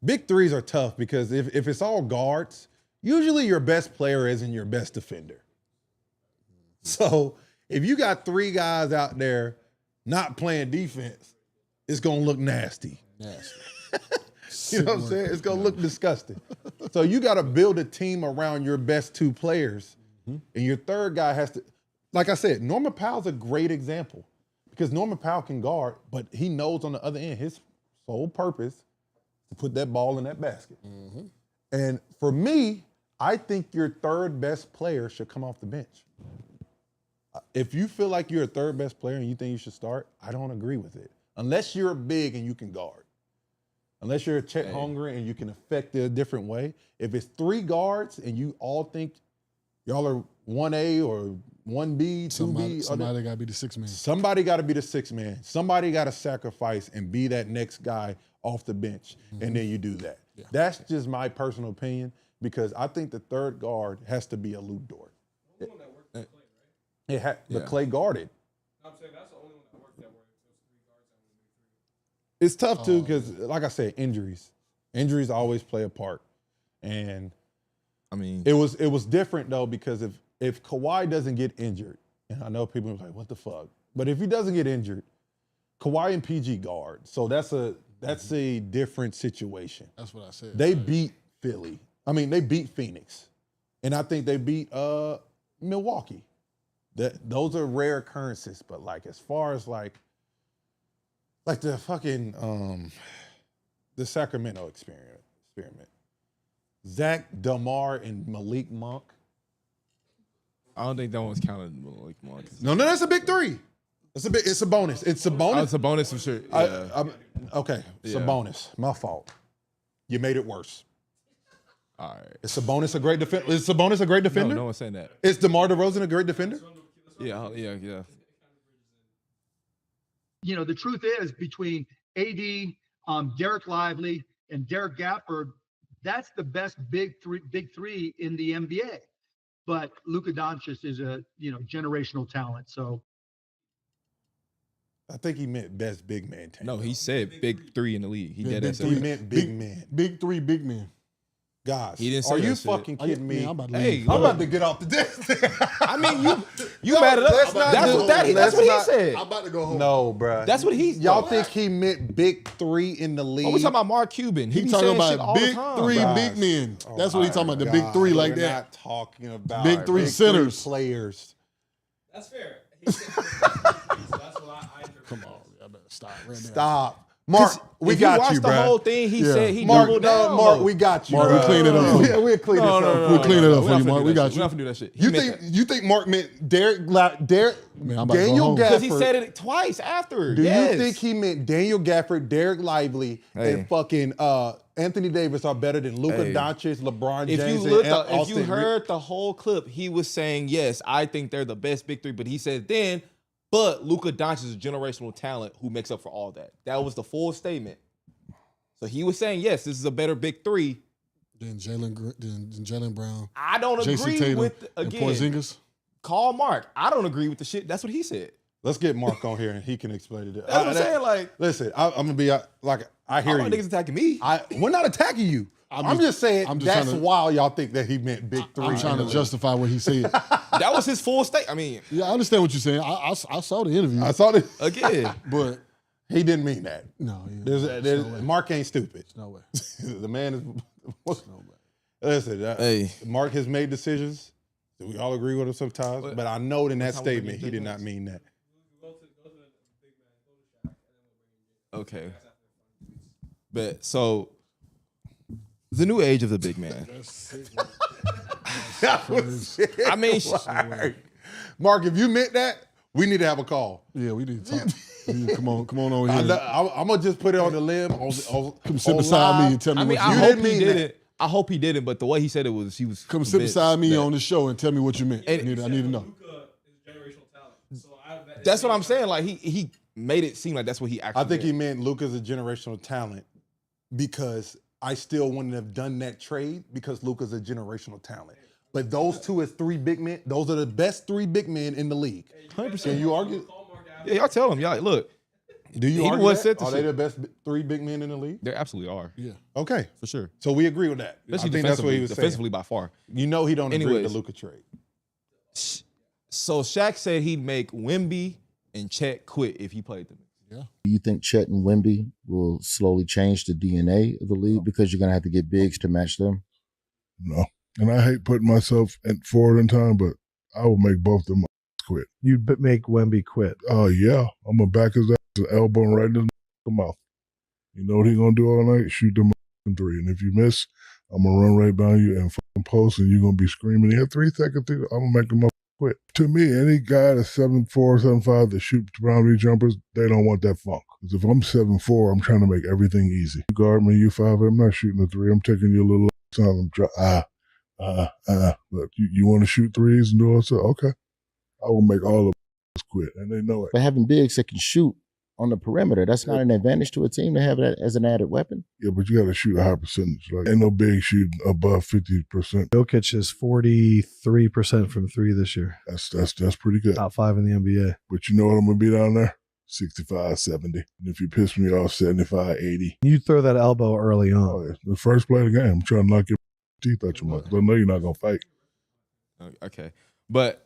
Speaker 3: big threes are tough because if it's all guards, usually your best player isn't your best defender. So if you got three guys out there not playing defense, it's going to look nasty. You know what I'm saying? It's going to look disgusting. So you got to build a team around your best two players, and your third guy has to, like I said, Norman Powell's a great example because Norman Powell can guard, but he knows on the other end his sole purpose is to put that ball in that basket. Mm-hmm. And for me, I think your third best player should come off the bench. If you feel like you're a third best player and you think you should start, I don't agree with it. Unless you're big and you can guard. Unless you're a Chet Holmgren and you can affect it a different way. If it's three guards and you all think y'all are 1A or 1B, 2B.
Speaker 4: Somebody got to be the sixth man.
Speaker 3: Somebody got to be the sixth man. Somebody got to sacrifice and be that next guy off the bench. Mm-hmm. And then you do that. Yeah. That's just my personal opinion because I think the third guard has to be a Lou Dort. But Clay guarded.
Speaker 2: I'm saying that's the only one that worked that way.
Speaker 3: It's tough too because, like I said, injuries. Injuries always play a part, and
Speaker 1: I mean,
Speaker 3: it was different though because if Kawhi doesn't get injured, and I know people are like, "What the fuck?" But if he doesn't get injured, Kawhi and PG guard, so that's a different situation.
Speaker 4: That's what I said.
Speaker 3: They beat Philly. I mean, they beat Phoenix, and I think they beat Milwaukee. Those are rare occurrences, but like as far as like the fucking the Sacramento experiment, Zach DeMar and Malik Monk,
Speaker 1: I don't think that one's counted like Marcus.
Speaker 3: No, that's a big three. It's a bonus. It's a bonus.
Speaker 1: Oh, it's a bonus for sure. Yeah.
Speaker 3: Okay, it's a bonus. My fault. You made it worse.
Speaker 1: All right.
Speaker 3: It's a bonus. A great defender. Is a bonus a great defender?
Speaker 1: No one's saying that.
Speaker 3: Is DeMar DeRozan a great defender?
Speaker 1: Yeah.
Speaker 9: You know, the truth is between AD, Derek Lively, and Derek Gafford, that's the best big three in the NBA. But Luka Doncic is a generational talent. So
Speaker 3: I think he meant best big man.
Speaker 1: No, he said big three in the league. He did that.
Speaker 3: He meant big man.
Speaker 4: Big three, big men.
Speaker 3: Guys,
Speaker 1: he didn't say
Speaker 3: are
Speaker 1: that
Speaker 3: you
Speaker 1: shit.
Speaker 3: fucking kidding me?
Speaker 4: Yeah, I'm
Speaker 3: about to get off the desk.
Speaker 1: I mean, you mad at us? That's what he said.
Speaker 4: I'm about to go home.
Speaker 3: No, bro.
Speaker 1: That's what
Speaker 3: y'all think he meant big three in the league?
Speaker 1: Oh, we talking about Mark Cuban.
Speaker 4: He
Speaker 1: be
Speaker 4: talking
Speaker 1: saying shit
Speaker 4: about
Speaker 1: all the
Speaker 4: big
Speaker 1: time.
Speaker 4: three,
Speaker 3: Guys.
Speaker 4: big men. That's what he talking about. The big
Speaker 3: God,
Speaker 4: three like
Speaker 3: we're
Speaker 4: that.
Speaker 3: Not talking about
Speaker 4: Big three centers.
Speaker 3: players.
Speaker 2: That's fair. He said that's what I
Speaker 4: Come on, I better stop right now.
Speaker 3: Stop. Mark, we
Speaker 1: if
Speaker 3: got
Speaker 1: watch
Speaker 3: you,
Speaker 1: the
Speaker 3: bro.
Speaker 1: whole thing, he said he
Speaker 3: Mark,
Speaker 1: doubled down.
Speaker 3: Mark, we got you.
Speaker 4: Mark,
Speaker 3: bro.
Speaker 4: we clean it up for you.
Speaker 3: We'll clean this up.
Speaker 4: We'll clean it up for you,
Speaker 1: We
Speaker 4: Mark. We got
Speaker 1: We're
Speaker 4: you.
Speaker 1: not finna do that shit.
Speaker 3: You think Mark meant Derek
Speaker 4: Man, I'm about to go
Speaker 3: Daniel
Speaker 4: home.
Speaker 3: Gafford?
Speaker 1: Because he said it twice after.
Speaker 3: Do
Speaker 1: Yes.
Speaker 3: you think he meant Daniel Gafford, Derek Lively, and fucking Anthony Davis are better than Luka Doncic, LeBron James,
Speaker 1: If you heard the whole clip, he was saying, yes, I think they're the best big three, but he said then, but Luka Doncic is a generational talent who makes up for all that. That was the full statement. So he was saying, yes, this is a better big three.
Speaker 4: Then Jaylen Brown.
Speaker 1: I don't
Speaker 4: Jason
Speaker 1: agree
Speaker 4: Tatum,
Speaker 1: with,
Speaker 4: and
Speaker 1: again,
Speaker 4: Porzingis.
Speaker 1: call Mark. I don't agree with the shit. That's what he said.
Speaker 3: Let's get Mark on here and he can explain it.
Speaker 1: That's what I'm saying. Like,
Speaker 3: listen, I'm gonna be like, I hear
Speaker 1: all
Speaker 3: you.
Speaker 1: niggas attacking me.
Speaker 3: We're not attacking you. I'm just saying that's why y'all think that he meant big three.
Speaker 4: I'm trying to justify what he said.
Speaker 1: That was his full state. I mean,
Speaker 4: Yeah, I understand what you're saying. I saw the interview.
Speaker 3: I saw it
Speaker 1: again,
Speaker 4: but
Speaker 3: he didn't mean that.
Speaker 4: no,
Speaker 3: Mark ain't stupid.
Speaker 4: no way.
Speaker 3: The man is.
Speaker 4: No way.
Speaker 3: Listen,
Speaker 1: Hey.
Speaker 3: Mark has made decisions. We all agree with him sometimes, but I know in that statement he did not mean that.
Speaker 1: okay. But so the new age of the big man. I mean,
Speaker 3: Mark, if you meant that, we need to have a call.
Speaker 4: Yeah, we need to talk. Come on over here.
Speaker 3: I'm gonna just put it on the limb.
Speaker 4: Come sit beside me and tell me
Speaker 1: I mean,
Speaker 4: what
Speaker 1: I
Speaker 4: you
Speaker 1: hope
Speaker 4: meant.
Speaker 1: he didn't. I hope he didn't. But the way he said it was, he was.
Speaker 4: Come sit beside me on the show and tell me what you meant. I
Speaker 1: And-
Speaker 4: need to know.
Speaker 2: Luka is generational talent. So
Speaker 1: That's what I'm saying. Like he made it seem like that's what he actually.
Speaker 3: I think he meant Luka's a generational talent because I still wouldn't have done that trade because Luka's a generational talent. But those two as three big men, those are the best three big men in the league.
Speaker 1: 100%.
Speaker 3: Can you argue?
Speaker 1: Yeah, y'all tell him. Y'all look.
Speaker 3: Do you
Speaker 1: He
Speaker 3: argue
Speaker 1: was
Speaker 3: that?
Speaker 1: said the
Speaker 3: Are they
Speaker 1: shit.
Speaker 3: the best three big men in the league?
Speaker 1: They absolutely are.
Speaker 4: Yeah.
Speaker 3: Okay,
Speaker 1: For sure.
Speaker 3: so we agree with that.
Speaker 1: Especially
Speaker 3: I think that's what he was
Speaker 1: defensively by far.
Speaker 3: saying. You know he don't agree with
Speaker 1: Anyways.
Speaker 3: the Luka trade.
Speaker 1: So Shaq said he'd make Wemby and Chet quit if he played them.
Speaker 10: Do you think Chet and Wemby will slowly change the DNA of the league because you're going to have to get bigs to match them?
Speaker 11: No. And I hate putting myself forward in time, but I will make both of them quit.
Speaker 12: You'd make Wemby quit.
Speaker 11: Oh, yeah. I'm going to back his ass, elbow right in his mouth. You know what he going to do all night? Shoot them three. And if you miss, I'm going to run right by you and fucking post, and you're going to be screaming. You have 3 seconds. I'm going to make them quit. To me, any guy that's 7'4", 7'5" that shoots boundary jumpers, they don't want that funk. Because if I'm 7'4", I'm trying to make everything easy. You guard me, you 5, I'm not shooting a 3. I'm taking your little time. But you want to shoot threes and do all that? Okay. I will make all of us quit, and they know it.
Speaker 10: But having bigs that can shoot on the perimeter, that's not an advantage to a team to have that as an added weapon?
Speaker 11: Yeah, but you got to shoot a high percentage. Like, ain't no big shooting above 50%.
Speaker 12: Jokic is 43% from 3 this year.
Speaker 11: That's pretty good.
Speaker 12: Top 5 in the NBA.
Speaker 11: But you know what I'm going to be down there? 65, 70. And if you piss me off, 75, 80.
Speaker 12: You throw that elbow early on.
Speaker 11: Oh, yeah. The first play of the game, I'm trying to knock your teeth out your mouth. But I know you're not going to fight.
Speaker 1: Okay. But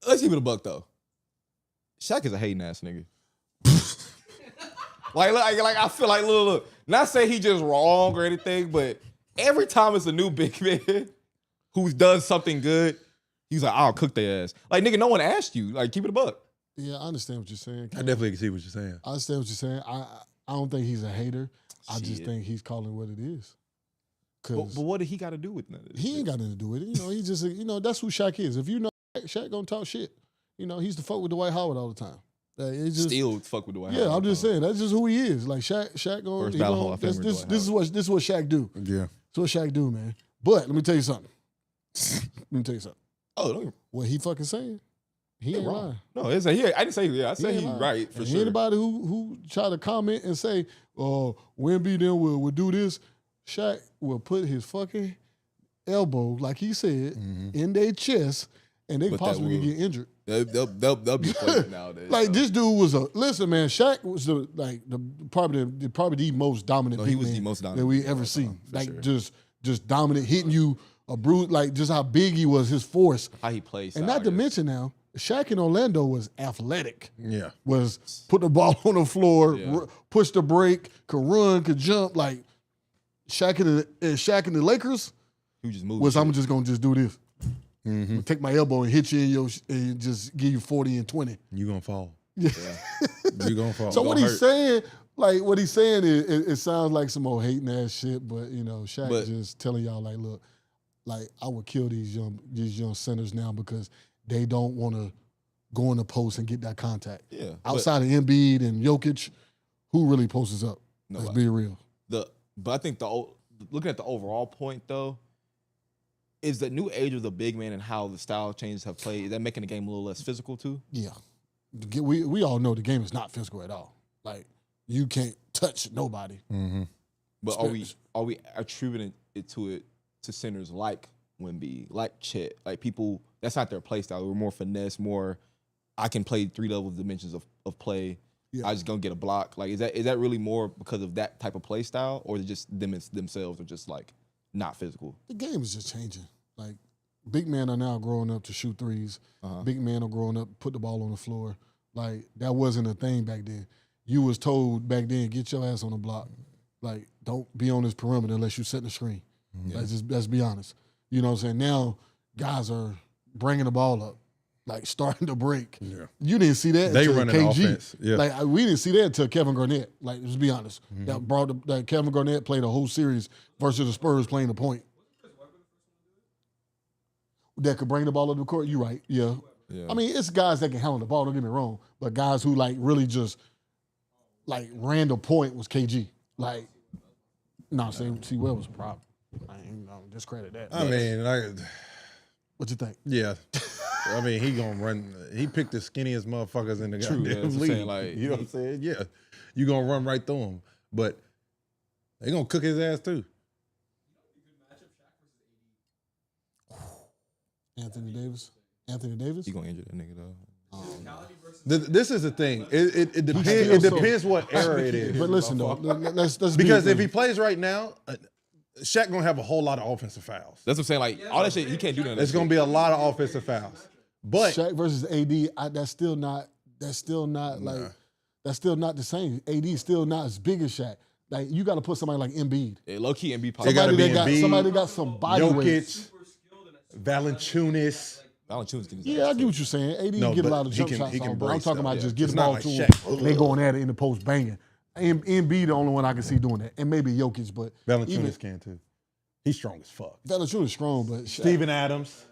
Speaker 1: let's keep it a buck, though. Shaq is a hating ass nigga. like I feel like, look. Not say he just wrong or anything, but every time it's a new big man who's done something good, he's like, I'll cook their ass. Like, nigga, no one asked you. Like, keep it a buck.
Speaker 4: Yeah, I understand what you're saying.
Speaker 3: I definitely can see what you're saying.
Speaker 4: I understand what you're saying. I don't think he's a hater. I just think he's calling what it is.
Speaker 1: But what did he got to do with that?
Speaker 4: He ain't got nothing to do with it. He just, that's who Shaq is. If you know Shaq gonna talk shit. He's the fuck with Dwight Howard all the time.
Speaker 1: Still fuck with Dwight Howard.
Speaker 4: Yeah, I'm just saying that's just who he is. Like Shaq gonna.
Speaker 1: First ballot Hall of Famer.
Speaker 4: This is what Shaq do.
Speaker 3: Yeah,
Speaker 4: it's what Shaq do, man. But let me tell you something.
Speaker 1: Oh,
Speaker 4: what he fucking saying? He ain't lying.
Speaker 1: No, I didn't say I said he's right for sure.
Speaker 4: Anybody who try to comment and say, "Oh, Wemby then will do this," Shaq will put his fucking elbow, like he said, in their chest, and they possibly could get injured.
Speaker 1: They'll be playing nowadays.
Speaker 4: Like this dude was listen, man. Shaq was probably the most dominant.
Speaker 1: He was the most dominant
Speaker 4: that we ever seen. Like
Speaker 1: sure.
Speaker 4: just dominant, hitting you a brute. Like just how big he was, his force,
Speaker 1: how he plays,
Speaker 4: and not to mention now. Shaq in Orlando was athletic.
Speaker 3: Yeah.
Speaker 4: Was put the ball on the floor, push the break, could run, could jump. Like Shaq in the Lakers
Speaker 1: he just moved.
Speaker 4: I'm just gonna just do this. Take my elbow and hit you and just give you 40 and 20.
Speaker 3: You gonna fall.
Speaker 4: Yeah.
Speaker 3: You gonna fall.
Speaker 4: So what he's saying is it sounds like some old hating ass shit, but Shaq just telling y'all like, look, like I would kill these young centers now because they don't want to go in the post and get that contact.
Speaker 1: Yeah.
Speaker 4: Outside of Embiid and Jokic, who really posts up? Let's be real.
Speaker 1: But I think looking at the overall point though, is the new age of the big man and how the style changes have played, is that making the game a little less physical too?
Speaker 4: Yeah. We all know the game is not physical at all. Like you can't touch nobody.
Speaker 1: But are we attributing it to centers like Wemby, like Chet, like people that's not their play style. We're more finesse, more I can play 3 level dimensions of play. Yeah. I just gonna get a block. Like is that really more because of that type of play style, or is it just them themselves are just like not physical?
Speaker 4: The game is just changing. Like big men are now growing up to shoot threes. Big men are growing up, put the ball on the floor. Like that wasn't a thing back then. You was told back then, get your ass on the block. Like don't be on this perimeter unless you set the screen. Yeah. Let's be honest. You know what I'm saying? Now guys are bringing the ball up, like starting to break. Yeah. You didn't see that
Speaker 3: they
Speaker 4: until
Speaker 3: running
Speaker 4: KG.
Speaker 3: Offense. Yeah.
Speaker 4: Like we didn't see that until Kevin Garnett. Like let's be honest. That Kevin Garnett played a whole series versus the Spurs playing the point. That could bring the ball up the court. You right. Yeah. I mean, it's guys that can handle the ball, don't get me wrong. But guys who like really just like ran the point was KG. Like, see Webb was a problem. I ain't gonna discredit that.
Speaker 3: I mean,
Speaker 4: what you think?
Speaker 3: Yeah. I mean, he gonna run. He picked the skinniest motherfuckers in the goddamn league. You know what I'm saying? Yeah. You gonna run right through him. But they gonna cook his ass too.
Speaker 4: Anthony Davis?
Speaker 1: He gonna injure that nigga though.
Speaker 3: This is the thing. It depends. It depends what era it is.
Speaker 4: But listen though, let's
Speaker 3: because if he plays right now, Shaq gonna have a whole lot of offensive fouls.
Speaker 1: That's what I'm saying. Like all that shit, he can't do nothing.
Speaker 3: There's gonna be a lot of offensive fouls. But
Speaker 4: Shaq versus AD, that's still not the same. AD is still not as big as Shaq. Like you got to put somebody like Embiid.
Speaker 1: Yeah, low key Embiid.
Speaker 4: Somebody that got some body weight.
Speaker 3: Jokic, Valanciunas.
Speaker 4: Yeah, I get what you're saying. AD get a lot of jump shots on, but I'm talking about just get the ball to him
Speaker 3: Shaq.
Speaker 4: and they going at it in the post banging. Embiid the only one I can see doing that, and maybe Jokic, but
Speaker 3: Valanciunas can too. He's strong as fuck.
Speaker 4: Valanciunas strong, but Shaq,
Speaker 3: Steven Adams.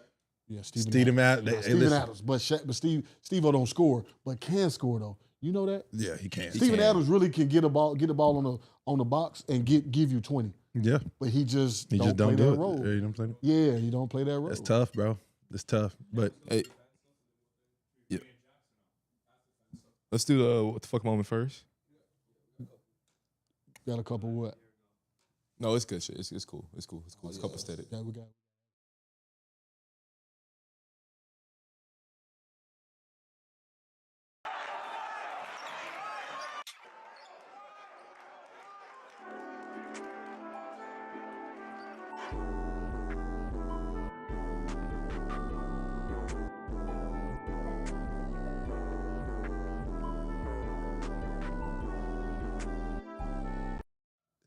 Speaker 4: Yeah,
Speaker 3: Steven Adams.
Speaker 4: But Steve-O don't score, but can score though. You know that?
Speaker 3: Yeah, he can.
Speaker 4: Steven Adams really can get the ball on the box and give you 20.
Speaker 3: Yeah,
Speaker 4: but he just
Speaker 3: don't
Speaker 4: play
Speaker 3: do
Speaker 4: that
Speaker 3: it.
Speaker 4: role.
Speaker 3: You know what I'm saying?
Speaker 4: Yeah, he don't play that role.
Speaker 3: That's tough, bro. It's tough, but
Speaker 1: hey, yeah. Let's do the what the fuck moment first.
Speaker 4: Got a couple what?
Speaker 1: No, it's good shit. It's cool. It's cool. It's a couple static.
Speaker 4: Yeah, we got.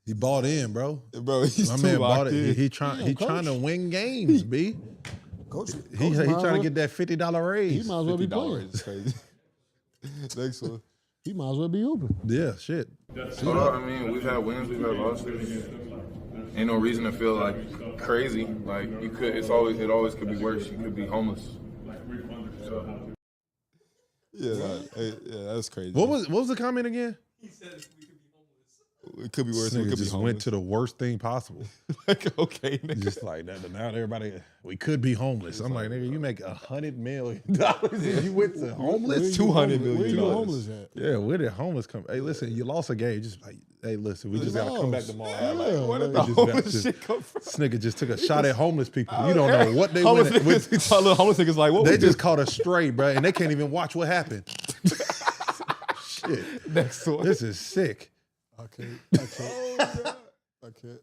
Speaker 3: he bought in, bro.
Speaker 1: Bro, he's
Speaker 3: my
Speaker 1: too
Speaker 3: man bought
Speaker 1: locked
Speaker 3: it.
Speaker 1: in.
Speaker 3: He trying to win games, B.
Speaker 4: Coach,
Speaker 3: he trying to get that $50 raise.
Speaker 4: He might as well be playing.
Speaker 1: Is crazy. Next one.
Speaker 4: He might as well be hooping.
Speaker 3: Yeah, shit.
Speaker 13: I mean, we've had wins, we've had losses. ain't no reason to feel like crazy. Like it always could be worse. You could be homeless. So.
Speaker 1: Yeah, that's crazy.
Speaker 3: What was the comment again?
Speaker 2: He says we could be homeless.
Speaker 1: It could be worse.
Speaker 3: This
Speaker 1: We
Speaker 3: nigga
Speaker 1: could be
Speaker 3: just
Speaker 1: homeless.
Speaker 3: went to the worst thing possible.
Speaker 1: Like, okay, nigga.
Speaker 3: Just like that. Now everybody, we could be homeless. I'm like, nigga, you make $100 million and you went to homeless.
Speaker 1: $200 million.
Speaker 4: Where you homeless at?
Speaker 3: Yeah, where did homeless come? Hey, listen, you lost a game. Just like, hey, listen, we just gotta come back tomorrow.
Speaker 1: Where did the homeless shit come from?
Speaker 3: This nigga just took a shot at homeless people. You don't know what they
Speaker 1: homeless
Speaker 3: went with.
Speaker 1: homeless niggas like, what
Speaker 3: They
Speaker 1: we
Speaker 3: just
Speaker 1: do?
Speaker 3: caught a stray, bro, and they can't even watch what happened. Shit.
Speaker 1: Next one.
Speaker 3: This is sick.
Speaker 4: I can't. I can't.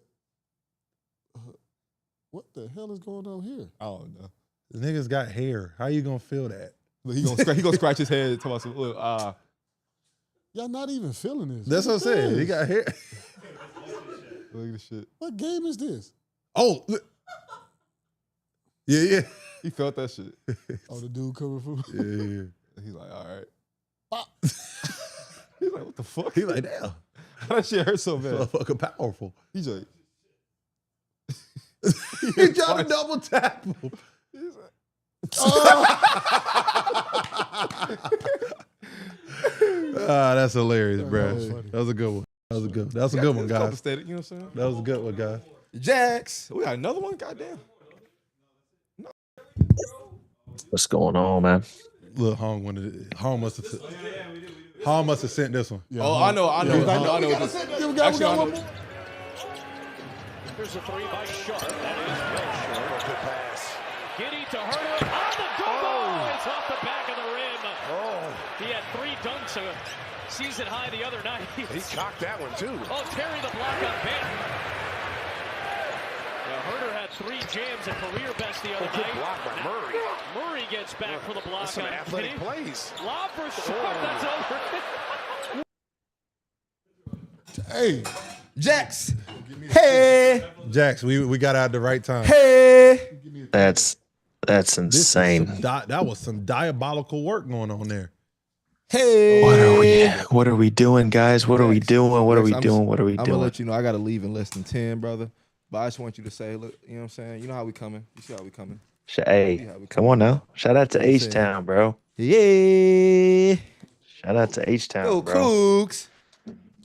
Speaker 4: What the hell is going on here?
Speaker 1: I don't know.
Speaker 3: The niggas got hair. How you gonna feel that?
Speaker 1: Look, he gonna scratch his head and tell us, look,
Speaker 4: Y'all not even feeling this.
Speaker 3: That's what I'm saying. He got hair.
Speaker 1: look at this shit.
Speaker 4: What game is this?
Speaker 3: Oh, look. Yeah.
Speaker 1: He felt that shit.
Speaker 4: Oh, the dude coming from.
Speaker 3: Yeah.
Speaker 1: He's like, all right.
Speaker 4: Bop.
Speaker 1: He's like, what the fuck?
Speaker 3: He like, damn.
Speaker 1: That shit hurt so bad.
Speaker 3: Fucking powerful.
Speaker 1: He's like,
Speaker 3: He tried to double tap him.
Speaker 1: he's like,
Speaker 3: That's hilarious, bro.
Speaker 4: was funny.
Speaker 3: That was a good one. That was a good one, guys.
Speaker 1: Copacetic, you know what I'm saying?
Speaker 3: That was a good one, guys.
Speaker 1: Jax. We got another one? Goddamn.
Speaker 14: What's going on, man?
Speaker 3: Look, Hong must have sent this one.
Speaker 1: Yeah, I know what this is. Actually, I know.
Speaker 15: Here's a three by Sharp. That is well short. Good pass. Giddy to Herter. On the goal! It's off the back of the rim. He had 3 dunks a season high the other night.
Speaker 16: He cocked that one, too.
Speaker 15: Oh, Terry the block on Banter. Herter had 3 jams, a career best the other night.
Speaker 16: Good block by Murray.
Speaker 15: Murray gets back for the block
Speaker 16: Some
Speaker 15: on
Speaker 16: athletic
Speaker 15: Giddy.
Speaker 16: plays.
Speaker 15: Lob for Sharp. That's over.
Speaker 4: Hey,
Speaker 1: Jax. Hey.
Speaker 3: Jax, we got out at the right time.
Speaker 1: Hey.
Speaker 14: That's insane.
Speaker 3: That was some diabolical work going on there.
Speaker 1: Hey.
Speaker 14: What are we doing, guys? What are we doing? What are we doing? What are we
Speaker 1: I'm gonna
Speaker 14: doing?
Speaker 1: let you know I gotta leave in less than 10, brother. But I just want you to say, look, you know what I'm saying? You know how we coming. You see how we coming.
Speaker 14: Hey, come on now. Shout out to H-Town, bro.
Speaker 1: Yeah.
Speaker 14: Shout out to H-Town,
Speaker 1: Go
Speaker 14: bro.
Speaker 1: Cougs.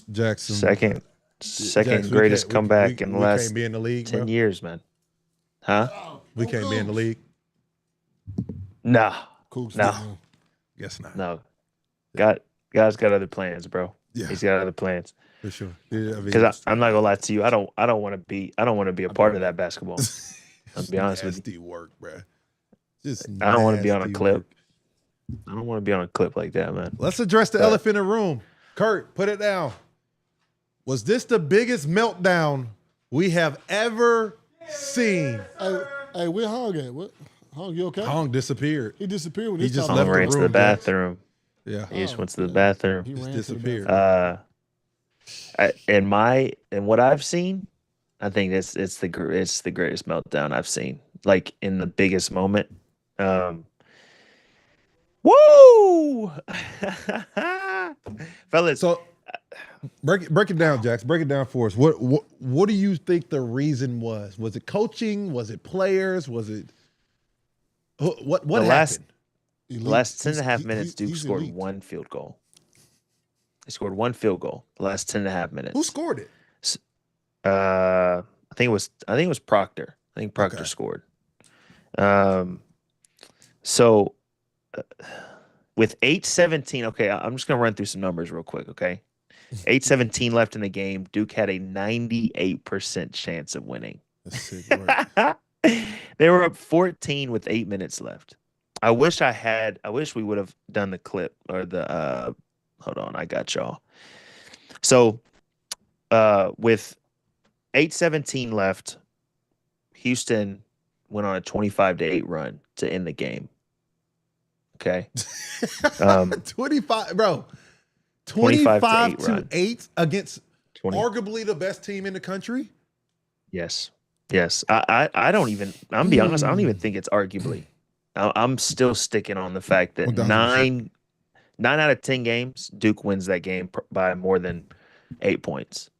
Speaker 3: Jackson.
Speaker 14: Second
Speaker 3: Jackson,
Speaker 14: greatest comeback in the
Speaker 3: we
Speaker 14: last
Speaker 3: can't be in the league,
Speaker 14: 10
Speaker 3: bro.
Speaker 14: years, man. Huh?
Speaker 3: We can't be in the league.
Speaker 14: Nah.
Speaker 4: Cougs.
Speaker 14: No.
Speaker 3: Guess not.
Speaker 14: No. God's got other plans, bro.
Speaker 3: Yeah.
Speaker 14: He's got other plans.
Speaker 3: For sure. Yeah,
Speaker 14: Because I'm not gonna lie to you, I don't want to be a part of that basketball. I'll be honest with you.
Speaker 3: Nasty work, bro. Just
Speaker 14: I don't want to be on a
Speaker 3: nasty
Speaker 14: clip.
Speaker 3: work.
Speaker 14: I don't want to be on a clip like that, man.
Speaker 3: Let's address the elephant in the room. Kurt, put it down. Was this the biggest meltdown we have ever seen?
Speaker 4: Hey, where Hong at? What? Hong, you okay?
Speaker 3: Hong disappeared.
Speaker 4: He disappeared when
Speaker 3: He
Speaker 4: this
Speaker 3: just
Speaker 4: time.
Speaker 3: left
Speaker 14: Ran to the
Speaker 3: room,
Speaker 14: bathroom.
Speaker 3: Yeah.
Speaker 14: He just went to the bathroom.
Speaker 4: He
Speaker 3: Just
Speaker 4: ran to the
Speaker 3: disappeared.
Speaker 14: In what I've seen, I think it's the greatest meltdown I've seen. Like in the biggest moment. Woo! Fellas.
Speaker 3: So break it down, Jax. Break it down for us. What do you think the reason was? Was it coaching? Was it players? Was it what happened?
Speaker 14: The last 10 and a half minutes, Duke scored one field goal. They scored one field goal the last 10 and a half minutes.
Speaker 3: Who scored it?
Speaker 14: I think it was Proctor. I think Proctor scored. So with 8:17, okay, I'm just gonna run through some numbers real quick, okay? 8:17 left in the game. Duke had a 98% chance of winning.
Speaker 3: That's sick work.
Speaker 14: They were up 14 with 8 minutes left. I wish we would have done the clip or the hold on, I got y'all. So with 8:17 left, Houston went on a 25-8 run to end the game. Okay.
Speaker 3: 25, bro.
Speaker 14: 25
Speaker 3: to 8 against
Speaker 14: 20.
Speaker 3: arguably the best team in the country.
Speaker 14: Yes. I don't even, I'm be honest, I don't even think it's arguably. I'm still sticking on the fact that 9 out of 10 games, Duke wins that game by more than 8 points.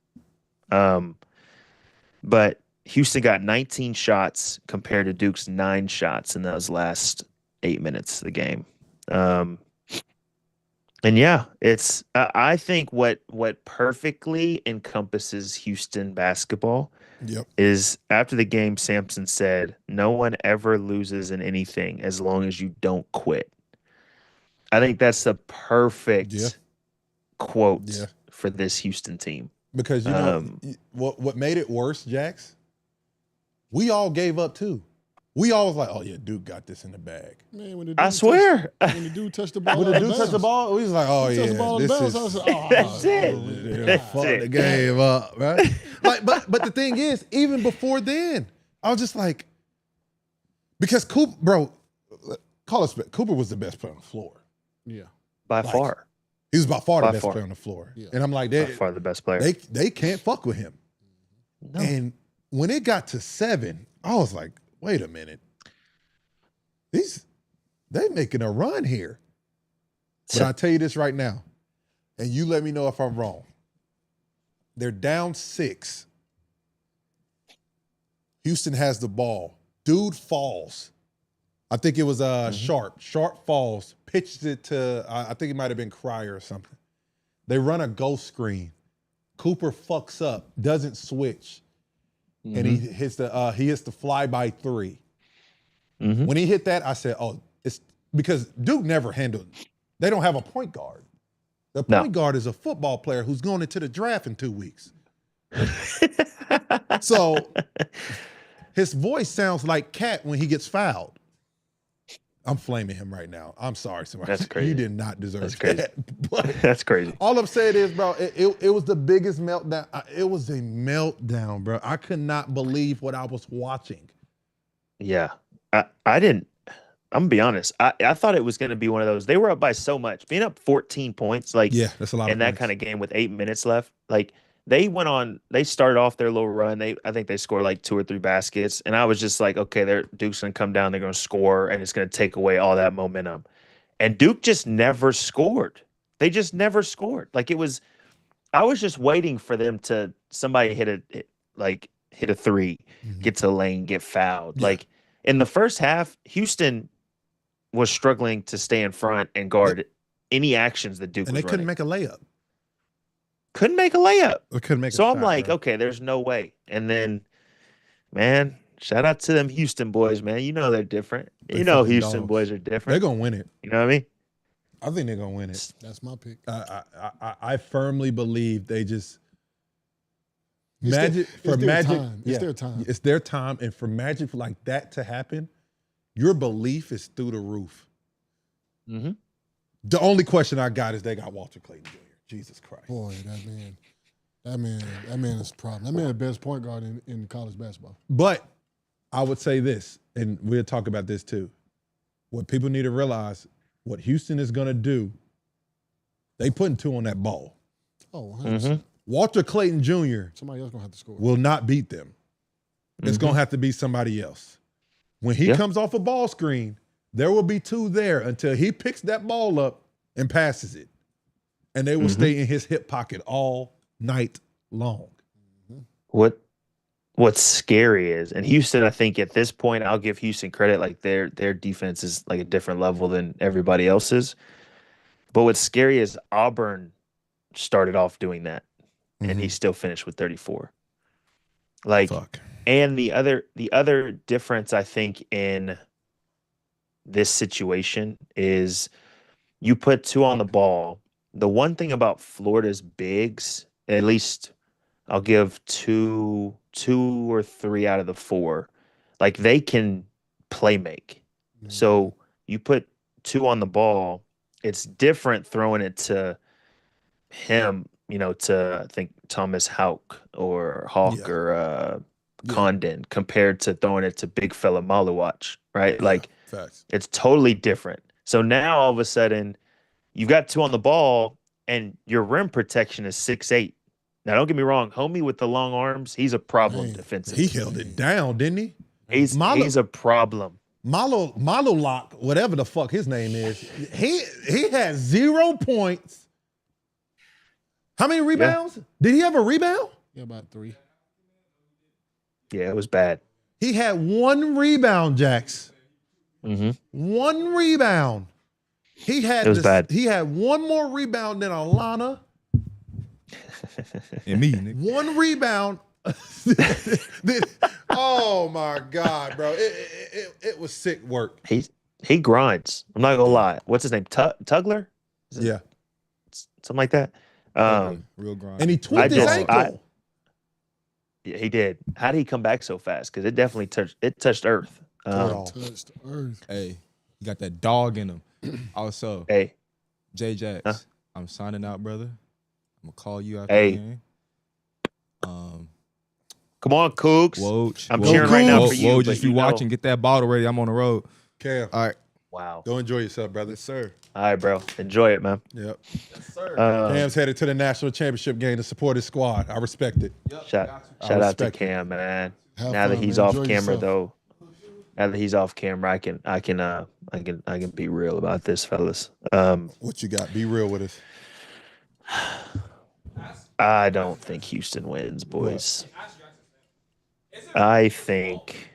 Speaker 14: But Houston got 19 shots compared to Duke's 9 shots in those last 8 minutes of the game. And yeah, it's I think what perfectly encompasses Houston basketball is after the game, Sampson said, "No one ever loses in anything as long as you don't quit." I think that's the perfect quote for this Houston team.
Speaker 3: Because you know what made it worse, Jax? We all gave up too. We all was like, "Oh yeah, Duke got this in the bag."
Speaker 4: Man, when the dude
Speaker 14: I swear.
Speaker 4: When the dude touched the ball,
Speaker 3: When the dude touched the ball, we was like, "Oh yeah,
Speaker 14: That's it.
Speaker 3: Fuck the game up, right?" Like, but the thing is, even before then, I was just like, because Cooper, bro, call us, Cooper was the best player on the floor.
Speaker 4: Yeah,
Speaker 14: by far.
Speaker 3: He was by far the
Speaker 14: By
Speaker 3: best
Speaker 14: far.
Speaker 3: player on the floor.
Speaker 4: Yeah.
Speaker 3: And I'm like,
Speaker 14: By far the best player.
Speaker 3: They can't fuck with him.
Speaker 14: No.
Speaker 3: And when it got to 7, I was like, wait a minute. They making a run here. But I'll tell you this right now, and you let me know if I'm wrong. They're down 6. Houston has the ball. Dude falls. I think it was Sharp. Sharp falls, pitches it to, I think it might have been Cryer or something. They run a ghost screen. Cooper fucks up, doesn't switch, and he hits the fly by 3. When he hit that, I said, "Oh, it's because Duke never handled. They don't have a point guard. The point guard is a football player who's going into the draft in 2 weeks. So his voice sounds like Cat when he gets fouled. I'm flaming him right now. I'm sorry, somebody.
Speaker 14: That's crazy.
Speaker 3: You did not deserve
Speaker 14: That's crazy.
Speaker 3: that. But
Speaker 14: That's crazy.
Speaker 3: all I'm saying is, bro, it was the biggest meltdown. It was a meltdown, bro. I could not believe what I was watching.
Speaker 14: Yeah. I didn't. I'm gonna be honest. I thought it was gonna be one of those. They were up by so much. Being up 14 points, like
Speaker 3: that's a lot
Speaker 14: in that kind of game with 8 minutes left. Like they started off their little run. I think they scored like 2 or 3 baskets. And I was just like, okay, Duke's gonna come down, they're gonna score, and it's gonna take away all that momentum. And Duke just never scored. They just never scored. Like I was just waiting for them to somebody hit a 3, get to the lane, get fouled.
Speaker 3: Yeah.
Speaker 14: Like in the first half, Houston was struggling to stay in front and guard any actions that Duke
Speaker 3: And
Speaker 14: was
Speaker 3: they couldn't
Speaker 14: running.
Speaker 3: make a layup.
Speaker 14: Couldn't make a layup.
Speaker 3: They couldn't make a
Speaker 14: So I'm
Speaker 3: shot,
Speaker 14: like,
Speaker 3: bro.
Speaker 14: okay, there's no way. And then, man, shout out to them Houston boys, man. You know they're different.
Speaker 3: They
Speaker 14: You know
Speaker 3: fucking
Speaker 14: Houston
Speaker 3: dogs.
Speaker 14: boys are
Speaker 3: They're
Speaker 14: different.
Speaker 3: gonna win it.
Speaker 14: You know what I mean?
Speaker 3: I think they're gonna win it.
Speaker 4: that's my pick.
Speaker 3: I firmly believe they just
Speaker 4: It's
Speaker 3: Magic
Speaker 4: their time. It's their time.
Speaker 3: It's their time, and for Magic like that to happen, your belief is through the roof.
Speaker 14: Mm-hmm.
Speaker 3: The only question I got is they got Walter Clayton Jr. Jesus Christ.
Speaker 4: Boy, that man is a problem. That man the best point guard in college basketball.
Speaker 3: But I would say this, and we'll talk about this too. What people need to realize, what Houston is going to do, they putting 2 on that ball.
Speaker 4: Oh, 100%.
Speaker 14: Mm-hmm.
Speaker 3: Walter Clayton Jr.
Speaker 4: Somebody else gonna have to score.
Speaker 3: will not beat them. It's going to have to be somebody else. When he comes off a ball screen, there will be 2 there until he picks that ball up and passes it. And they will stay in his hip pocket all night long.
Speaker 14: What's scary is, and Houston, I think at this point, I'll give Houston credit, like their defense is like a different level than everybody else's. But what's scary is Auburn started off doing that, and he still finished with 34. Like, and the other difference I think in this situation is you put 2 on the ball. The one thing about Florida's bigs, at least I'll give 2 or 3 out of the 4, like they can play make. So you put 2 on the ball, it's different throwing it to him, to I think Thomas Hawk or Condon compared to throwing it to big fella Maluwatch, right? Like
Speaker 3: facts.
Speaker 14: It's totally different. So now all of a sudden you've got 2 on the ball and your rim protection is 6'8". Now don't get me wrong, homie with the long arms, he's a problem defensively.
Speaker 3: He held it down, didn't he?
Speaker 14: He's a problem.
Speaker 3: Malolock, whatever the fuck his name is, he had 0 points. How many rebounds? Did he have a rebound?
Speaker 4: Yeah, about 3.
Speaker 14: Yeah, it was bad.
Speaker 3: He had 1 rebound, Jax.
Speaker 14: Mm-hmm.
Speaker 3: 1 rebound. He had
Speaker 14: It was bad.
Speaker 3: He had 1 more rebound than Alana.
Speaker 1: And me, nigga.
Speaker 3: 1 rebound. Oh my God, bro! It was sick work.
Speaker 14: He grinds. I'm not gonna lie. What's his name? Tugler?
Speaker 3: Yeah,
Speaker 14: something like that.
Speaker 1: Real grind.
Speaker 3: And he tweaked his ankle.
Speaker 14: Yeah, he did. How did he come back so fast? Because it definitely touched earth.
Speaker 4: Touched earth.
Speaker 1: Hey, he got that dog in him. Also,
Speaker 14: hey,
Speaker 1: J Jax,
Speaker 14: huh?
Speaker 1: I'm signing out, brother. I'm gonna call you after
Speaker 14: Hey.
Speaker 1: the game.
Speaker 14: Come on, Cougs.
Speaker 1: Woj,
Speaker 14: I'm cheering right now for you.
Speaker 1: Woj,
Speaker 14: but
Speaker 1: if you
Speaker 14: you know-
Speaker 1: watching, get that bottle ready. I'm on the road.
Speaker 3: Cam,
Speaker 1: All right.
Speaker 14: Wow.
Speaker 3: go enjoy yourself, brother.
Speaker 1: Yes, sir.
Speaker 14: All right, bro. Enjoy it, man.
Speaker 3: Yep.
Speaker 1: Yes, sir.
Speaker 3: Cam's headed to the national championship game to support his squad. I respect it.
Speaker 14: Shout out to
Speaker 3: respect it.
Speaker 14: Cam, man.
Speaker 4: Have
Speaker 14: Now that
Speaker 4: fun,
Speaker 14: he's
Speaker 4: man.
Speaker 14: off
Speaker 4: Enjoy
Speaker 14: camera,
Speaker 4: yourself.
Speaker 14: though. Now that he's off camera, I can be real about this, fellas.
Speaker 3: What you got? Be real with us.
Speaker 14: I don't think Houston wins, boys. I think,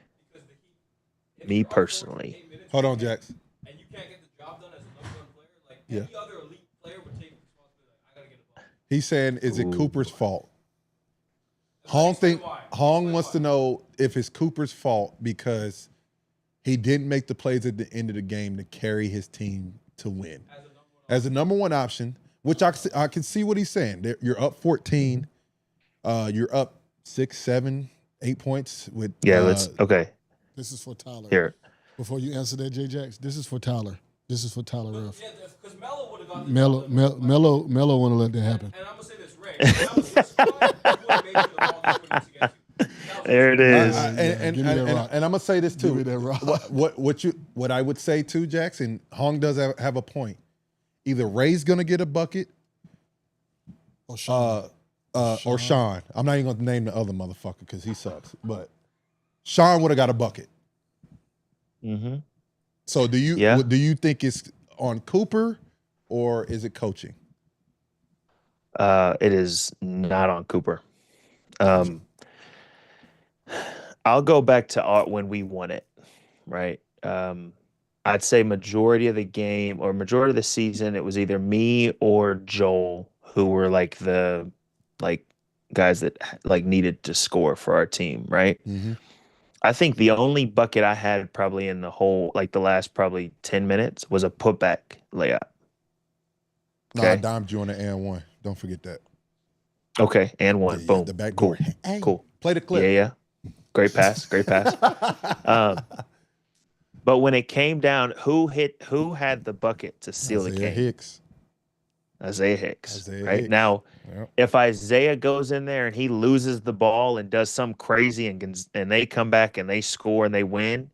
Speaker 14: me personally,
Speaker 3: Hold on, Jax.
Speaker 2: And you can't get the job done as a number 1 player, like
Speaker 3: Yeah.
Speaker 2: any other elite player would take responsibility. I gotta get a ball.
Speaker 3: He's saying, is it Cooper's fault? Hong wants to know if it's Cooper's fault because he didn't make the plays at the end of the game to carry his team to win. As a number 1 option, which I can see what he's saying. You're up 14. You're up 6, 7, 8 points with
Speaker 14: okay.
Speaker 4: This is for Tyler.
Speaker 14: Here.
Speaker 4: Before you answer that, J Jax, this is for Tyler. This is for Tyler Ruff.
Speaker 2: Yeah, because Melo would have got the
Speaker 4: Melo want to let that happen.
Speaker 2: And I'm gonna say this, Ray. If that was his squad, he would have made sure the ball was put against you.
Speaker 14: There it is.
Speaker 3: And I'm gonna say this too.
Speaker 4: Give me that rock.
Speaker 3: What I would say too, Jackson, Hong does have a point. Either Ray's gonna get a bucket,
Speaker 4: or Sean.
Speaker 3: Or Sean. I'm not even gonna name the other motherfucker because he sucks. But Sean would have got a bucket.
Speaker 14: Mm-hmm.
Speaker 3: So do you think it's on Cooper or is it coaching?
Speaker 14: It is not on Cooper. I'll go back to when we won it, right? I'd say majority of the game or majority of the season, it was either me or Joel who were like the guys that like needed to score for our team, right?
Speaker 3: Mm-hmm.
Speaker 14: I think the only bucket I had probably in the whole, like the last probably 10 minutes was a putback layup.
Speaker 3: No, I dimed you on the and 1. Don't forget that.
Speaker 14: Okay, and 1.
Speaker 3: Yeah,
Speaker 14: Boom.
Speaker 3: the back
Speaker 14: Cool.
Speaker 3: door. Hey,
Speaker 14: Cool.
Speaker 3: Play the clip.
Speaker 14: Yeah. Great pass. Great pass. But when it came down, who had the bucket to seal the game? Isaiah Hicks. Right? Now, if Isaiah goes in there and he loses the ball and does something crazy and they come back and they score and they win,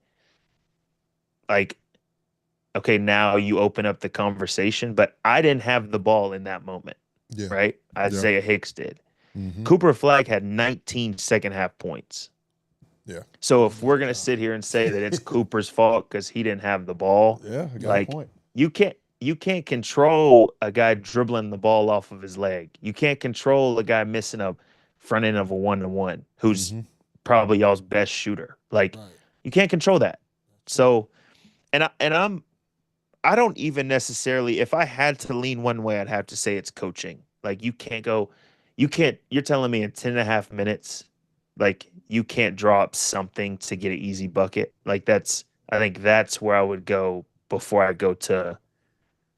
Speaker 14: like, okay, now you open up the conversation. But I didn't have the ball in that moment, right? Isaiah Hicks did.
Speaker 3: Mm-hmm.
Speaker 14: Cooper Flagg had 19 second half points.
Speaker 3: Yeah.
Speaker 14: So if we're gonna sit here and say that it's Cooper's fault because he didn't have the ball,
Speaker 3: I got
Speaker 14: like
Speaker 3: a point.
Speaker 14: you can't control a guy dribbling the ball off of his leg. You can't control a guy missing a front end of a 1-to-1 who's probably y'all's best shooter. Like you can't control that. So, I don't even necessarily, if I had to lean one way, I'd have to say it's coaching. Like you're telling me in 10 and a half minutes, like you can't draw up something to get an easy bucket. Like I think that's where I would go before I go to,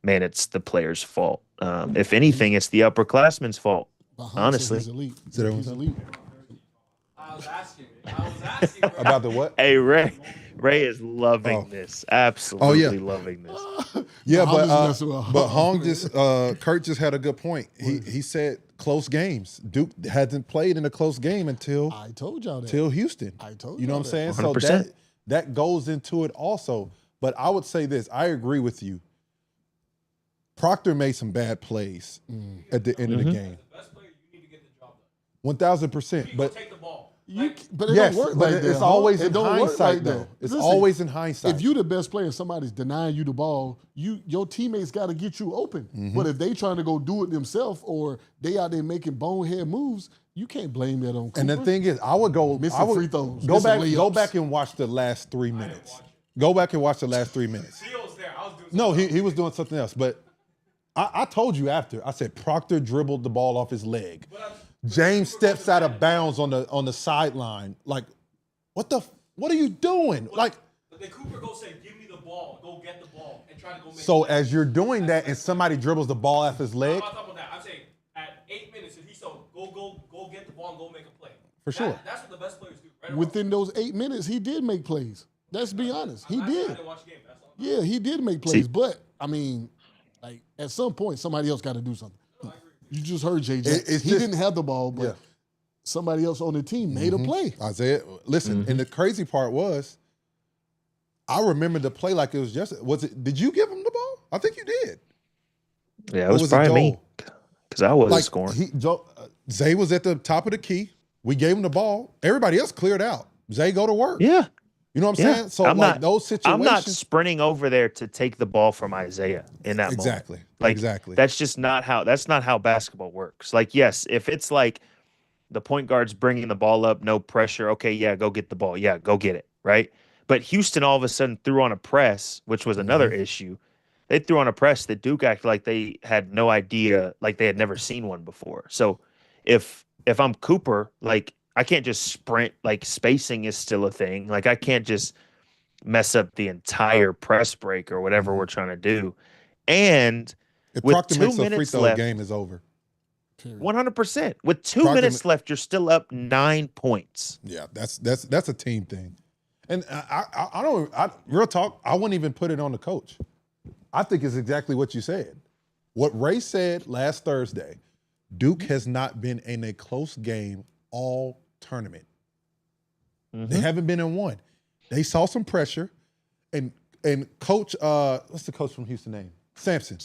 Speaker 14: man, it's the player's fault. If anything, it's the upperclassman's fault. Honestly.
Speaker 4: He's elite. He's elite.
Speaker 2: I was asking bro.
Speaker 3: About the what?
Speaker 14: Hey, Ray is loving this. Absolutely loving this.
Speaker 3: Yeah,
Speaker 4: I'm just messing with
Speaker 3: but
Speaker 4: Hong.
Speaker 3: Hong just Kurt just had a good point. He said close games. Duke hasn't played in a close game until
Speaker 4: I told y'all that.
Speaker 3: Till Houston.
Speaker 4: I told
Speaker 3: you know
Speaker 4: y'all
Speaker 3: what I'm saying?
Speaker 14: 100%.
Speaker 3: So that goes into it also. But I would say this. I agree with you. Proctor made some bad plays at the end of the game.
Speaker 2: The best player, you need to get the job done.
Speaker 3: 1000%. But
Speaker 2: Take the ball.
Speaker 4: But it don't work like that.
Speaker 3: It's always
Speaker 4: It
Speaker 3: in
Speaker 4: don't work
Speaker 3: hindsight,
Speaker 4: like
Speaker 3: though.
Speaker 4: that.
Speaker 3: It's
Speaker 4: Listen,
Speaker 3: always in hindsight.
Speaker 4: If you the best player and somebody's denying you the ball, your teammates got to get you open. But if they trying to go do it themselves or they out there making bonehead moves, You can't blame that on Cooper.
Speaker 3: And the thing is, I would
Speaker 4: free throws,
Speaker 3: go
Speaker 4: missing
Speaker 3: back,
Speaker 4: layups.
Speaker 3: go back and watch the last 3 minutes. Go back and watch the last 3 minutes. No, he was doing something else. But I told you after. I said Proctor dribbled the ball off his leg. James steps out of bounds on the sideline. Like, what are you doing? Like,
Speaker 1: But then Cooper go say, "Give me the ball. Go get the ball and try to go make."
Speaker 3: so as you're doing that and somebody dribbles the ball off his leg,
Speaker 1: I'm not talking about that. I'm saying at 8 minutes, if he so go get the ball and go make a play.
Speaker 3: For sure.
Speaker 1: That's what the best players do. Right?
Speaker 4: Within those 8 minutes, he did make plays. Let's be honest. He did.
Speaker 1: I didn't watch the game. That's all.
Speaker 4: Yeah, he did make plays. But, I mean, like, at some point, somebody else got to do something. You just heard JJ. He didn't have the ball, but somebody else on the team made a play.
Speaker 3: Isaiah, listen, and the crazy part was, I remember the play like it was just. Did you give him the ball? I think you did.
Speaker 14: Yeah, it was probably me because I wasn't
Speaker 3: Like,
Speaker 14: scoring.
Speaker 3: Zay was at the top of the key. We gave him the ball. Everybody else cleared out. Zay, go to work.
Speaker 14: Yeah.
Speaker 3: You know what I'm saying? So those situations.
Speaker 14: I'm not sprinting over there to take the ball from Isaiah in that
Speaker 3: Exactly.
Speaker 14: moment. Like,
Speaker 3: Exactly.
Speaker 14: That's just not how basketball works. Like, yes, if it's like the point guard's bringing the ball up, no pressure. Okay, yeah, go get the ball. Yeah, go get it. Right. But Houston all of a sudden threw on a press, which was another issue. They threw on a press that Duke acted like they had no idea, like they had never seen one before. So if I'm Cooper, like, I can't just sprint. Like, spacing is still a thing. Like, I can't just mess up the entire press break or whatever we're trying to do. And
Speaker 3: if
Speaker 14: with
Speaker 3: Proctor
Speaker 14: 2
Speaker 3: makes a free
Speaker 14: minutes
Speaker 3: throw,
Speaker 14: left,
Speaker 3: game is over.
Speaker 14: 100%. With 2
Speaker 3: Proctor
Speaker 14: minutes left, you're still up 9 points.
Speaker 3: Yeah, that's a team thing. And I don't real talk, I wouldn't even put it on the coach. I think it's exactly what you said. What Ray said last Thursday, Duke has not been in a close game all tournament. They haven't been in one. They saw some pressure, and coach, what's the coach from Houston name? Sampson.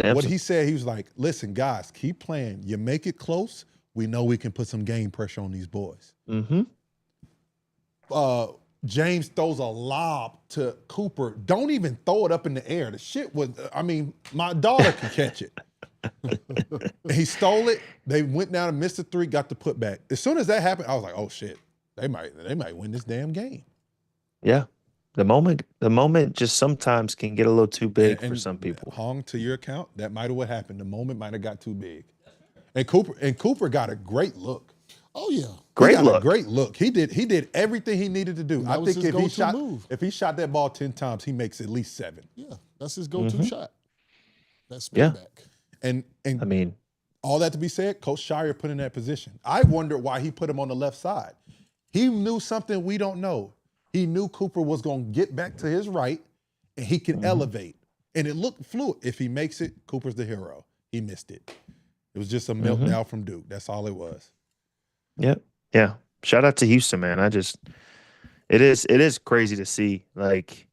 Speaker 3: What he said, he was like, listen, guys, keep playing. You make it close, we know we can put some game pressure on these boys. James throws a lob to Cooper. Don't even throw it up in the air. The shit was, I mean, my daughter could catch it. He stole it. They went down and missed the three, got the putback. As soon as that happened, I was like, oh shit, they might win this damn game.
Speaker 14: Yeah. The moment just sometimes can get a little too big for some people.
Speaker 3: Hong, to your account, that might have what happened. The moment might have got too big. And Cooper got a great look.
Speaker 4: Oh yeah.
Speaker 14: Great
Speaker 3: look. He did everything he needed to do.
Speaker 4: That
Speaker 3: I
Speaker 4: was
Speaker 3: think
Speaker 4: his go-to move.
Speaker 3: if he shot that ball 10 times, he makes at least 7.
Speaker 4: Yeah, that's his go-to shot. That spin back.
Speaker 3: And
Speaker 14: I mean,
Speaker 3: all that to be said, Coach Shire put in that position. I wonder why he put him on the left side. He knew something we don't know. He knew Cooper was going to get back to his right, and he can elevate. And it looked fluid. If he makes it, Cooper's the hero. He missed it. It was just a meltdown from Duke. That's all it was.
Speaker 14: Yep. Yeah. Shout out to Houston, man. It is crazy to see. Like,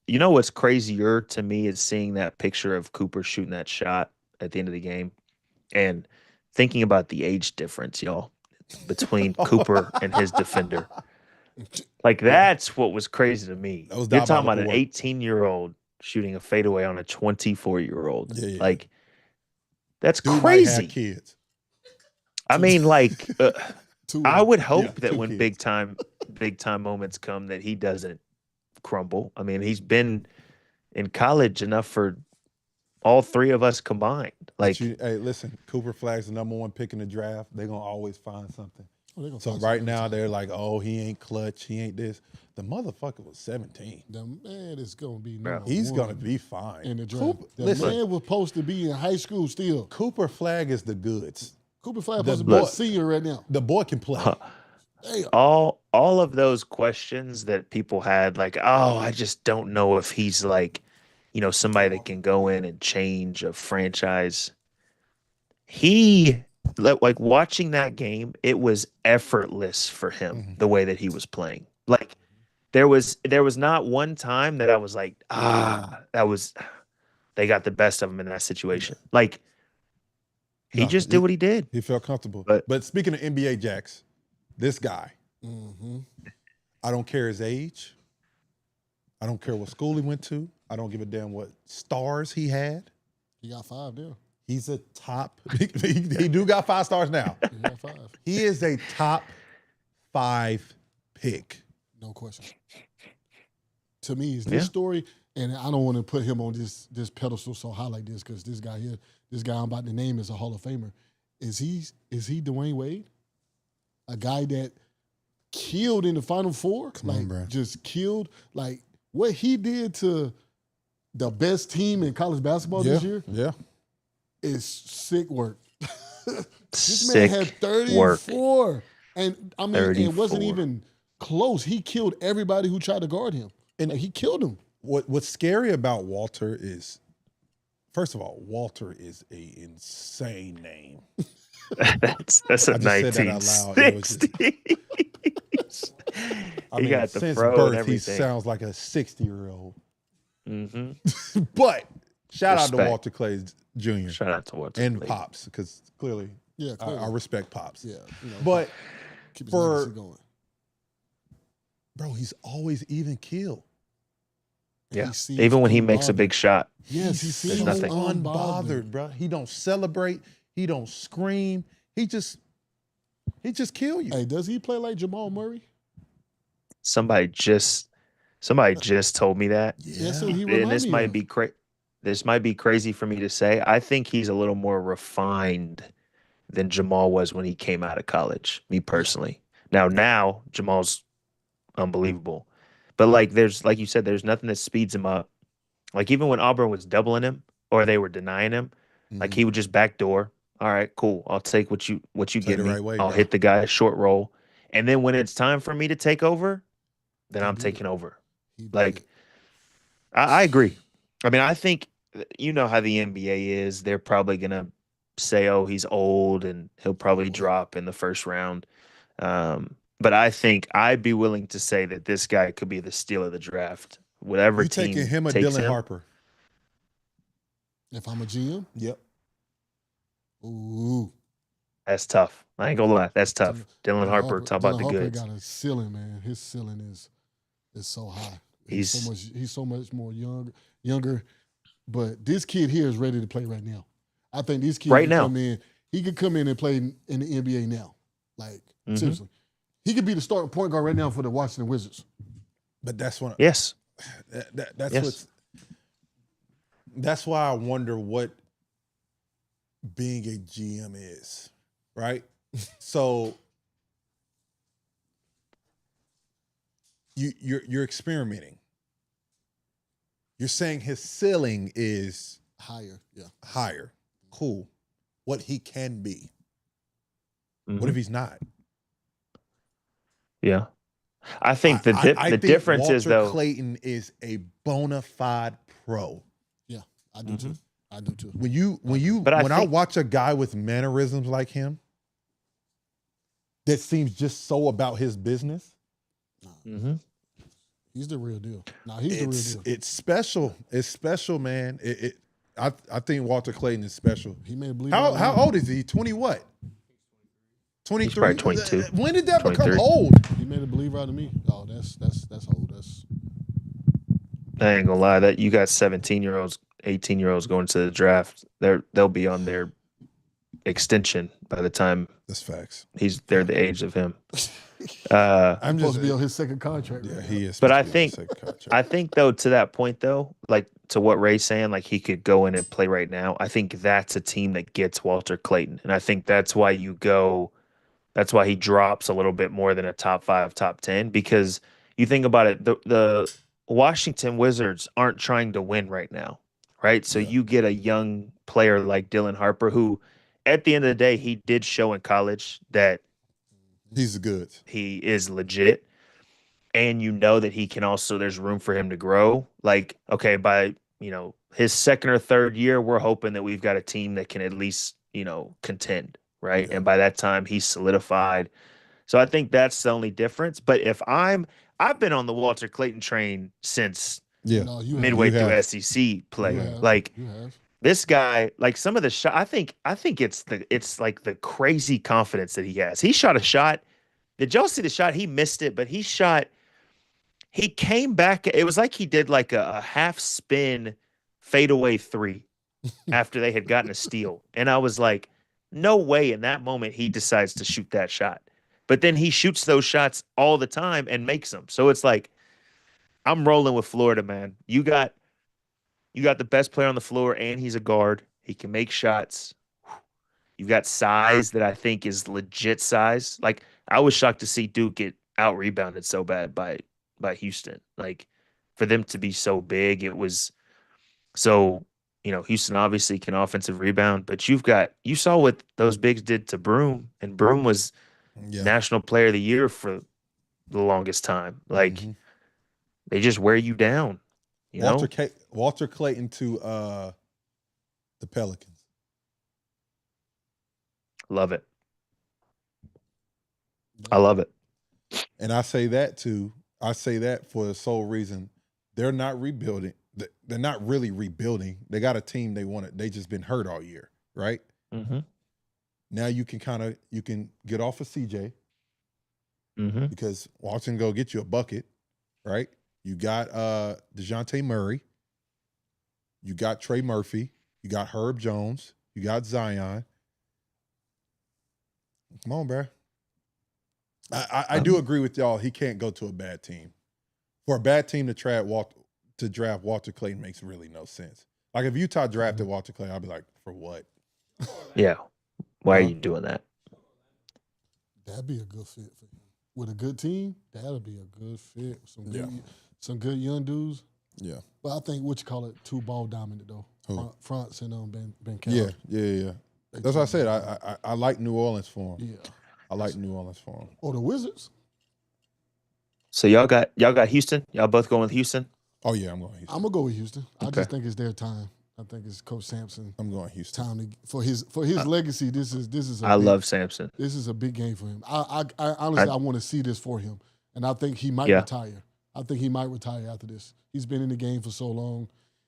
Speaker 14: you know what's crazier to me is seeing that picture of Cooper shooting that shot at the end of the game and thinking about the age difference, y'all, between Cooper and his defender. Like, that's what was crazy to me. You're talking about an 18-year-old shooting a fadeaway on a 24-year-old.
Speaker 3: Yeah.
Speaker 14: Like, that's
Speaker 3: Dude
Speaker 14: crazy.
Speaker 3: might have kids.
Speaker 14: I mean, like, I would hope that
Speaker 3: 2
Speaker 14: when
Speaker 3: kids.
Speaker 14: big time moments come, that he doesn't crumble. I mean, he's been in college enough for all 3 of us combined. Like,
Speaker 3: Hey, listen, Cooper Flagg's the #1 pick in the draft. They're going to always find something. So
Speaker 4: find
Speaker 3: right now they're like, oh, he ain't clutch. He ain't this. The motherfucker was 17.
Speaker 4: The man is going to be
Speaker 3: He's
Speaker 4: #1
Speaker 3: going to be fine.
Speaker 4: in the draft.
Speaker 3: Cooper,
Speaker 4: The
Speaker 3: listen,
Speaker 4: man was supposed to be in high school still.
Speaker 3: Cooper Flagg is the goods.
Speaker 4: Cooper Flag supposed to be a senior right now.
Speaker 3: The boy can play.
Speaker 14: all of those questions that people had, like, oh, I just don't know if he's like, you know, somebody that can go in and change a franchise. He, like, watching that game, it was effortless for him the way that he was playing. Like, there was not one time that I was like, they got the best of him in that situation. Like, he just did what he did.
Speaker 3: He felt comfortable. But speaking of NBA Jacks, this guy, I don't care his age. I don't care what school he went to. I don't give a damn what stars he had.
Speaker 4: He got 5 there.
Speaker 3: He's a top. He do got 5 stars now.
Speaker 4: He got 5.
Speaker 3: He is a top 5 pick.
Speaker 4: No question. To me, is this story, and I don't want to put him on this pedestal so high like this because this guy I'm about to name is a Hall of Famer. Is he Dwayne Wade? A guy that killed in the Final Four?
Speaker 3: Come on, bro.
Speaker 4: Just killed. Like, what he did to the best team in college basketball this year is sick work. This man had 34. Work. And, I mean, 34. It wasn't even close. He killed everybody who tried to guard him. And he killed him.
Speaker 3: What's scary about Walter is, first of all, Walter is a insane name.
Speaker 14: That's a 1960.
Speaker 3: I mean,
Speaker 14: got the
Speaker 3: since
Speaker 14: bro
Speaker 3: birth,
Speaker 14: and everything.
Speaker 3: He sounds like a 60-year-old.
Speaker 14: Mm-hmm.
Speaker 3: But shout out
Speaker 14: Respect.
Speaker 3: to Walter Clay Jr.
Speaker 14: Shout out to Walter
Speaker 3: and
Speaker 14: Clay.
Speaker 3: Pops, because clearly, I respect Pops.
Speaker 4: Yeah,
Speaker 3: but
Speaker 4: keep his legacy going.
Speaker 3: Bro, he's always even keel.
Speaker 14: Yeah, even when he makes a big shot.
Speaker 3: Yes, he seems unbothered, bro. He don't celebrate. He don't scream. He just kill you.
Speaker 4: Hey, does he play like Jamal Murray?
Speaker 14: Somebody just told me that.
Speaker 4: Yeah, so he
Speaker 14: and this might be This might be crazy for me to say. I think he's a little more refined than Jamal was when he came out of college. Me personally. Now Jamal's unbelievable. But like you said, there's nothing that speeds him up. Like even when Auburn was doubling him or they were denying him, like he would just backdoor. All right, cool. I'll take what you give me.
Speaker 3: Right way,
Speaker 14: I'll hit the guy short roll. And then when it's time for me to take over, then I'm taking over. Like I agree. I mean, I think you know how the NBA is. They're probably gonna say, "Oh, he's old and he'll probably drop in the first round." But I think I'd be willing to say that this guy could be the steal of the draft. Whatever
Speaker 3: You
Speaker 14: team
Speaker 3: taking him or
Speaker 14: takes
Speaker 3: Dylan
Speaker 14: him.
Speaker 3: Harper?
Speaker 4: If I'm a GM?
Speaker 3: Yep.
Speaker 4: Ooh.
Speaker 14: That's tough. I ain't gonna lie. That's tough. Dylan Harper, talk about the
Speaker 4: Harper
Speaker 14: goods.
Speaker 4: got a ceiling, man. His ceiling is so high. He's so much more younger. But this kid here is ready to play right now. I think this kid
Speaker 14: Right
Speaker 4: can
Speaker 14: now.
Speaker 4: come in. He could come in and play in the NBA now. Like seriously, he could be the starting point guard right now for the Washington Wizards.
Speaker 3: But that's what.
Speaker 14: Yes.
Speaker 3: That's
Speaker 14: Yes.
Speaker 3: what's. That's why I wonder what being a GM is, right? So you're experimenting. You're saying his ceiling is
Speaker 4: higher. Yeah.
Speaker 3: Higher. Cool. What he can be. What
Speaker 14: Mm-hmm.
Speaker 3: if he's not?
Speaker 14: Yeah. I think the
Speaker 3: think
Speaker 14: difference
Speaker 3: Walter
Speaker 14: is though.
Speaker 3: Clayton is a bona fide pro.
Speaker 4: Yeah, I do too. I do too.
Speaker 3: When I watch a guy with mannerisms like him, that seems just so about his business.
Speaker 4: He's the real deal. He's the real deal.
Speaker 3: It's special. It's special, man. I think Walter Clayton is special.
Speaker 4: He may believe.
Speaker 3: How old is he? 20 what? 23.
Speaker 14: He's probably 22.
Speaker 3: When did that
Speaker 14: 23.
Speaker 3: become old?
Speaker 4: He made a believer out of me. Oh, that's old. That's.
Speaker 14: I ain't gonna lie. That you got 17-year-olds, 18-year-olds going to the draft. They'll be on their extension by the time.
Speaker 3: That's facts.
Speaker 14: They're the age of him.
Speaker 4: I'm supposed to be on his second contract.
Speaker 3: Yeah, he is.
Speaker 14: But I think though, to that point though, like to what Ray's saying, like he could go in and play right now. I think that's a team that gets Walter Clayton, and I think that's why that's why he drops a little bit more than a top 5, top 10, because you think about it, the Washington Wizards aren't trying to win right now, right? So you get a young player like Dylan Harper, who at the end of the day, he did show in college that
Speaker 3: he's good.
Speaker 14: He is legit. And you know that he can also, there's room for him to grow. Like, okay, by, his second or third year, we're hoping that we've got a team that can at least, contend, right? Yeah. And by that time, he's solidified. So I think that's the only difference. But I've been on the Walter Clayton train since midway through SEC play. Like this guy, like some of the shot, I think it's like the crazy confidence that he has. He shot a shot. Did y'all see the shot? He missed it, but he came back. It was like he did like a half spin fadeaway 3. after they had gotten a steal. And I was like, no way in that moment he decides to shoot that shot. But then he shoots those shots all the time and makes them. So it's like, I'm rolling with Florida, man. You got the best player on the floor, and he's a guard. He can make shots. You've got size that I think is legit size. Like, I was shocked to see Duke get out rebounded so bad by Houston. Like, for them to be so big, it was so. Houston obviously can offensive rebound, but you saw what those bigs did to Broom, and Broom was National Player of the Year for the longest time. Like, they just wear you down.
Speaker 3: Walter Clayton to the Pelicans.
Speaker 14: Love it. I love it.
Speaker 3: And I say that for the sole reason they're not rebuilding. They're not really rebuilding. They got a team they wanted. They just been hurt all year, right?
Speaker 14: Mm-hmm.
Speaker 3: Now you can get off of CJ because Walton go get you a bucket, right? You got DeJounte Murray. You got Trey Murphy. You got Herb Jones. You got Zion. Come on, bro. I do agree with y'all. He can't go to a bad team. For a bad team to draft Walter Clayton makes really no sense. Like, if Utah drafted Walter Clayton, I'd be like, for what?
Speaker 14: Yeah. Why are you doing that?
Speaker 4: That'd be a good fit for him. With a good team, that'll be a good fit. Some good young dudes.
Speaker 3: Yeah.
Speaker 4: But I think too ball dominant though. France and Ben
Speaker 3: Kelly. Yeah. That's what I said. I like New Orleans for him.
Speaker 4: Yeah.
Speaker 3: I like New Orleans for him.
Speaker 4: Oh, the Wizards?
Speaker 14: So y'all got Houston? Y'all both going with Houston?
Speaker 3: Oh yeah, I'm going Houston.
Speaker 4: I'm gonna go with Houston. I just think it's their time. I think it's Coach Sampson.
Speaker 3: I'm going Houston.
Speaker 4: Time for his legacy. This is.
Speaker 14: I love Sampson.
Speaker 4: This is a big game for him. I honestly I want to see this for him, and I think he might retire. I think he might retire after this. He's been in the game for so long,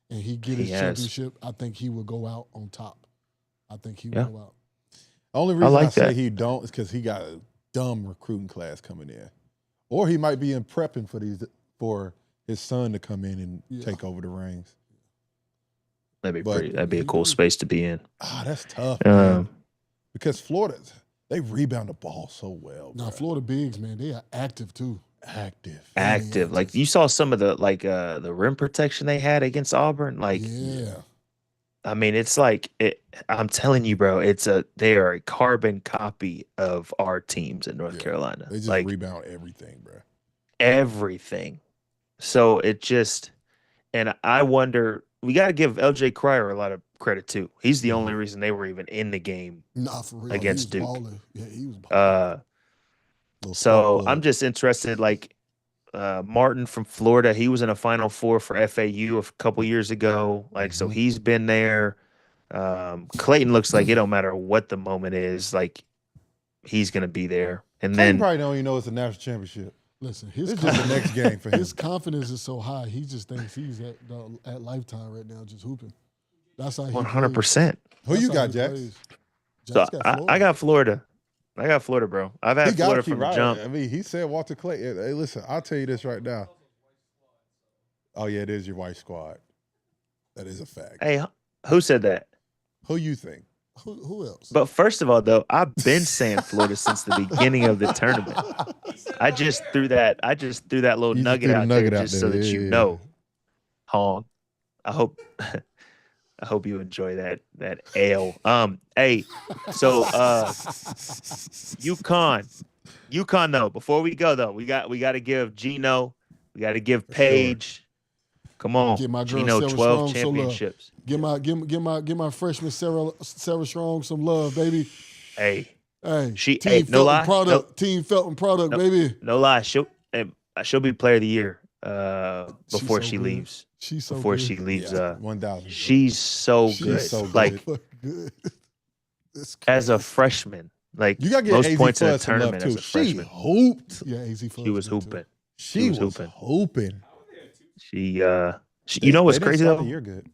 Speaker 4: and he get his championship. I think he will go out on top. I think he will go out.
Speaker 3: The only reason I say he don't is because he got a dumb recruiting class coming in, or he might be in prepping for his son to come in and take over the reins.
Speaker 14: That'd be a cool space to be in.
Speaker 3: That's tough, man. Because Florida, they rebound the ball so well.
Speaker 4: Now, Florida bigs, man, they are active too.
Speaker 14: Active. Like, you saw some of the rim protection they had against Auburn. Like, I mean, it's like I'm telling you, bro. They are a carbon copy of our teams in North Carolina.
Speaker 3: They just rebound everything, bro.
Speaker 14: Everything. So and I wonder. We got to give LJ Cryer a lot of credit too. He's the only reason they were even in the game
Speaker 4: for real.
Speaker 14: against Duke.
Speaker 4: Balling. Yeah, he was balling.
Speaker 14: So I'm just interested. Like, Martin from Florida, he was in a Final Four for FAU a couple years ago. Like, so he's been there. Clayton looks like it don't matter what the moment is. Like, he's gonna be there. And
Speaker 3: Clayton
Speaker 14: then
Speaker 3: probably don't even know it's a national championship.
Speaker 4: Listen,
Speaker 3: this is just the next game for him.
Speaker 4: His confidence is so high. He just thinks he's at Lifetime right now, just hooping. That's how he
Speaker 14: 100%.
Speaker 3: Who you got, Jax?
Speaker 14: So I got Florida. I got Florida, bro. I've had Florida from the jump.
Speaker 3: I mean, he said Walter Clayton. Hey, listen, I'll tell you this right now. Oh yeah, it is your white squad. That is a fact.
Speaker 14: Hey, who said that?
Speaker 3: Who you think?
Speaker 4: Who else?
Speaker 14: But first of all, though, I've been saying Florida since the beginning of the tournament. I just threw that little nugget out there just so that you know. Hong. I hope you enjoy that ale. Hey, so UConn though. Before we go though, we got to give Gino, we got to give Paige. Come on,
Speaker 4: get my girl
Speaker 14: Gino,
Speaker 4: Sarah
Speaker 14: 12
Speaker 4: Strong
Speaker 14: championships.
Speaker 4: Give my freshman Sarah Strong some love, baby.
Speaker 14: Hey,
Speaker 4: team
Speaker 14: no lie,
Speaker 4: Team Felton product, baby.
Speaker 14: No lie, she'll be player of the year before she leaves.
Speaker 4: She's so
Speaker 14: before
Speaker 4: good.
Speaker 14: she leaves.
Speaker 3: 1,000.
Speaker 14: She's so good.
Speaker 3: So good.
Speaker 14: Like,
Speaker 4: good.
Speaker 14: as a freshman, like,
Speaker 3: you gotta get
Speaker 14: most
Speaker 3: AZ
Speaker 14: points in a
Speaker 3: Flood some love,
Speaker 14: tournament as a
Speaker 3: too.
Speaker 14: freshman.
Speaker 3: She hooped.
Speaker 4: Yeah, AZ Flood.
Speaker 14: She was hooping.
Speaker 3: She was hooping.
Speaker 14: She you know what's crazy though?
Speaker 3: You're good.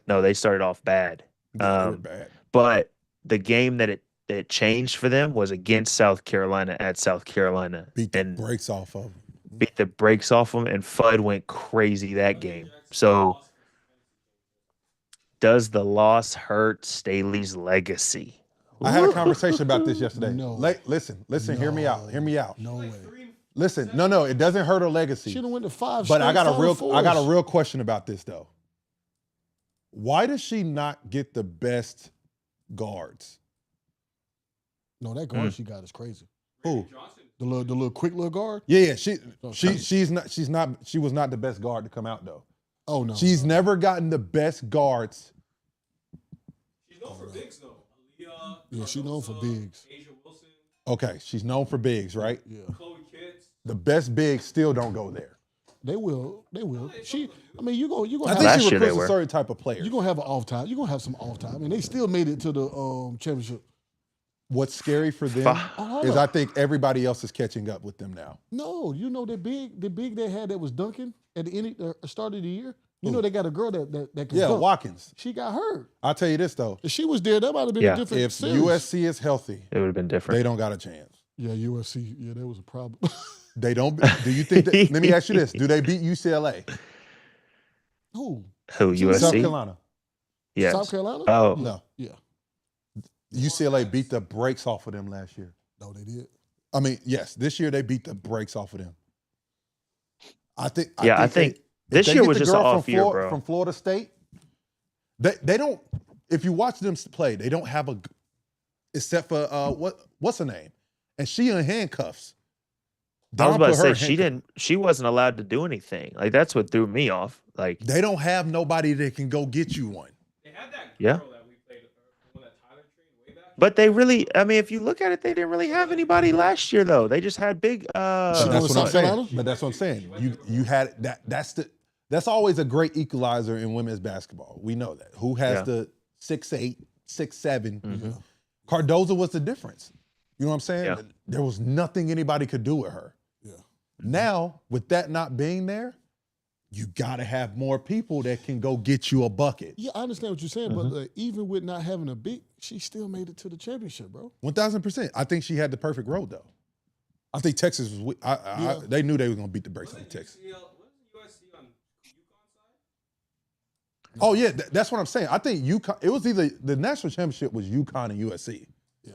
Speaker 14: No, they started off bad.
Speaker 3: Bad.
Speaker 14: But the game that it changed for them was against South Carolina at South Carolina.
Speaker 3: Beat the brakes off of them.
Speaker 14: Beat the brakes off them, and Fudd went crazy that game. So does the loss hurt Staley's legacy?
Speaker 3: I had a conversation about this yesterday.
Speaker 4: No.
Speaker 3: Listen, hear me out.
Speaker 4: No way.
Speaker 3: Listen, no, it doesn't hurt her legacy.
Speaker 4: She done went to 5
Speaker 3: But I got a
Speaker 4: fours.
Speaker 3: real question about this though. Why does she not get the best guards?
Speaker 4: No, that guard she got is crazy.
Speaker 3: Who?
Speaker 4: The little quick little guard?
Speaker 3: Yeah. She was not the best guard to come out though.
Speaker 4: Oh no.
Speaker 3: She's never gotten the best guards.
Speaker 2: She's known for bigs though.
Speaker 4: Yeah, she's known for bigs.
Speaker 3: Okay, she's known for bigs, right?
Speaker 4: Yeah.
Speaker 3: The best bigs still don't go there.
Speaker 4: They will. You're gonna
Speaker 3: I think she recruits a certain type of player.
Speaker 4: You're gonna have an off time. You're gonna have some off time. And they still made it to the championship.
Speaker 3: What's scary for them is I think everybody else is catching up with them now.
Speaker 4: No, you know the big they had that was dunking at the end start of the year. You know they got a girl that can dunk.
Speaker 3: Watkins.
Speaker 4: She got hurt.
Speaker 3: I'll tell you this though.
Speaker 4: If she was there, that might have been a different
Speaker 3: If
Speaker 4: series.
Speaker 3: USC is healthy,
Speaker 14: it would have been different.
Speaker 3: They don't got a chance.
Speaker 4: Yeah, USC. Yeah, that was a problem.
Speaker 3: They don't. Do you think that? Let me ask you this: do they beat UCLA?
Speaker 4: Who?
Speaker 14: USC?
Speaker 3: South Carolina.
Speaker 14: Yes.
Speaker 4: South Carolina?
Speaker 14: Oh.
Speaker 3: No.
Speaker 4: Yeah.
Speaker 3: UCLA beat the brakes off of them last year.
Speaker 4: No, they did.
Speaker 3: I mean, yes, this year they beat the brakes off of them. I think
Speaker 14: this year was just an off year, bro.
Speaker 3: From Florida State, they don't. If you watch them play, they don't have except for what's her name, and she in handcuffs.
Speaker 14: I was about to say she wasn't allowed to do anything. Like that's what threw me off. Like
Speaker 3: they don't have nobody that can go get you one.
Speaker 2: They had that
Speaker 14: Yeah.
Speaker 2: girl that we played, the one that Tyler trained way back.
Speaker 14: But they really, I mean, if you look at it, they didn't really have anybody last year though. They just had big.
Speaker 3: That's what I'm saying. But that's what I'm saying. You had that. That's always a great equalizer in women's basketball. We know that. Who has the 6'8", 6'7"?
Speaker 14: Mm-hmm.
Speaker 3: Cardoza was the difference. You know what I'm saying?
Speaker 14: Yeah.
Speaker 3: There was nothing anybody could do with her.
Speaker 4: Yeah.
Speaker 3: Now, with that not being there, you got to have more people that can go get you a bucket.
Speaker 4: Yeah, I understand what you're saying,
Speaker 3: Mm-hmm.
Speaker 4: but even with not having a big, she still made it to the championship, bro.
Speaker 3: 1,000%. I think she had the perfect road, though. I think Texas was. They knew they were going to beat the brakes on Texas.
Speaker 2: USC on
Speaker 3: Oh yeah, that's what I'm saying. I think UConn. It was either the national championship was UConn and USC.
Speaker 4: Yeah,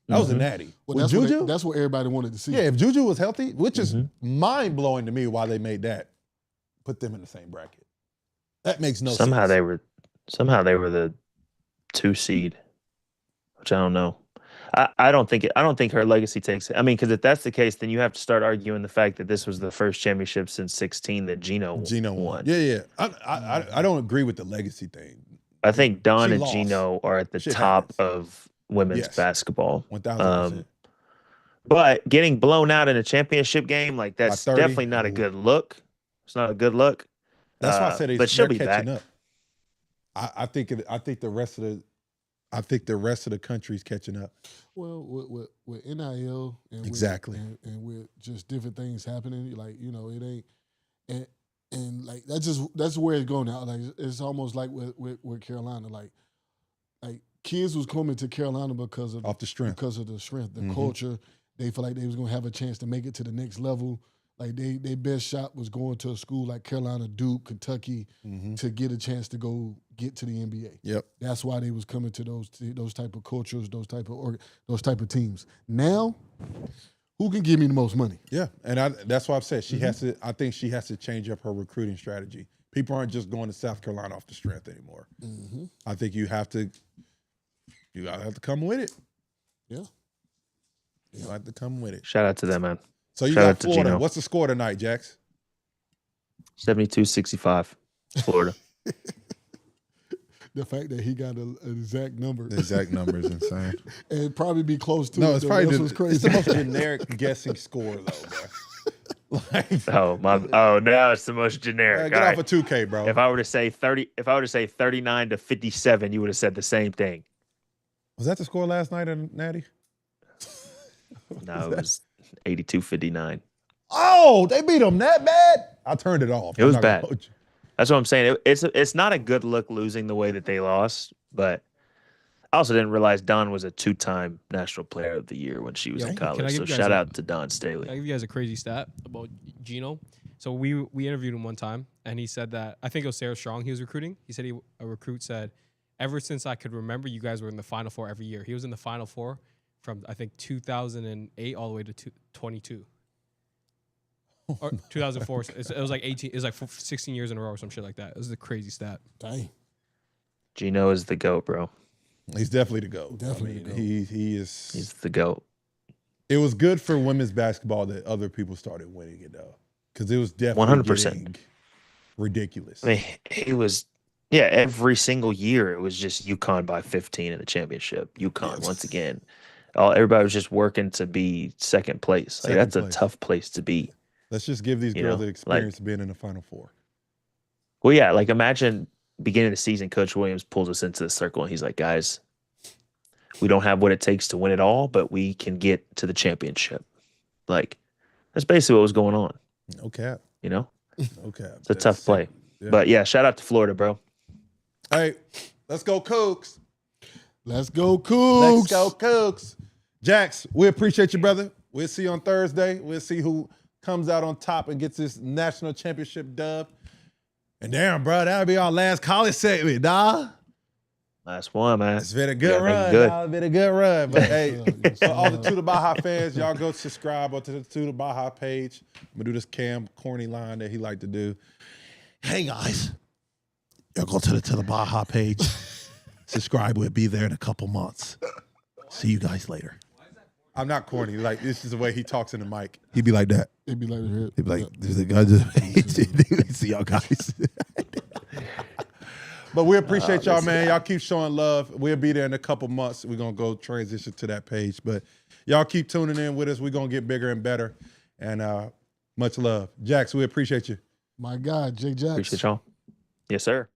Speaker 3: that was a natty.
Speaker 4: Well,
Speaker 3: With
Speaker 4: that's
Speaker 3: Juju,
Speaker 4: that's what everybody wanted to see.
Speaker 3: yeah. If Juju was healthy, which is mind blowing to me, why they made that, put them in the same bracket. That makes no sense.
Speaker 14: Somehow they were the 2 seed, which I don't know. I don't think her legacy takes it. I mean, because if that's the case, then you have to start arguing the fact that this was the first championship since 16 that Gino won.
Speaker 3: Yeah. I don't agree with the legacy thing.
Speaker 14: I think Don
Speaker 3: She
Speaker 14: and
Speaker 3: lost.
Speaker 14: Gino are at the
Speaker 3: Shit
Speaker 14: top
Speaker 3: happens.
Speaker 14: of women's
Speaker 3: Yes.
Speaker 14: basketball.
Speaker 3: 1,000%.
Speaker 14: But getting blown out in a championship game, like that's
Speaker 3: 30?
Speaker 14: definitely not a good look. It's not a good look.
Speaker 3: That's why I said
Speaker 14: but she'll
Speaker 3: they're
Speaker 14: be
Speaker 3: catching
Speaker 14: back.
Speaker 3: up. I think the rest of the country's catching up.
Speaker 4: Well, with NIL and
Speaker 3: Exactly.
Speaker 4: and with just different things happening, like it ain't and like that's where it's going now. Like it's almost like with Carolina, like kids was coming to Carolina because of
Speaker 3: the strength,
Speaker 4: the culture. They feel like they was gonna have a chance to make it to the next level. Like their best shot was going to a school like Carolina, Duke, Kentucky to get a chance to go get to the NBA.
Speaker 3: Yep.
Speaker 4: That's why they was coming to those type of cultures, those type of teams. Now, who can give me the most money?
Speaker 3: Yeah, and that's why I've said she has to. I think she has to change up her recruiting strategy. People aren't just going to South Carolina off the strength anymore. I think you have to come with it.
Speaker 4: Yeah.
Speaker 3: You have to come with it.
Speaker 14: Shout out to them, man.
Speaker 3: So you
Speaker 14: Shout
Speaker 3: got
Speaker 14: out to
Speaker 3: Florida.
Speaker 14: Gino.
Speaker 3: What's the score tonight, Jax?
Speaker 14: 72-65, Florida.
Speaker 4: The fact that he got an exact number.
Speaker 3: The exact number is insane.
Speaker 4: And probably be close to
Speaker 3: No,
Speaker 4: it.
Speaker 3: it's
Speaker 4: though.
Speaker 3: probably
Speaker 4: That's what's crazy.
Speaker 3: it's the most generic guessing score though, bro.
Speaker 14: Now it's the most generic.
Speaker 3: Get
Speaker 14: All
Speaker 3: off of 2K, bro.
Speaker 14: If I were to say 39-57, you would have said the same thing.
Speaker 3: Was that the score last night in Natty?
Speaker 14: No, it was 82-59.
Speaker 3: Oh, they beat them that bad? I turned it off.
Speaker 14: It was
Speaker 3: I'm not gonna
Speaker 14: bad.
Speaker 3: hold you.
Speaker 14: That's what I'm saying. It's not a good look losing the way that they lost, but I also didn't realize Dawn was a 2-time National Player of the Year when she was in
Speaker 2: Can I
Speaker 14: college.
Speaker 2: give
Speaker 14: So
Speaker 2: you guys
Speaker 14: shout
Speaker 2: a-
Speaker 14: out to Don Staley.
Speaker 2: I'll give you guys a crazy stat about Gino. So we interviewed him one time, and he said that, I think it was Sarah Strong he was recruiting. He said a recruit said, ever since I could remember, you guys were in the Final Four every year. He was in the Final Four from, I think, 2008 all the way to 22. Or 2004. It was like 18. It was like 16 years in a row or some shit like that. It was a crazy stat.
Speaker 4: Dang.
Speaker 14: Gino is the GOAT, bro.
Speaker 3: He's definitely the GOAT.
Speaker 4: Definitely the GOAT.
Speaker 3: He is.
Speaker 14: He's the GOAT.
Speaker 3: It was good for women's basketball that other people started winning it, though. Because it was definitely
Speaker 14: 100%.
Speaker 3: Ridiculous.
Speaker 14: I mean, it was, yeah, every single year it was just UConn by 15 in the championship. UConn, once again. Everybody was just working to be second place. Like, that's a tough place to be.
Speaker 3: Let's just give these girls the experience of being in the Final Four.
Speaker 14: Well, yeah, like imagine beginning of the season, Coach Williams pulls us into the circle and he's like, guys, we don't have what it takes to win it all, but we can get to the championship. Like, that's basically what was going on.
Speaker 3: No cap.
Speaker 14: You know?
Speaker 3: No cap.
Speaker 14: It's a tough play. Yeah. But yeah, shout out to Florida, bro.
Speaker 3: Hey, let's go Cougs.
Speaker 4: Let's go Cougs.
Speaker 3: Let's go Cougs. Jax, we appreciate you, brother. We'll see you on Thursday. We'll see who comes out on top and gets this national championship dub. And damn, bro, that'll be our last college segment, dawg.
Speaker 14: Last one, man.
Speaker 3: It's been a good run, dawg. It's been a good run. But hey, for all the To the Baja fans, y'all go subscribe to the To the Baja page. I'm going to do this Cam corny line that he like to do. Hey, guys. Y'all go to the Baja page. Subscribe. We'll be there in a couple months. See you guys later. I'm not corny. Like, this is the way he talks in the mic. He'd be like that.
Speaker 4: He'd be like,
Speaker 3: he'd be like, there's a guy just see y'all guys. But we appreciate y'all, man. Y'all keep showing love. We'll be there in a couple months. We're going to go transition to that page. But y'all keep tuning in with us. We're going to get bigger and better. And much love. Jax, we appreciate you.
Speaker 4: My God, Jake Jax.
Speaker 14: Appreciate y'all. Yes, sir.